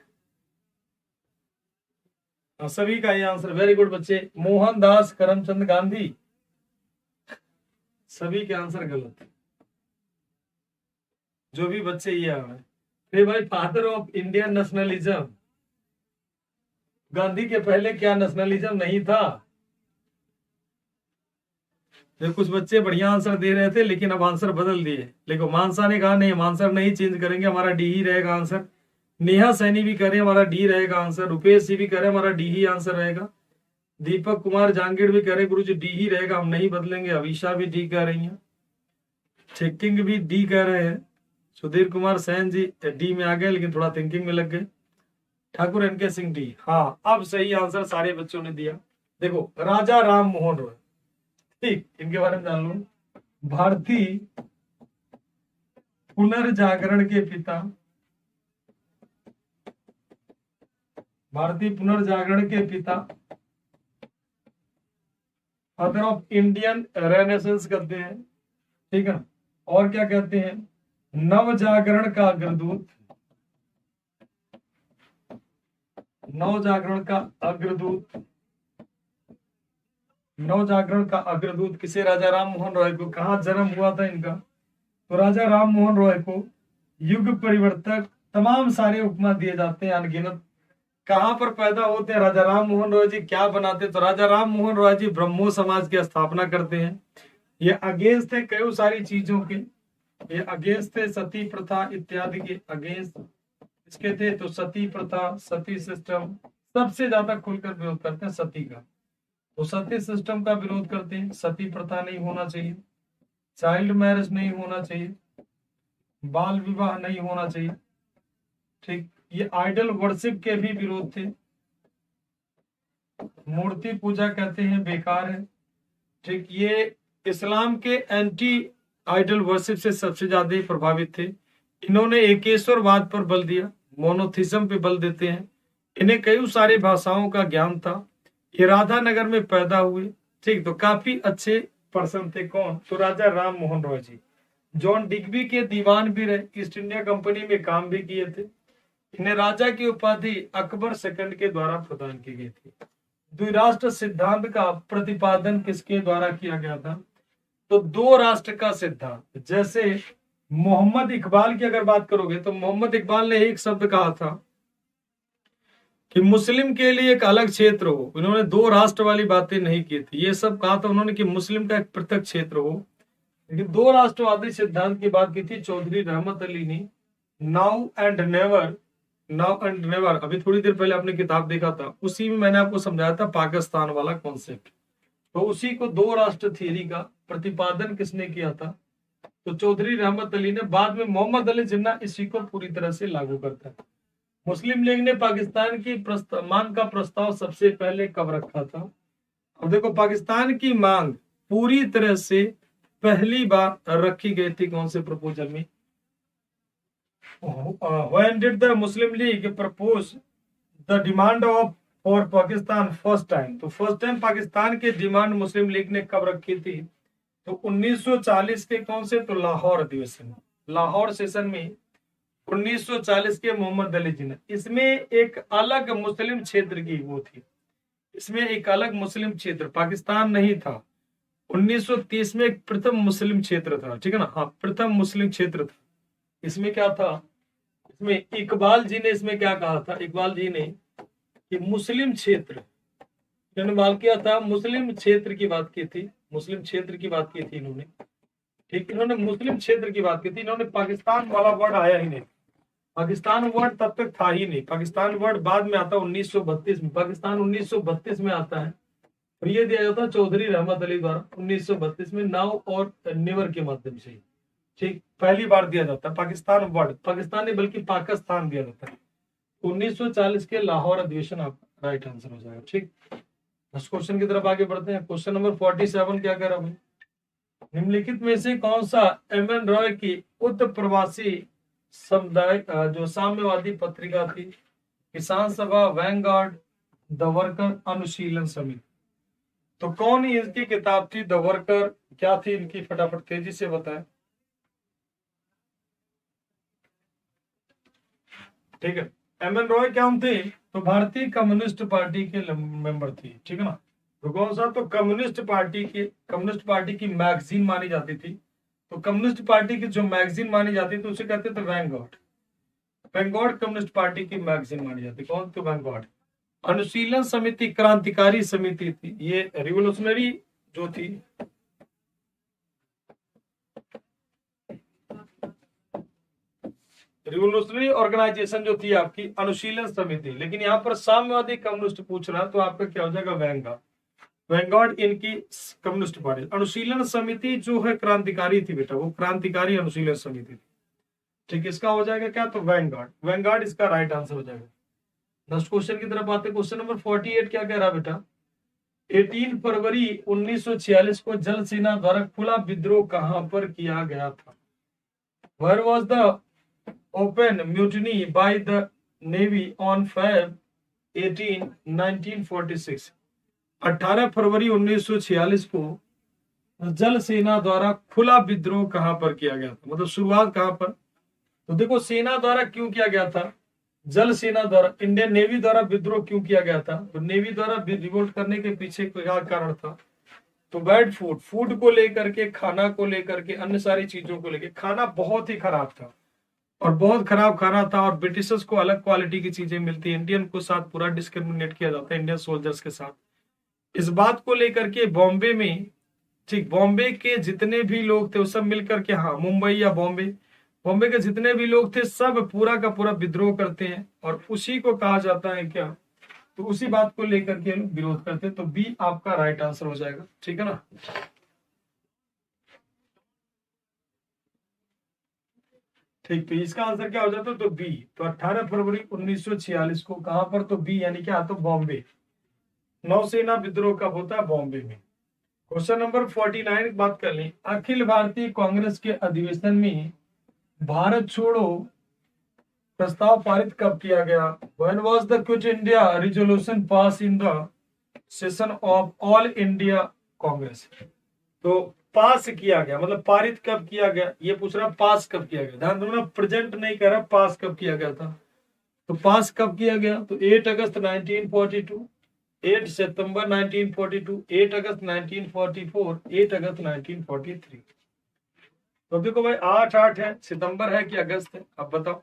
सभी का ये आंसर। वेरी गुड बच्चे। मोहनदास करमचंद गांधी, सभी के आंसर गलत। जो भी बच्चे ये आ रहे फिर भाई, father of Indian nationalism, Gandhi के पहले क्या नेशनलिज्म नहीं था? कुछ बच्चे बढ़िया आंसर दे रहे थे लेकिन अब आंसर बदल दिए। लेकिन मानसा ने कहा नहीं, हम आंसर नहीं चेंज करेंगे, हमारा डी ही रहेगा आंसर। नेहा सैनी भी कह रहे हमारा डी रहेगा आंसर। रुपेश जी भी कह रहे हमारा डी ही आंसर रहेगा। दीपक कुमार जहांगीर भी कह रहे गुरु जी डी ही रहेगा, हम नहीं बदलेंगे। अविशा भी डी कह रही है, थिंकिंग भी डी कह रहे हैं। सुधीर कुमार सैन जी डी में आ गए लेकिन थोड़ा थिंकिंग में लग गए। Thakur N K Singh D. हाँ, अब सही आंसर सारे बच्चों ने दिया। देखो, राजा राम मोहन रॉय, ठीक, इनके बारे में जान लो। भारतीय पुनर्जागरण के पिता, भारतीय पुनर्जागरण के पिता, फादर ऑफ इंडियन रेनेसेंस कहते हैं, ठीक है। और क्या कहते हैं? नव जागरण का अग्रदूत, नव जागरण का अग्रदूत, नव जागरण का अग्रदूत किसे? राजा राम मोहन रॉय को। कहाँ जन्म हुआ था इनका? तो राजा राम मोहन रॉय को युग परिवर्तक, तमाम सारे उपमा दिए जाते हैं अनगिनत। कहां पर पैदा होते हैं राजा राम मोहन रॉय जी? क्या बनाते? तो राजा राम मोहन रॉय जी ब्रह्मो समाज की स्थापना करते हैं। ये अगेंस्ट थे कई सारी चीजों के, ये अगेंस्ट थे सती प्रथा इत्यादि के अगेंस्ट इसके थे। तो सती प्रथा, सती सिस्टम, सबसे ज्यादा खुलकर विरोध करते हैं सती का। तो सती सिस्टम का विरोध करते हैं, सती प्रथा नहीं होना चाहिए, चाइल्ड मैरिज नहीं होना चाहिए, बाल विवाह नहीं होना चाहिए, ठीक। ये आइडल वर्शिप के भी विरोध थे, मूर्ति पूजा कहते हैं बेकार है, ठीक। ये इस्लाम के एंटी आइडल वर्शिप से सबसे ज्यादा प्रभावित थे। इन्होंने एकेश्वरवाद पर बल दिया, मोनोथिज्म पे बल देते हैं। इन्हें कई सारी भाषाओं का ज्ञान था। ये राधा नगर में पैदा हुए, ठीक। तो काफी अच्छे पर्सन थे। कौन? तो राजा राम मोहन रॉय जी। जॉन डिग्बी के दीवान भी रहे, ईस्ट इंडिया कंपनी में काम भी किए थे। इन्हें राजा की उपाधि अकबर सेकंड के द्वारा प्रदान की गई थी। द्विराष्ट्र सिद्धांत का प्रतिपादन किसके द्वारा किया गया था? तो दो राष्ट्र का सिद्धांत। जैसे मोहम्मद इकबाल की अगर बात करोगे तो मोहम्मद इकबाल ने एक शब्द कहा था कि मुस्लिम के लिए एक अलग क्षेत्र हो। इन्होंने दो राष्ट्र वाली बातें नहीं की थी, ये सब कहा था उन्होंने कि मुस्लिम का एक पृथक क्षेत्र हो। लेकिन दो राष्ट्रवादी सिद्धांत की बात की थी चौधरी रहमत अली ने। Now and never now and never, अभी थोड़ी देर पहले आपने किताब देखा था, उसी में मैंने आपको समझाया था पाकिस्तान वाला कॉन्सेप्ट। तो उसी को दो राष्ट्र थ्योरी का प्रतिपादन किसने किया था? तो चौधरी रहमत अली ने। बाद में मोहम्मद अली जिन्ना इसी को पूरी तरह से लागू करता है। मुस्लिम लीग ने पाकिस्तान की मांग का प्रस्ताव सबसे पहले कब रखा था? अब देखो, पाकिस्तान की मांग पूरी तरह से पहली बार रखी गई थी कौन से प्रपोजल में? When did the Muslim League propose the demand of for Pakistan first time? तो फर्स्ट टाइम पाकिस्तान की डिमांड मुस्लिम लीग ने कब रखी थी? तो 1940 के कौन से? तो लाहौर अधिवेशन, लाहौर सेशन में 1940 के मोहम्मद अली जिन्ना। इसमें एक अलग मुस्लिम क्षेत्र की वो थी, इसमें एक अलग मुस्लिम क्षेत्र, पाकिस्तान नहीं था। 1930 में एक प्रथम मुस्लिम क्षेत्र था, ठीक है ना? हाँ, प्रथम मुस्लिम क्षेत्र था। इसमें क्या था? इसमें इकबाल जी ने इसमें क्या कहा था? इकबाल जी ने कि मुस्लिम क्षेत्र, इन्होंने बात किया था, मुस्लिम क्षेत्र की बात की थी, मुस्लिम क्षेत्र की बात की थी इन्होंने, ठीक, इन्होंने मुस्लिम क्षेत्र की बात की थी। इन्होंने पाकिस्तान वाला वर्ड आया ही नहीं, पाकिस्तान वर्ड तब तक था ही नहीं। पाकिस्तान वर्ड बाद में आता है 1932 में, पाकिस्तान 1932 में आता है, और ये दिया जाता है चौधरी रहमत अली द्वारा 1932 में, नाउ और नेवर के माध्यम से, ठीक, पहली बार दिया जाता है पाकिस्तान वर्ड, पाकिस्तान नहीं बल्कि पाकिस्तान दिया जाता है। 1940 के लाहौर अधिवेशन आपका राइट आंसर हो जाएगा, ठीक। नेक्स्ट क्वेश्चन की तरफ आगे बढ़ते हैं। क्वेश्चन नंबर 47 क्या कह रहा हूं? निम्नलिखित में से कौन सा एम एन रॉय की उत्तर प्रवासी समुदाय जो साम्यवादी पत्रिका थी? किसान सभा, वैनगार्ड, द वर्कर, अनुशीलन समिति। तो कौन इनकी किताब थी? The worker. क्या थी इनकी? फटाफट तेजी से बताएं, ठीक है। एम एन रॉय क्या थे? तो भारतीय कम्युनिस्ट पार्टी के मेंबर थी, ठीक है ना? तो कौन सा? तो कम्युनिस्ट पार्टी की मैगजीन मानी जाती थी। तो कम्युनिस्ट पार्टी की जो मैगजीन मानी जाती थी उसे कहते थे वैनगार्ड। वैनगार्ड कम्युनिस्ट पार्टी की मैगजीन मानी जाती, कौन? तो वैनगार्ड। अनुशीलन समिति क्रांतिकारी समिति थी, ये रिवोल्यूशनरी जो थी, रिवोल्यूशनरी ऑर्गेनाइजेशन जो थी आपकी अनुशीलन समिति। लेकिन यहाँ पर साम्यवादी कम्युनिस्ट पूछ रहा, तो आपका क्या हो जाएगा? वैनगार्ड। वैनगार्ड इनकी कम्युनिस्ट पार्टी। अनुशीलन समिति जो है क्रांतिकारी थी बेटा, वो क्रांतिकारी अनुशीलन समिति थी, ठीक। इसका हो जाएगा क्या? तो वैनगार्ड, वैनगार्ड इसका राइट आंसर हो जाएगा। नेक्स्ट क्वेश्चन की तरफ आते हैं। क्वेश्चन नंबर 48 क्या कह रहा बेटा? 18 फरवरी 1946 को जल सेना द्वारा खुला विद्रोह कहां पर किया गया था? Where was the open mutiny by the Navy on Feb 18, 1946? 18 फरवरी 1946 को जल सेना द्वारा खुला विद्रोह कहां पर किया गया था? मतलब शुरुआत कहां पर? तो देखो, सेना द्वारा क्यों किया गया था? जल सेना द्वारा, इंडियन नेवी द्वारा विद्रोह क्यों किया गया था? तो नेवी द्वारा रिवोल्ट करने के पीछे क्या कारण था? तो बैड फूड, फूड को लेकर के, खाना को लेकर के, अन्य सारी चीजों को लेकर। खाना बहुत ही खराब था, और बहुत खराब खाना था, और ब्रिटिशर्स को अलग क्वालिटी की चीजें मिलती, इंडियन को साथ पूरा डिस्क्रिमिनेट किया जाता है इंडियन सोल्जर्स के साथ। इस बात को लेकर के बॉम्बे में, ठीक, बॉम्बे के जितने भी लोग थे वो सब मिलकर के, हाँ, मुंबई या बॉम्बे, बॉम्बे के जितने भी लोग थे सब पूरा का पूरा विद्रोह करते हैं, और उसी को कहा जाता है क्या? तो उसी बात को लेकर के लोग विरोध करते हैं। तो बी आपका राइट आंसर हो जाएगा, ठीक है ना? ठीक, तो इसका आंसर क्या हो जाता है? तो बी। तो 18 फरवरी 1946 को कहां पर? तो बी यानी क्या? तो बॉम्बे। नौसेना विद्रोह कब होता है? बॉम्बे में। क्वेश्चन नंबर 49 की बात कर लें। अखिल भारतीय कांग्रेस के अधिवेशन में भारत छोड़ो प्रस्ताव पारित कब किया गया? When was the quit India resolution pass in the session of all India Congress? तो पास किया गया मतलब पारित कब किया गया, ये पूछ रहा पास कब किया गया। ध्यान रखना, प्रेजेंट नहीं कह रहा, पास कब किया गया था। तो पास कब किया गया? तो 8 अगस्त 1942, 8 सितंबर 1942, 8 अगस्त 1944, 8 अगस्त 1943। तो देखो भाई, 8-8 है, सितंबर है कि अगस्त है? अब बताओ।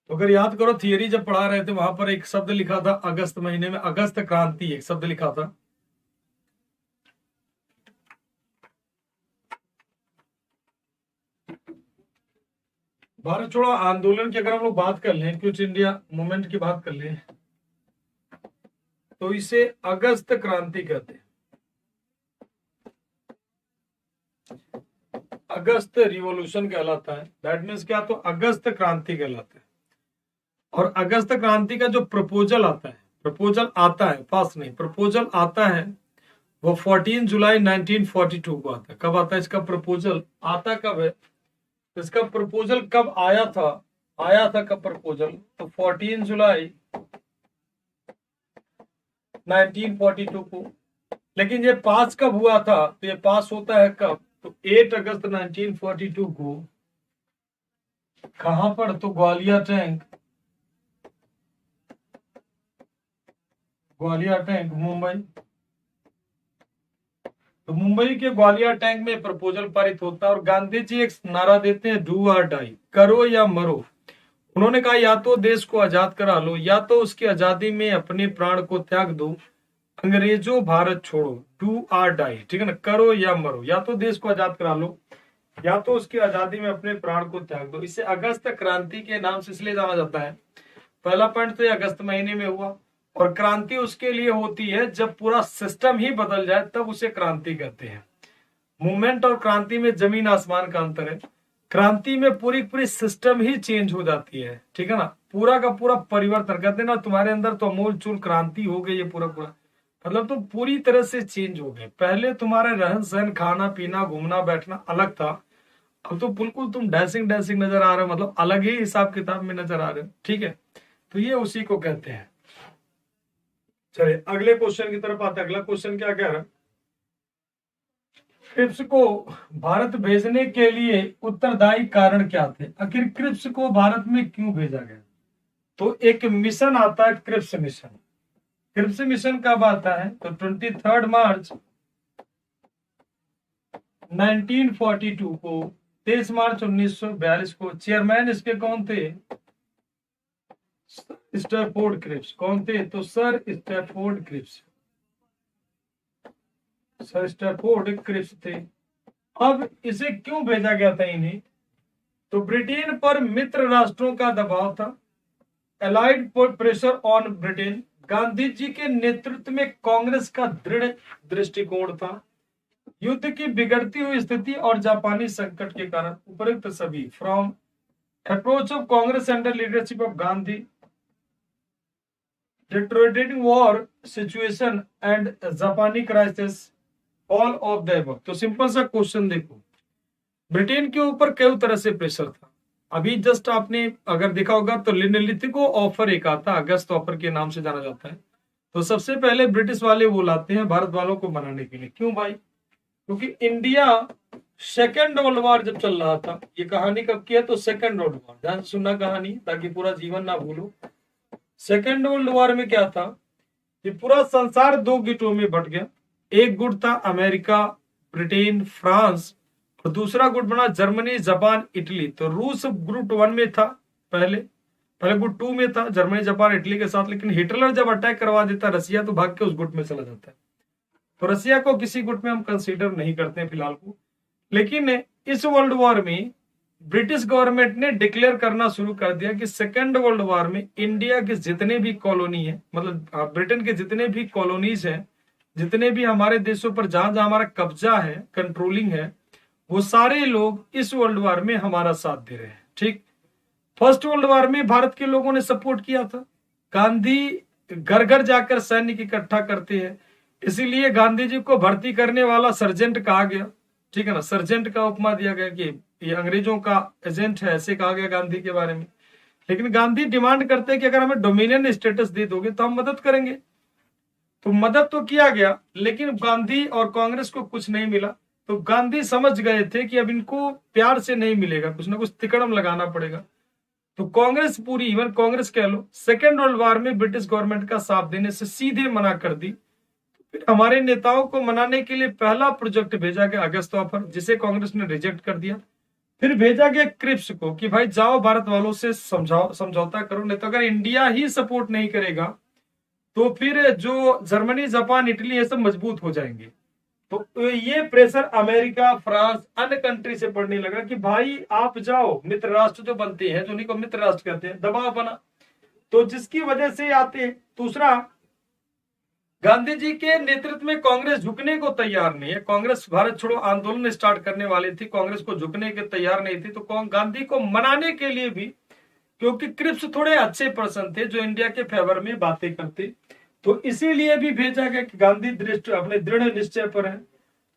तो अगर याद करो, थियरी जब पढ़ा रहे थे वहां पर एक शब्द लिखा था अगस्त महीने में, अगस्त क्रांति एक शब्द लिखा था। भारत छोड़ो आंदोलन की अगर हम लोग बात कर लें, क्विट इंडिया मूवमेंट की बात कर लें, तो इसे अगस्त क्रांति कहते हैं। अगस्त रिवॉल्यूशन कहलाता है। दैट मीन्स क्या, तो अगस्त क्रांति कहलाता है। और अगस्त क्रांति का जो प्रपोजल आता है, पास नहीं, प्रपोजल आता है, वो 14 जुलाई 1942 को आता है। कब आता है इसका प्रपोजल, आता कब है, इसका प्रपोजल कब आया था कब प्रपोजल, तो 14 जुलाई 1942 को। लेकिन ये पास कब हुआ था, तो ये पास होता है कब, तो 8 अगस्त 1942 को। कहां पर, तो ग्वालियर टैंक मुंबई। तो मुंबई के ग्वालियर टैंक में प्रपोजल पारित होता है। और गांधी जी एक नारा देते हैं, डू और डाई, करो या मरो। उन्होंने कहा या तो देश को आजाद करा लो, या तो उसकी आजादी में अपने प्राण को त्याग दो, अंग्रेजों भारत छोड़ो, डू और डाई, ठीक है ना, करो या मरो, या तो देश को आजाद करा लो, या तो उसकी आजादी में अपने प्राण को त्याग दो। इसे अगस्त क्रांति के नाम से इसलिए जाना जाता है। पहला पॉइंट तो ये अगस्त महीने में हुआ, और क्रांति उसके लिए होती है जब पूरा सिस्टम ही बदल जाए, तब उसे क्रांति कहते हैं। मूवमेंट और क्रांति में जमीन आसमान का अंतर है। क्रांति में पूरी सिस्टम ही चेंज हो जाती है, ठीक है ना, पूरा का पूरा परिवर्तन करते ना, तुम्हारे अंदर तो अमूल चूल क्रांति हो गई है, पूरा मतलब तो पूरी तरह से चेंज हो गए। पहले तुम्हारा रहन सहन, खाना पीना, घूमना बैठना अलग था, अब तो बिल्कुल तुम डैसिंग नजर आ रहे हो, मतलब अलग ही हिसाब किताब में नजर आ रहे हो, ठीक है। तो ये उसी को कहते हैं। चलिए अगले क्वेश्चन की तरफ आते हैं। अगला क्वेश्चन क्या कह रहा है, क्रिप्स को भारत भेजने के लिए उत्तरदायी कारण क्या थे। आखिर क्रिप्स को भारत में क्यों भेजा गया, तो एक मिशन आता है, क्रिप्स मिशन। क्रिप्स मिशन कब आता है, तो 23 मार्च 1942 को, 23 मार्च 1942 को। चेयरमैन इसके कौन थे, स्टैफोर्ड क्रिप्स। कौन थे, तो सर स्टैफोर्ड क्रिप्स थे। अब इसे क्यों भेजा गया था इन्हें, तो ब्रिटेन पर मित्र राष्ट्रों का दबाव था, allied pressure on Britain. Gandhi ji के नेतृत्व में कांग्रेस का दृढ़ दृष्टिकोण था, युद्ध की बिगड़ती हुई स्थिति और जापानी संकट के कारण उपरोक्त सभी, from approach of Congress under leadership of Gandhi, deteriorating war situation and जापानी crisis, all of the above. तो सिंपल सा क्वेश्चन देखो, ब्रिटेन के ऊपर कई तरह से प्रेशर था। अभी जस्ट आपने अगर देखा होगा तो लिथिको ऑफर एक आता, अगस्त ऑफर के नाम से जाना जाता है। तो सबसे पहले ब्रिटिश वाले वो लाते हैं भारत वालों को मनाने के लिए। क्यों भाई, क्योंकि इंडिया सेकेंड वर्ल्ड वॉर जब चल रहा था, ये कहानी कब की है, तो सेकेंड वर्ल्ड वॉर, ध्यान से सुनना कहानी ताकि पूरा जीवन ना भूलो। सेकेंड वर्ल्ड वॉर में क्या था, ये पूरा संसार दो गुटों में बट गया। एक गुट था अमेरिका, ब्रिटेन, फ्रांस, और दूसरा गुट बना जर्मनी, जापान, इटली। तो रूस ग्रुप 1 में था, पहले गुट 2 में था, जर्मनी, जापान, इटली के साथ। लेकिन हिटलर जब अटैक करवा देता रसिया, तो भाग के उस गुट में चला जाता है। तो रसिया को किसी गुट में हम कंसीडर नहीं करते हैं फिलहाल को। लेकिन इस वर्ल्ड वॉर में ब्रिटिश गवर्नमेंट ने डिक्लेयर करना शुरू कर दिया कि सेकेंड वर्ल्ड वॉर में इंडिया के जितने भी कॉलोनी है, मतलब ब्रिटेन के जितने भी कॉलोनीज हैं, जितने भी हमारे देशों पर जहां जहां हमारा कब्जा है, कंट्रोलिंग है, वो सारे लोग इस वर्ल्ड वॉर में हमारा साथ दे रहे हैं, ठीक। फर्स्ट वर्ल्ड वॉर में भारत के लोगों ने सपोर्ट किया था। गांधी घर घर जाकर सैनिक इकट्ठा करते हैं, इसीलिए गांधी जी को भर्ती करने वाला सर्जेंट कहा गया, ठीक है ना, सर्जेंट का उपमा दिया गया कि ये अंग्रेजों का एजेंट है, ऐसे कहा गया गांधी के बारे में। लेकिन गांधी डिमांड करते हैं कि अगर हमें डोमिनियन स्टेटस दे दोगे तो हम मदद करेंगे। तो मदद तो किया गया, लेकिन गांधी और कांग्रेस को कुछ नहीं मिला। तो गांधी समझ गए थे कि अब इनको प्यार से नहीं मिलेगा, कुछ ना कुछ तिकड़म लगाना पड़ेगा। तो कांग्रेस पूरी, इवन कांग्रेस कह लो, सेकेंड वर्ल्ड वॉर में ब्रिटिश गवर्नमेंट का साथ देने से सीधे मना कर दी। फिर हमारे नेताओं को मनाने के लिए पहला प्रोजेक्ट भेजा गया अगस्त ऑफर, जिसे कांग्रेस ने रिजेक्ट कर दिया। फिर भेजा गया क्रिप्स को कि भाई जाओ भारत वालों से समझौता करो, नहीं तो अगर इंडिया ही सपोर्ट नहीं करेगा तो फिर जो जर्मनी, जापान, इटली ये सब मजबूत हो जाएंगे। तो ये प्रेशर अमेरिका, फ्रांस, अन्य कंट्री से पड़ने लगा कि भाई आप जाओ, मित्र राष्ट्र जो बनते हैं, जो उन्हीं को मित्र राष्ट्र कहते हैं, दबाव बना, तो जिसकी वजह से आते हैं। दूसरा, गांधी जी के नेतृत्व में कांग्रेस झुकने को तैयार नहीं है। कांग्रेस भारत छोड़ो आंदोलन स्टार्ट करने वाली थी, कांग्रेस को झुकने के तैयार नहीं थी। तो गांधी को मनाने के लिए भी, क्योंकि क्रिप्स थोड़े अच्छे पर्सन थे जो इंडिया के फेवर में बातें करते, तो इसीलिए भी भेजा गया कि गांधी अपने दृढ़ निश्चय पर है।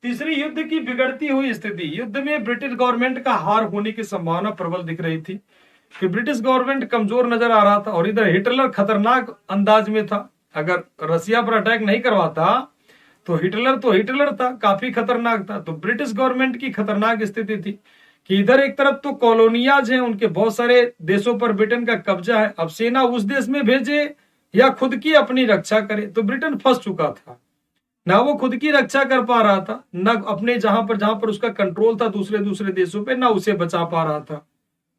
तीसरी, युद्ध की बिगड़ती हुई स्थिति। युद्ध में ब्रिटिश गवर्नमेंट का हार होने की संभावना प्रबल दिख रही थी कि ब्रिटिश गवर्नमेंट कमजोर नजर आ रहा था, और इधर हिटलर खतरनाक अंदाज में था। अगर रसिया पर अटैक नहीं करवाता तो हिटलर था, काफी खतरनाक था। तो ब्रिटिश गवर्नमेंट की खतरनाक स्थिति थी कि इधर एक तरफ तो कॉलोनियाज हैं, उनके बहुत सारे देशों पर ब्रिटेन का कब्जा है, अब सेना उस देश में भेजे या खुद की अपनी रक्षा करे। तो ब्रिटेन फंस चुका था, ना वो खुद की रक्षा कर पा रहा था, ना अपने जहां पर उसका कंट्रोल था दूसरे देशों पे, ना उसे बचा पा रहा था।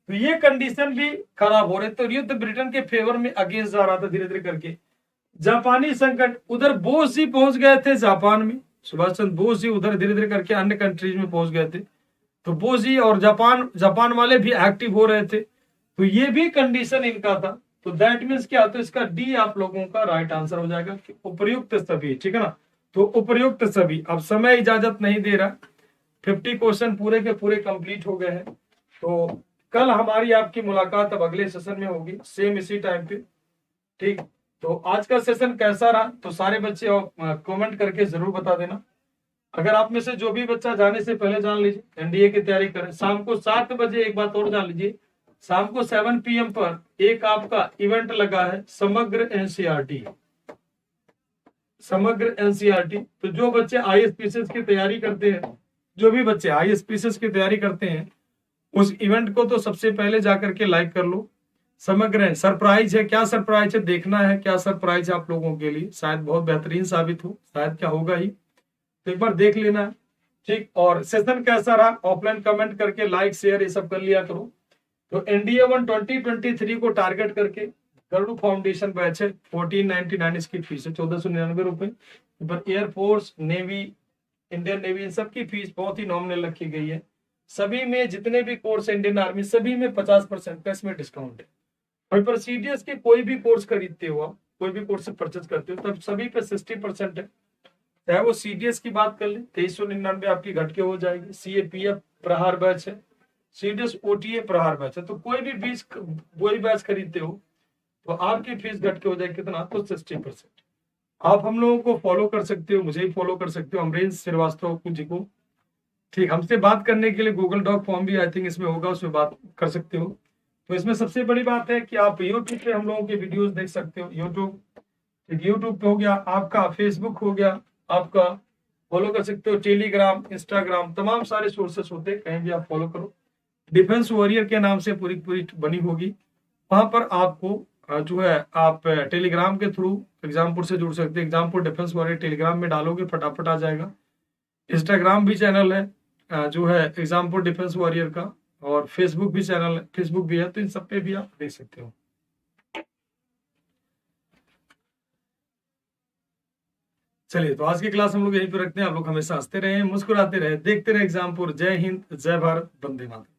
तो ये कंडीशन भी खराब हो रहे, तो युद्ध ब्रिटेन के फेवर में अगेंस्ट जा रहा था धीरे धीरे करके। जापानी संकट, उधर बोस जी पहुंच गए थे जापान में, सुभाष चंद्र बोस जी उधर धीरे धीरे करके अन्य कंट्रीज में पहुंच गए थे। तो बोस जी और जापान वाले भी एक्टिव हो रहे थे। तो ये भी कंडीशन इनका था। तो दैट मीन्स क्या, तो इसका डी आप लोगों का राइट आंसर हो जाएगा कि उपयुक्त सभी, ठीक है ना। तो उपयुक्त सभी। अब समय इजाजत नहीं दे रहा, 50 क्वेश्चन पूरे के पूरे कंप्लीट हो गए हैं। तो कल हमारी आपकी मुलाकात अब अगले सेशन में होगी, सेम इसी टाइम पे, ठीक। तो आज का सेशन कैसा रहा, तो सारे बच्चे कमेंट करके जरूर बता देना। अगर आप में से जो भी बच्चा जाने से पहले जान लीजिए एनडीए की तैयारी करें। शाम को 7 बजे एक बात और जान लीजिए, शाम को 7 PM पर एक आपका इवेंट लगा है, समग्र एनसीईआरटी। समग्र एनसीईआरटी। तो जो बच्चे आईएसपीसीएस की तैयारी करते हैं, जो भी बच्चे आईएसपीसीएस की तैयारी करते हैं, उस इवेंट को तो सबसे पहले जाकर के लाइक कर लो। समग्र सरप्राइज है, क्या सरप्राइज है देखना है, क्या सरप्राइज है आप लोगों के लिए, शायद बहुत बेहतरीन साबित हो, शायद क्या होगा ही, तो एक बार देख लेना, ठीक। और सेशन कैसा रहा ऑफलाइन कमेंट करके लाइक शेयर ये सब कर लिया करो। तो एनडीए 1 2023 को टारगेट करके गरुड़ फाउंडेशन बैच है, 1499 इसकी फीस है, 1499 रुपए। पर एयरफोर्स, नेवी, इंडियन नेवी, इन सबकी फीस बहुत ही नॉमिनल रखी गई है। सभी में जितने भी कोर्स है इंडियन आर्मी, सभी में 50% का इसमें डिस्काउंट है। और पर सीडीएस के कोई भी कोर्स खरीदते हो आप, कोई भी कोर्स परचेज करते हो, तब सभी पे 60% है। चाहे वो सीडीएस की बात कर ले, 2399 आपकी घट के हो जाएगी। सीएपीएफ प्रहार बैच है, सीडीएस ओटीए प्रहार बैच है। तो कोई भी बैच खरीदते हो तो आपकी फीस घट के हो जाएगी कितना, तो 60%। आप हम लोगों को फॉलो कर सकते हो, मुझे ही फॉलो कर सकते हो, अमरेंद्र श्रीवास्तव जी को, ठीक। हमसे बात करने के लिए गूगल डॉक फॉर्म भी आई थिंक इसमें होगा, उसमें बात कर सकते हो। तो इसमें सबसे बड़ी बात है कि आप यूट्यूब पे हम लोगों के वीडियोस देख सकते हो। यूट्यूब पे हो गया आपका, फेसबुक हो गया आपका, फॉलो कर सकते हो। टेलीग्राम, इंस्टाग्राम, तमाम सारे सोर्सेस होते हैं, कहीं भी आप फॉलो करो। डिफेंस वॉरियर के नाम से पूरी बनी होगी, वहां पर आपको जो है आप टेलीग्राम के थ्रू एग्जामपुर से जुड़ सकते हैं। एग्जामपुर डिफेंस वॉरियर टेलीग्राम में डालोगे फटाफट आ जाएगा। इंस्टाग्राम भी चैनल है जो है एग्जामपुर डिफेंस वॉरियर का, और फेसबुक भी चैनल है, फेसबुक भी है, तो इन सब पे भी आप देख सकते हो। चलिए, तो आज की क्लास हम लोग यहीं पे रखते हैं। आप लोग हमेशा हंसते रहे, मुस्कुराते रहे, देखते रहे एग्जामपुर। जय हिंद, जय भारत, वंदे मातरम।